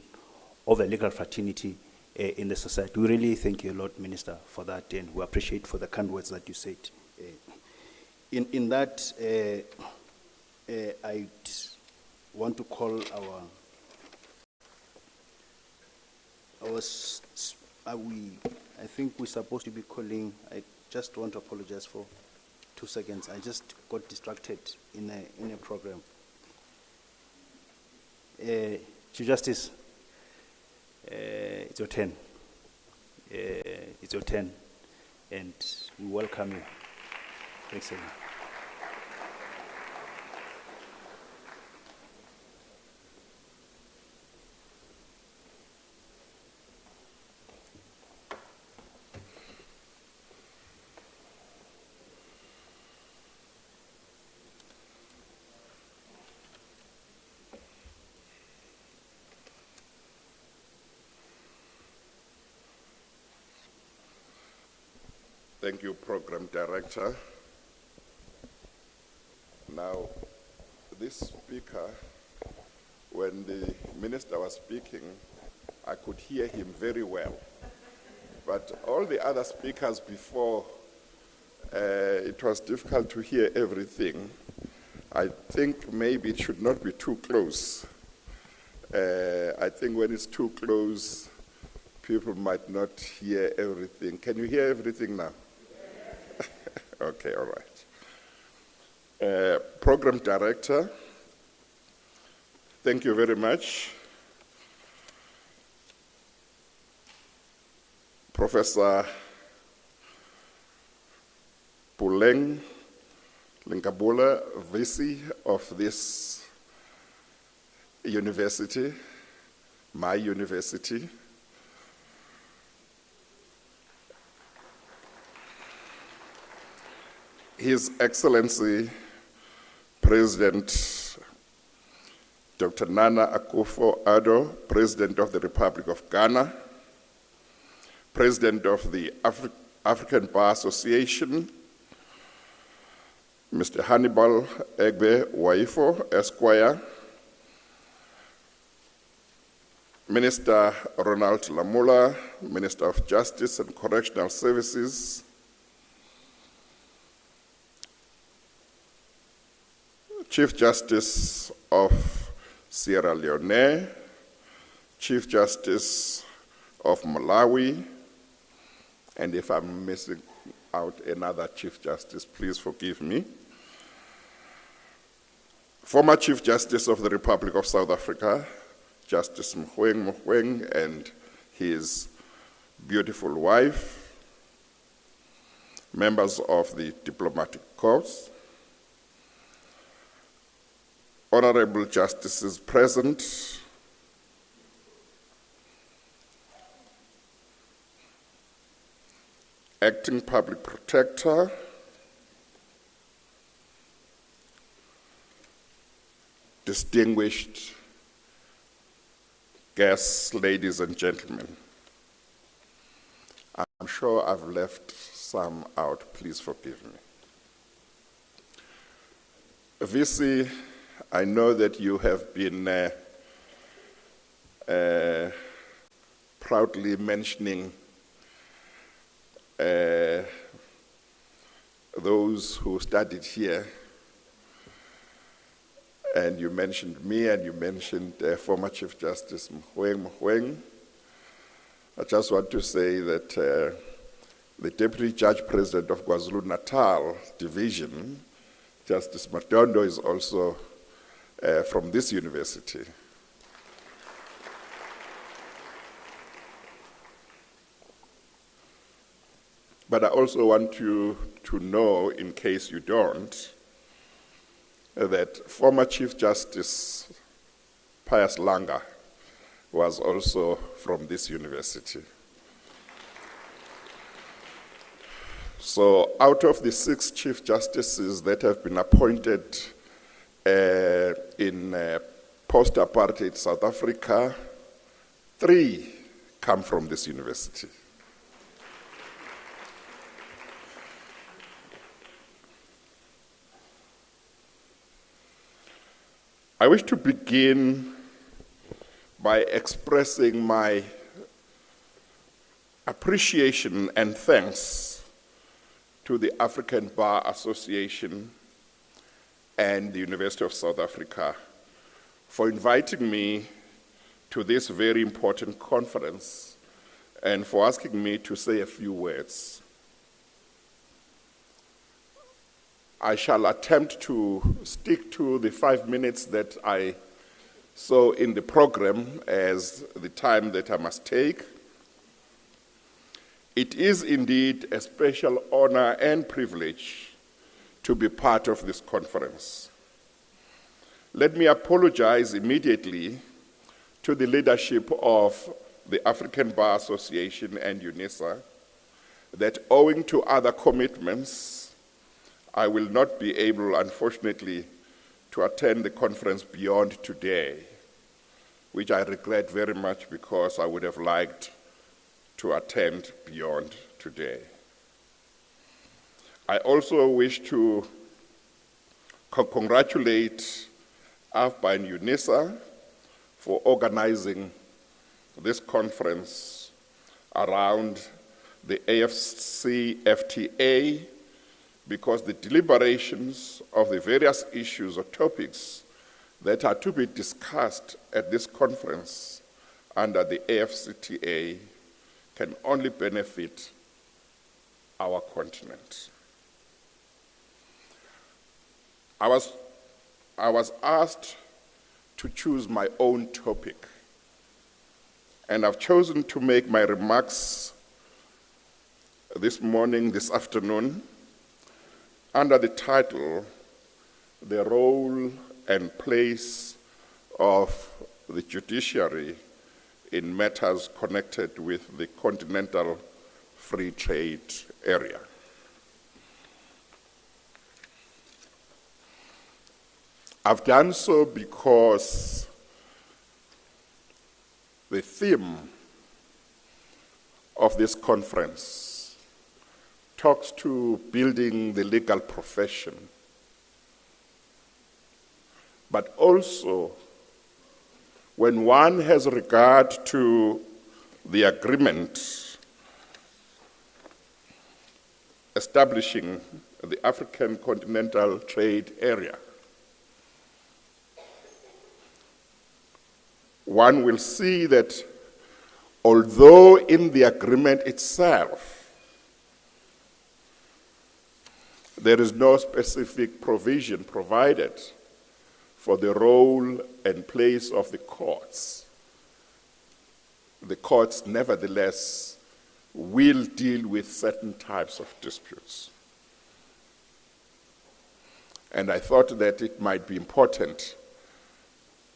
E: of the legal fraternity in the society. We really thank you a lot, Minister, for that, and we appreciate for the kind words that you said. In that, I want to call I think we're supposed to be calling, I just want to apologize for 2 seconds. I just got distracted in a program. Chief Justice, it's your turn. It's your turn, and we welcome you. Thanks a lot.
O: Thank you, Program Director. Now, this speaker, when the minister was speaking, I could hear him very well. But all the other speakers before, it was difficult to hear everything. I think maybe it should not be too close. I think when it's too close, people might not hear everything. Can you hear everything now? Okay, all right. Program Director, thank you very much. Professor Puleng Linkabula, VC of this university, my university. His Excellency President Dr. Nana Akufo-Addo, President of the Republic of Ghana, President of the African Bar Association, Mr. Hannibal Egbe Waifo, Esquire, Minister Ronald Lamola, Minister of Justice and Correctional Services, Chief Justice of Sierra Leone, Chief Justice of Malawi, and if I'm missing out another Chief Justice, please forgive me. Former Chief Justice of the Republic of South Africa, Justice Mogoeng and his beautiful wife, members of the diplomatic corps, honorable justices present, acting public protector, distinguished guests, ladies and gentlemen. I'm sure I've left some out, please forgive me. VC, I know that you have been proudly mentioning those who studied here, and you mentioned me and you mentioned former Chief Justice Mogoeng. I just want to say that the Deputy Judge President of KwaZulu-Natal Division, Justice Matondo, is also from this university. But I also want you to know, in case you don't, that former Chief Justice Pius Langa was also from this university. So out of the 6 Chief Justices that have been appointed in post-apartheid South Africa, 3 come from this university. I wish to begin by expressing my appreciation and thanks to the African Bar Association and the University of South Africa for inviting me to this very important conference and for asking me to say a few words. I shall attempt to stick to the 5 minutes that I saw in the program as the time that I must take. It is indeed a special honor and privilege to be part of this conference. Let me apologize immediately to the leadership of the African Bar Association and UNISA that owing to other commitments, I will not be able, unfortunately, to attend the conference beyond today, which I regret very much because I would have liked to attend beyond today. I also wish to congratulate AFBA and UNISA for organizing this conference around the AFCFTA, because the deliberations of the various issues or topics that are to be discussed at this conference under the AFCFTA can only benefit our continent. I was asked to choose my own topic, and I've chosen to make my remarks this morning, this afternoon, under the title, The Role and Place of the Judiciary in Matters Connected with the Continental Free Trade Area. I've done so because the theme of this conference talks to building the legal profession, but also when one has regard to the agreement establishing the African Continental Trade Area, one will see that although in the agreement itself, there is no specific provision provided for the role and place of the courts nevertheless will deal with certain types of disputes. And I thought that it might be important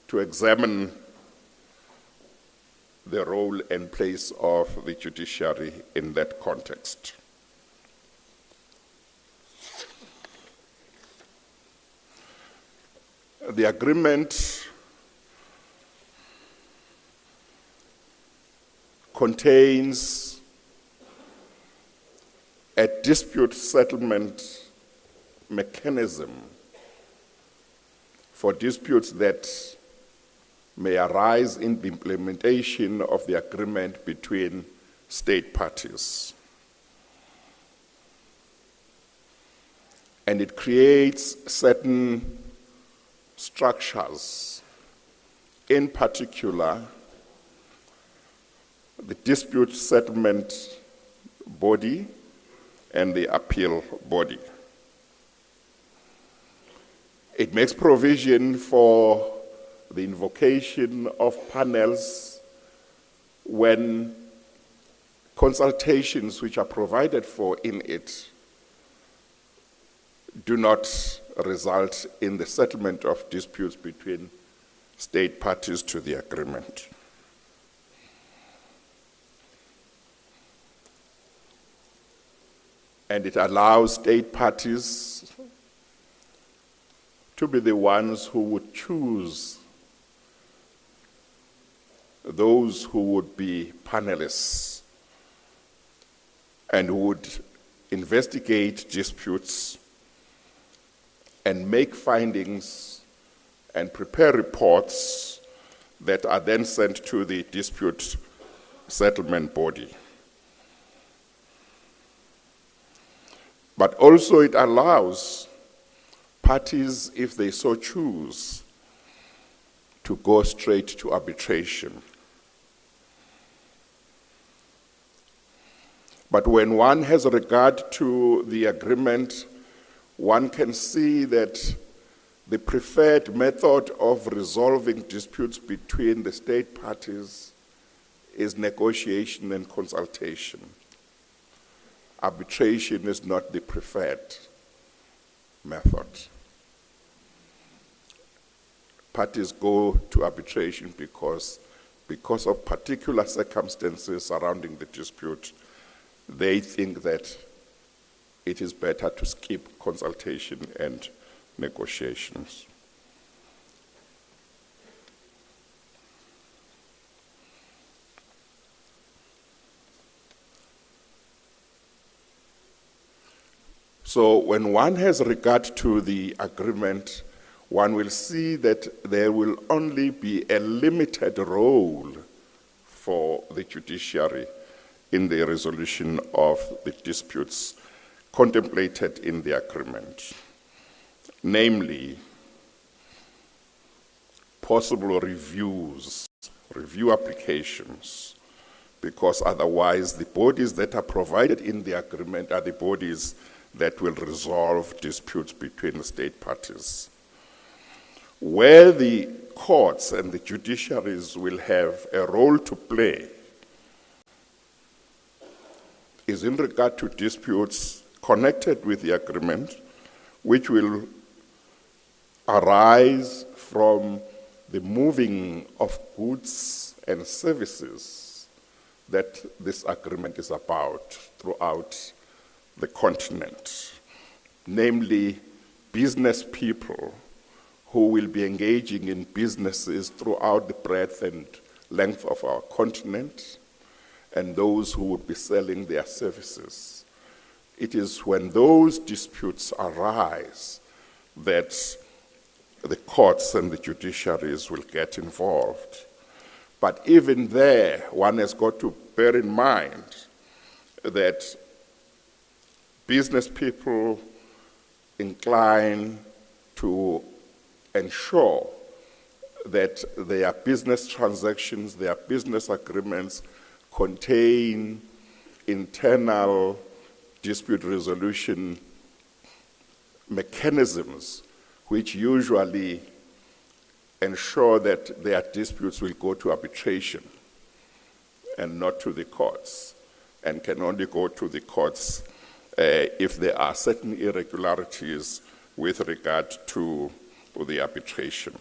O: to examine the role and place of the judiciary in that context. The agreement contains a dispute settlement mechanism for disputes that may arise in the implementation of the agreement between state parties. And it creates certain structures, in particular, the dispute settlement body and the appeal body. It makes provision for the invocation of panels when consultations which are provided for in it do not result in the settlement of disputes between state parties to the agreement. And it allows state parties to be the ones who would choose those who would be panelists and who would investigate disputes and make findings and prepare reports that are then sent to the dispute settlement body. But also it allows parties, if they so choose, to go straight to arbitration. But when one has regard to the agreement, one can see that the preferred method of resolving disputes between the state parties is negotiation and consultation. Arbitration is not the preferred method. Parties go to arbitration because of particular circumstances surrounding the dispute. They think that it is better to skip consultation and negotiations. So when one has regard to the agreement, one will see that there will only be a limited role for the judiciary in the resolution of the disputes contemplated in the agreement, namely possible review applications, because otherwise the bodies that are provided in the agreement are the bodies that will resolve disputes between the state parties. Where the courts and the judiciaries will have a role to play is in regard to disputes connected with the agreement, which will arise from the moving of goods and services that this agreement is about throughout the continent, namely business people who will be engaging in businesses throughout the breadth and length of our continent, and those who would be selling their services. It is when those disputes arise that the courts and the judiciaries will get involved. But even there, one has got to bear in mind that business people incline to ensure that their business transactions, their business agreements contain internal dispute resolution mechanisms which usually ensure that their disputes will go to arbitration and not to the courts, and can only go to the courts if there are certain irregularities with regard to the arbitration.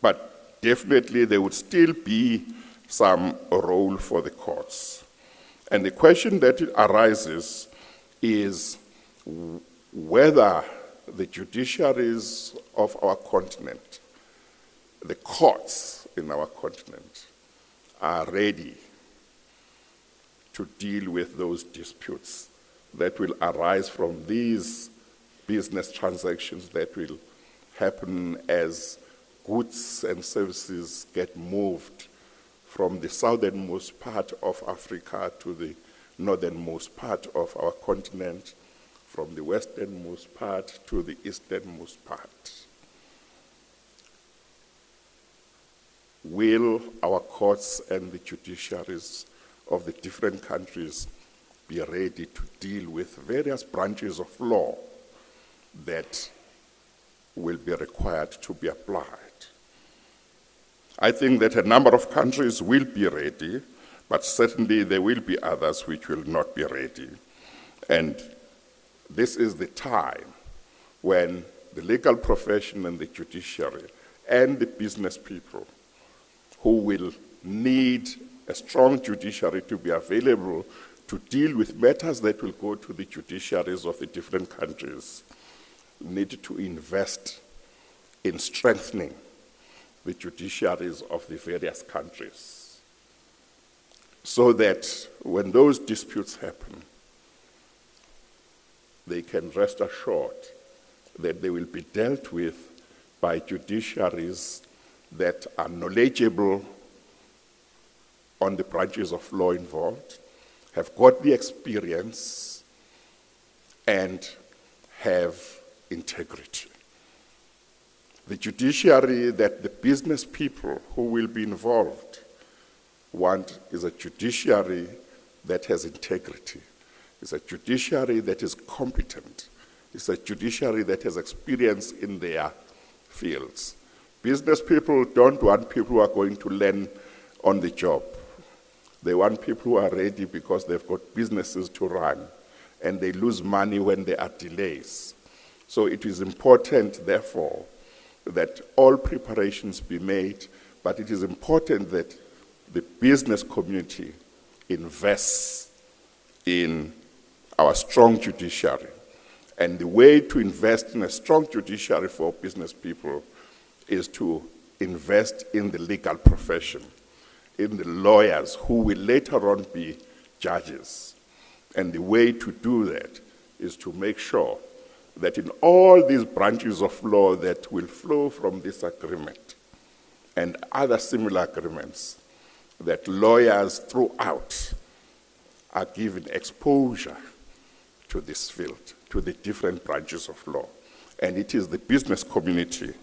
O: But definitely there would still be some role for the courts. And the question that arises is whether the judiciaries of our continent, the courts in our continent, are ready to deal with those disputes that will arise from these business transactions that will happen as goods and services get moved from the southernmost part of Africa to the northernmost part of our continent, from the westernmost part to the easternmost part. Will our courts and the judiciaries of the different countries be ready to deal with various branches of law that will be required to be applied? I think that a number of countries will be ready, but certainly there will be others which will not be ready. And this is the time when the legal profession and the judiciary and the business people who will need a strong judiciary to be available to deal with matters that will go to the judiciaries of the different countries need to invest in strengthening the judiciaries of the various countries, so that when those disputes happen, they can rest assured that they will be dealt with by judiciaries that are knowledgeable on the branches of law involved, have got the experience, and have integrity. The judiciary that the business people who will be involved want is a judiciary that has integrity. It's a judiciary that is competent. It's a judiciary that has experience in their fields. Business people don't want people who are going to learn on the job. They want people who are ready because they've got businesses to run, and they lose money when there are delays. So it is important, therefore, that all preparations be made, but it is important that the business community invests in our strong judiciary. And the way to invest in a strong judiciary for business people is to invest in the legal profession, in the lawyers who will later on be judges. And the way to do that is to make sure that in all these branches of law that will flow from this agreement and other similar agreements, that lawyers throughout are given exposure to this field, to the different branches of law. And it is the business community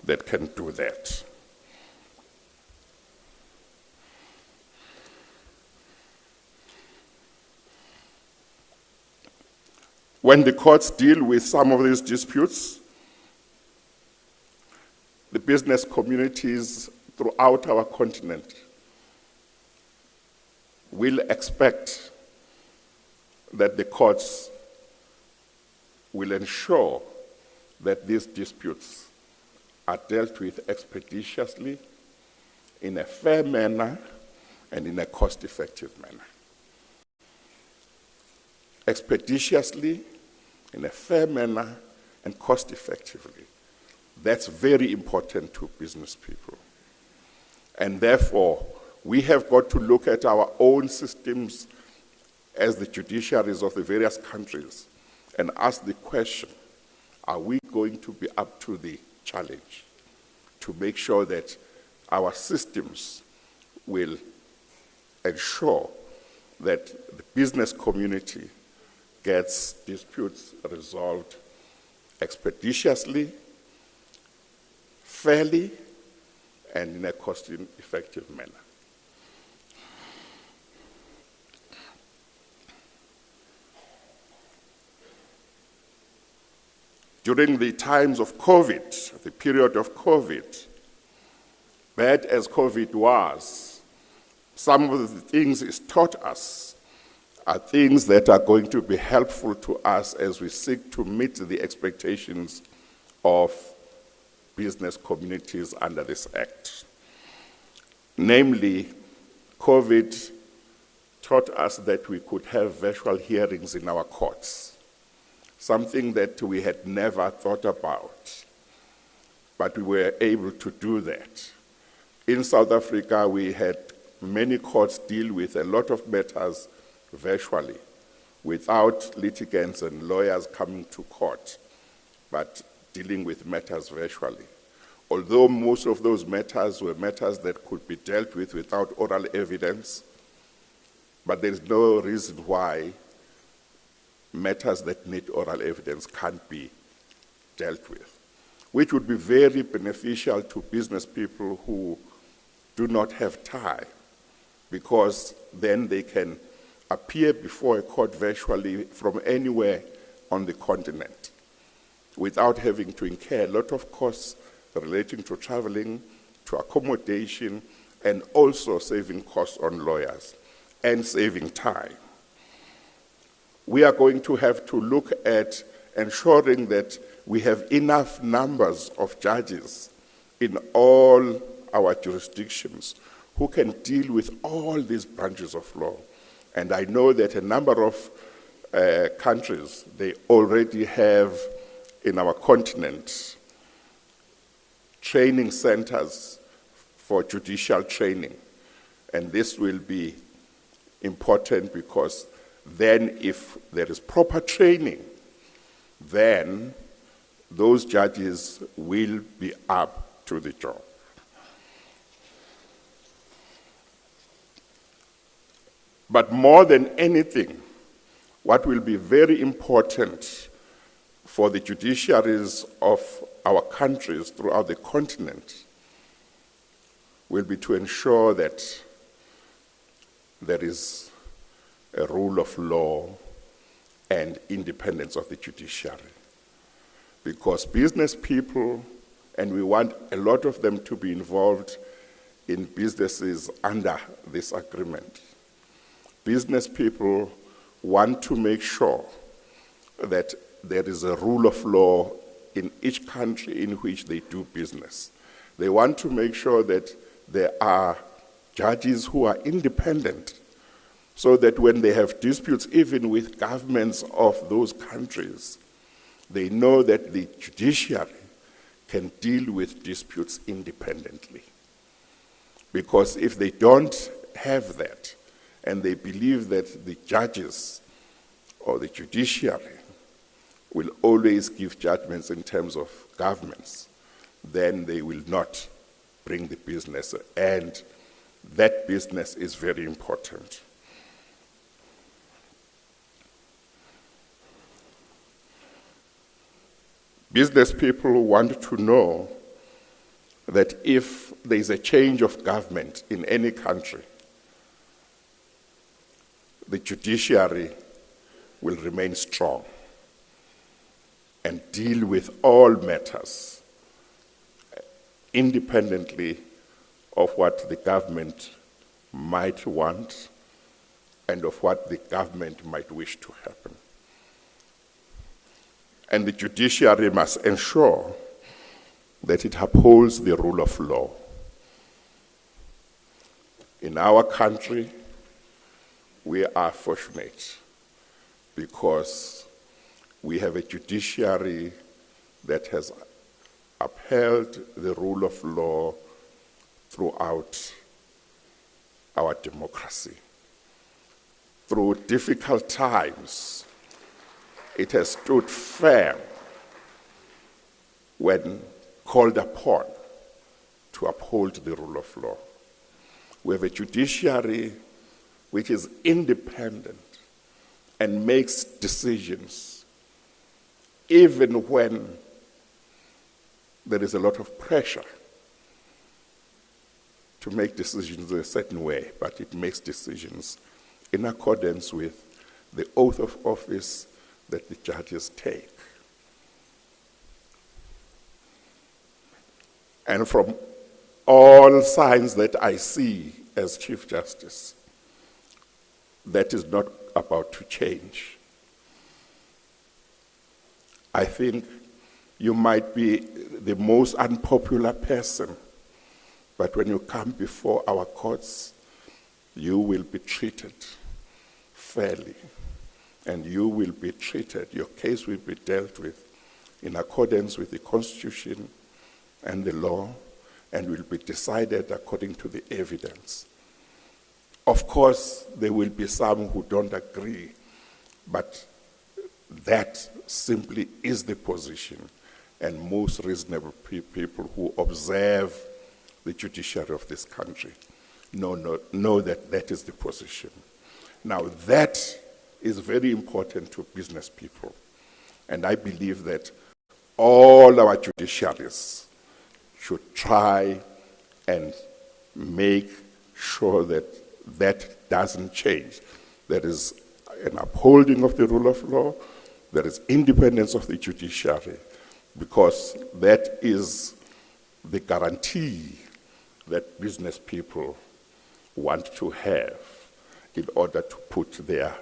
O: that can do that. When the courts deal with some of these disputes, the business communities throughout our continent will expect that the courts will ensure that these disputes are dealt with expeditiously, in a fair manner, and in a cost-effective manner. Expeditiously, in a fair manner, and cost-effectively. That's very important to business people. And therefore, we have got to look at our own systems as the judiciaries of the various countries and ask the question, are we going to be up to the challenge to make sure that our systems will ensure that the business community gets disputes resolved expeditiously, fairly, and in a cost-effective manner. During the times of COVID, the period of COVID, bad as COVID was, some of the things it's taught us are things that are going to be helpful to us as we seek to meet the expectations of business communities under this Act. Namely, COVID taught us that we could have virtual hearings in our courts, something that we had never thought about, but we were able to do that. In South Africa, we had many courts deal with a lot of matters virtually, without litigants and lawyers coming to court, but dealing with matters virtually. Although most of those matters were matters that could be dealt with without oral evidence, but there is no reason why matters that need oral evidence can't be dealt with, which would be very beneficial to business people who do not have time, because then they can appear before a court virtually from anywhere on the continent without having to incur a lot of costs relating to traveling, to accommodation, and also saving costs on lawyers and saving time. We are going to have to look at ensuring that we have enough numbers of judges in all our jurisdictions who can deal with all these branches of law. And I know that a number of countries, they already have in our continent training centers for judicial training. And this will be important because then if there is proper training, then those judges will be up to the job. But more than anything, what will be very important for the judiciaries of our countries throughout the continent will be to ensure that there is a rule of law and independence of the judiciary. Because business people, and we want a lot of them to be involved in businesses under this agreement, business people want to make sure that there is a rule of law in each country in which they do business. They want to make sure that there are judges who are independent, so that when they have disputes, even with governments of those countries, they know that the judiciary can deal with disputes independently. Because if they don't have that, and they believe that the judges or the judiciary will always give judgments in terms of governments, then they will not bring the business, and that business is very important. Business people want to know that if there is a change of government in any country, the judiciary will remain strong and deal with all matters independently of what the government might want and of what the government might wish to happen. And the judiciary must ensure that it upholds the rule of law. In our country, we are fortunate because we have a judiciary that has upheld the rule of law throughout our democracy. Through difficult times, it has stood firm when called upon to uphold the rule of law. We have a judiciary which is independent and makes decisions even when there is a lot of pressure to make decisions a certain way, but it makes decisions in accordance with the oath of office that the judges take. And from all signs that I see as Chief Justice, that is not about to change. I think you might be the most unpopular person, but when you come before our courts, you will be treated fairly, and you will be treated, your case will be dealt with in accordance with the Constitution and the law, and will be decided according to the evidence. Of course, there will be some who don't agree, but that simply is the position, and most reasonable people who observe the judiciary of this country know that that is the position. Now, that is very important to business people, and I believe that all our judiciaries should try and make sure that that doesn't change. There is an upholding of the rule of law, there is independence of the judiciary, because that is the guarantee that business people want to have in order to put their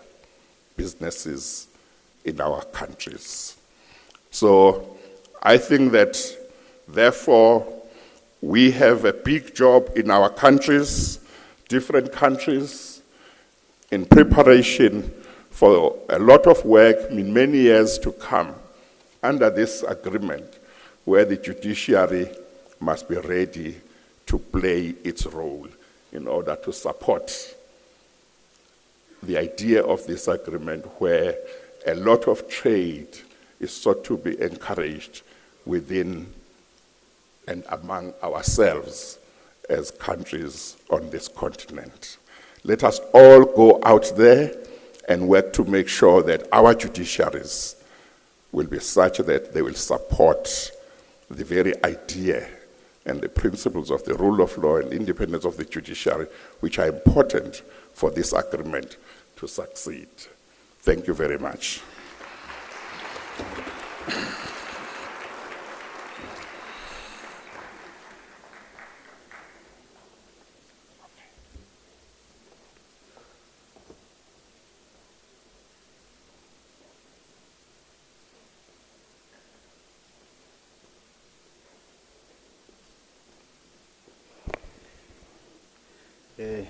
O: businesses in our countries. So I think that, therefore, we have a big job in our countries, different countries, in preparation for a lot of work in many years to come under this agreement, where the judiciary must be ready to play its role in order to support the idea of this agreement, where a lot of trade is sought to be encouraged within and among ourselves as countries on this continent. Let us all go out there and work to make sure that our judiciaries will be such that they will support the very idea and the principles of the rule of law and independence of the judiciary, which are important for this agreement to succeed. Thank you very much.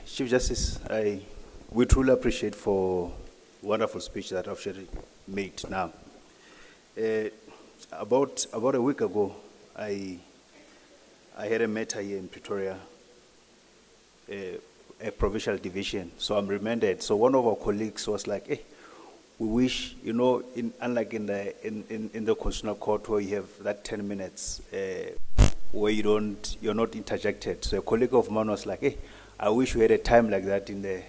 E: Chief Justice, we truly appreciate for wonderful speech that I've made now. About a week ago, I had a matter here in Pretoria, a provincial division. So I'm reminded. So one of our colleagues was like, "Hey, we wish, unlike in the Constitutional Court where you have that 10 minutes where you're not interjected." So a colleague of mine was like, "Hey, I wish we had a time like that in the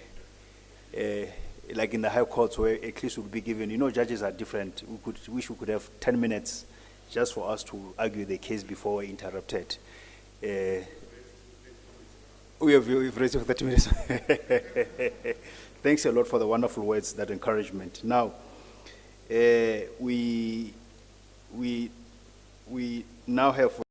E: High Courts, where at least would be given, judges are different. Wish we could have 10 minutes just for us to argue the case before we're interrupted." We've raised it for 30 minutes. Thanks a lot for the wonderful words, that encouragement. Now, we now have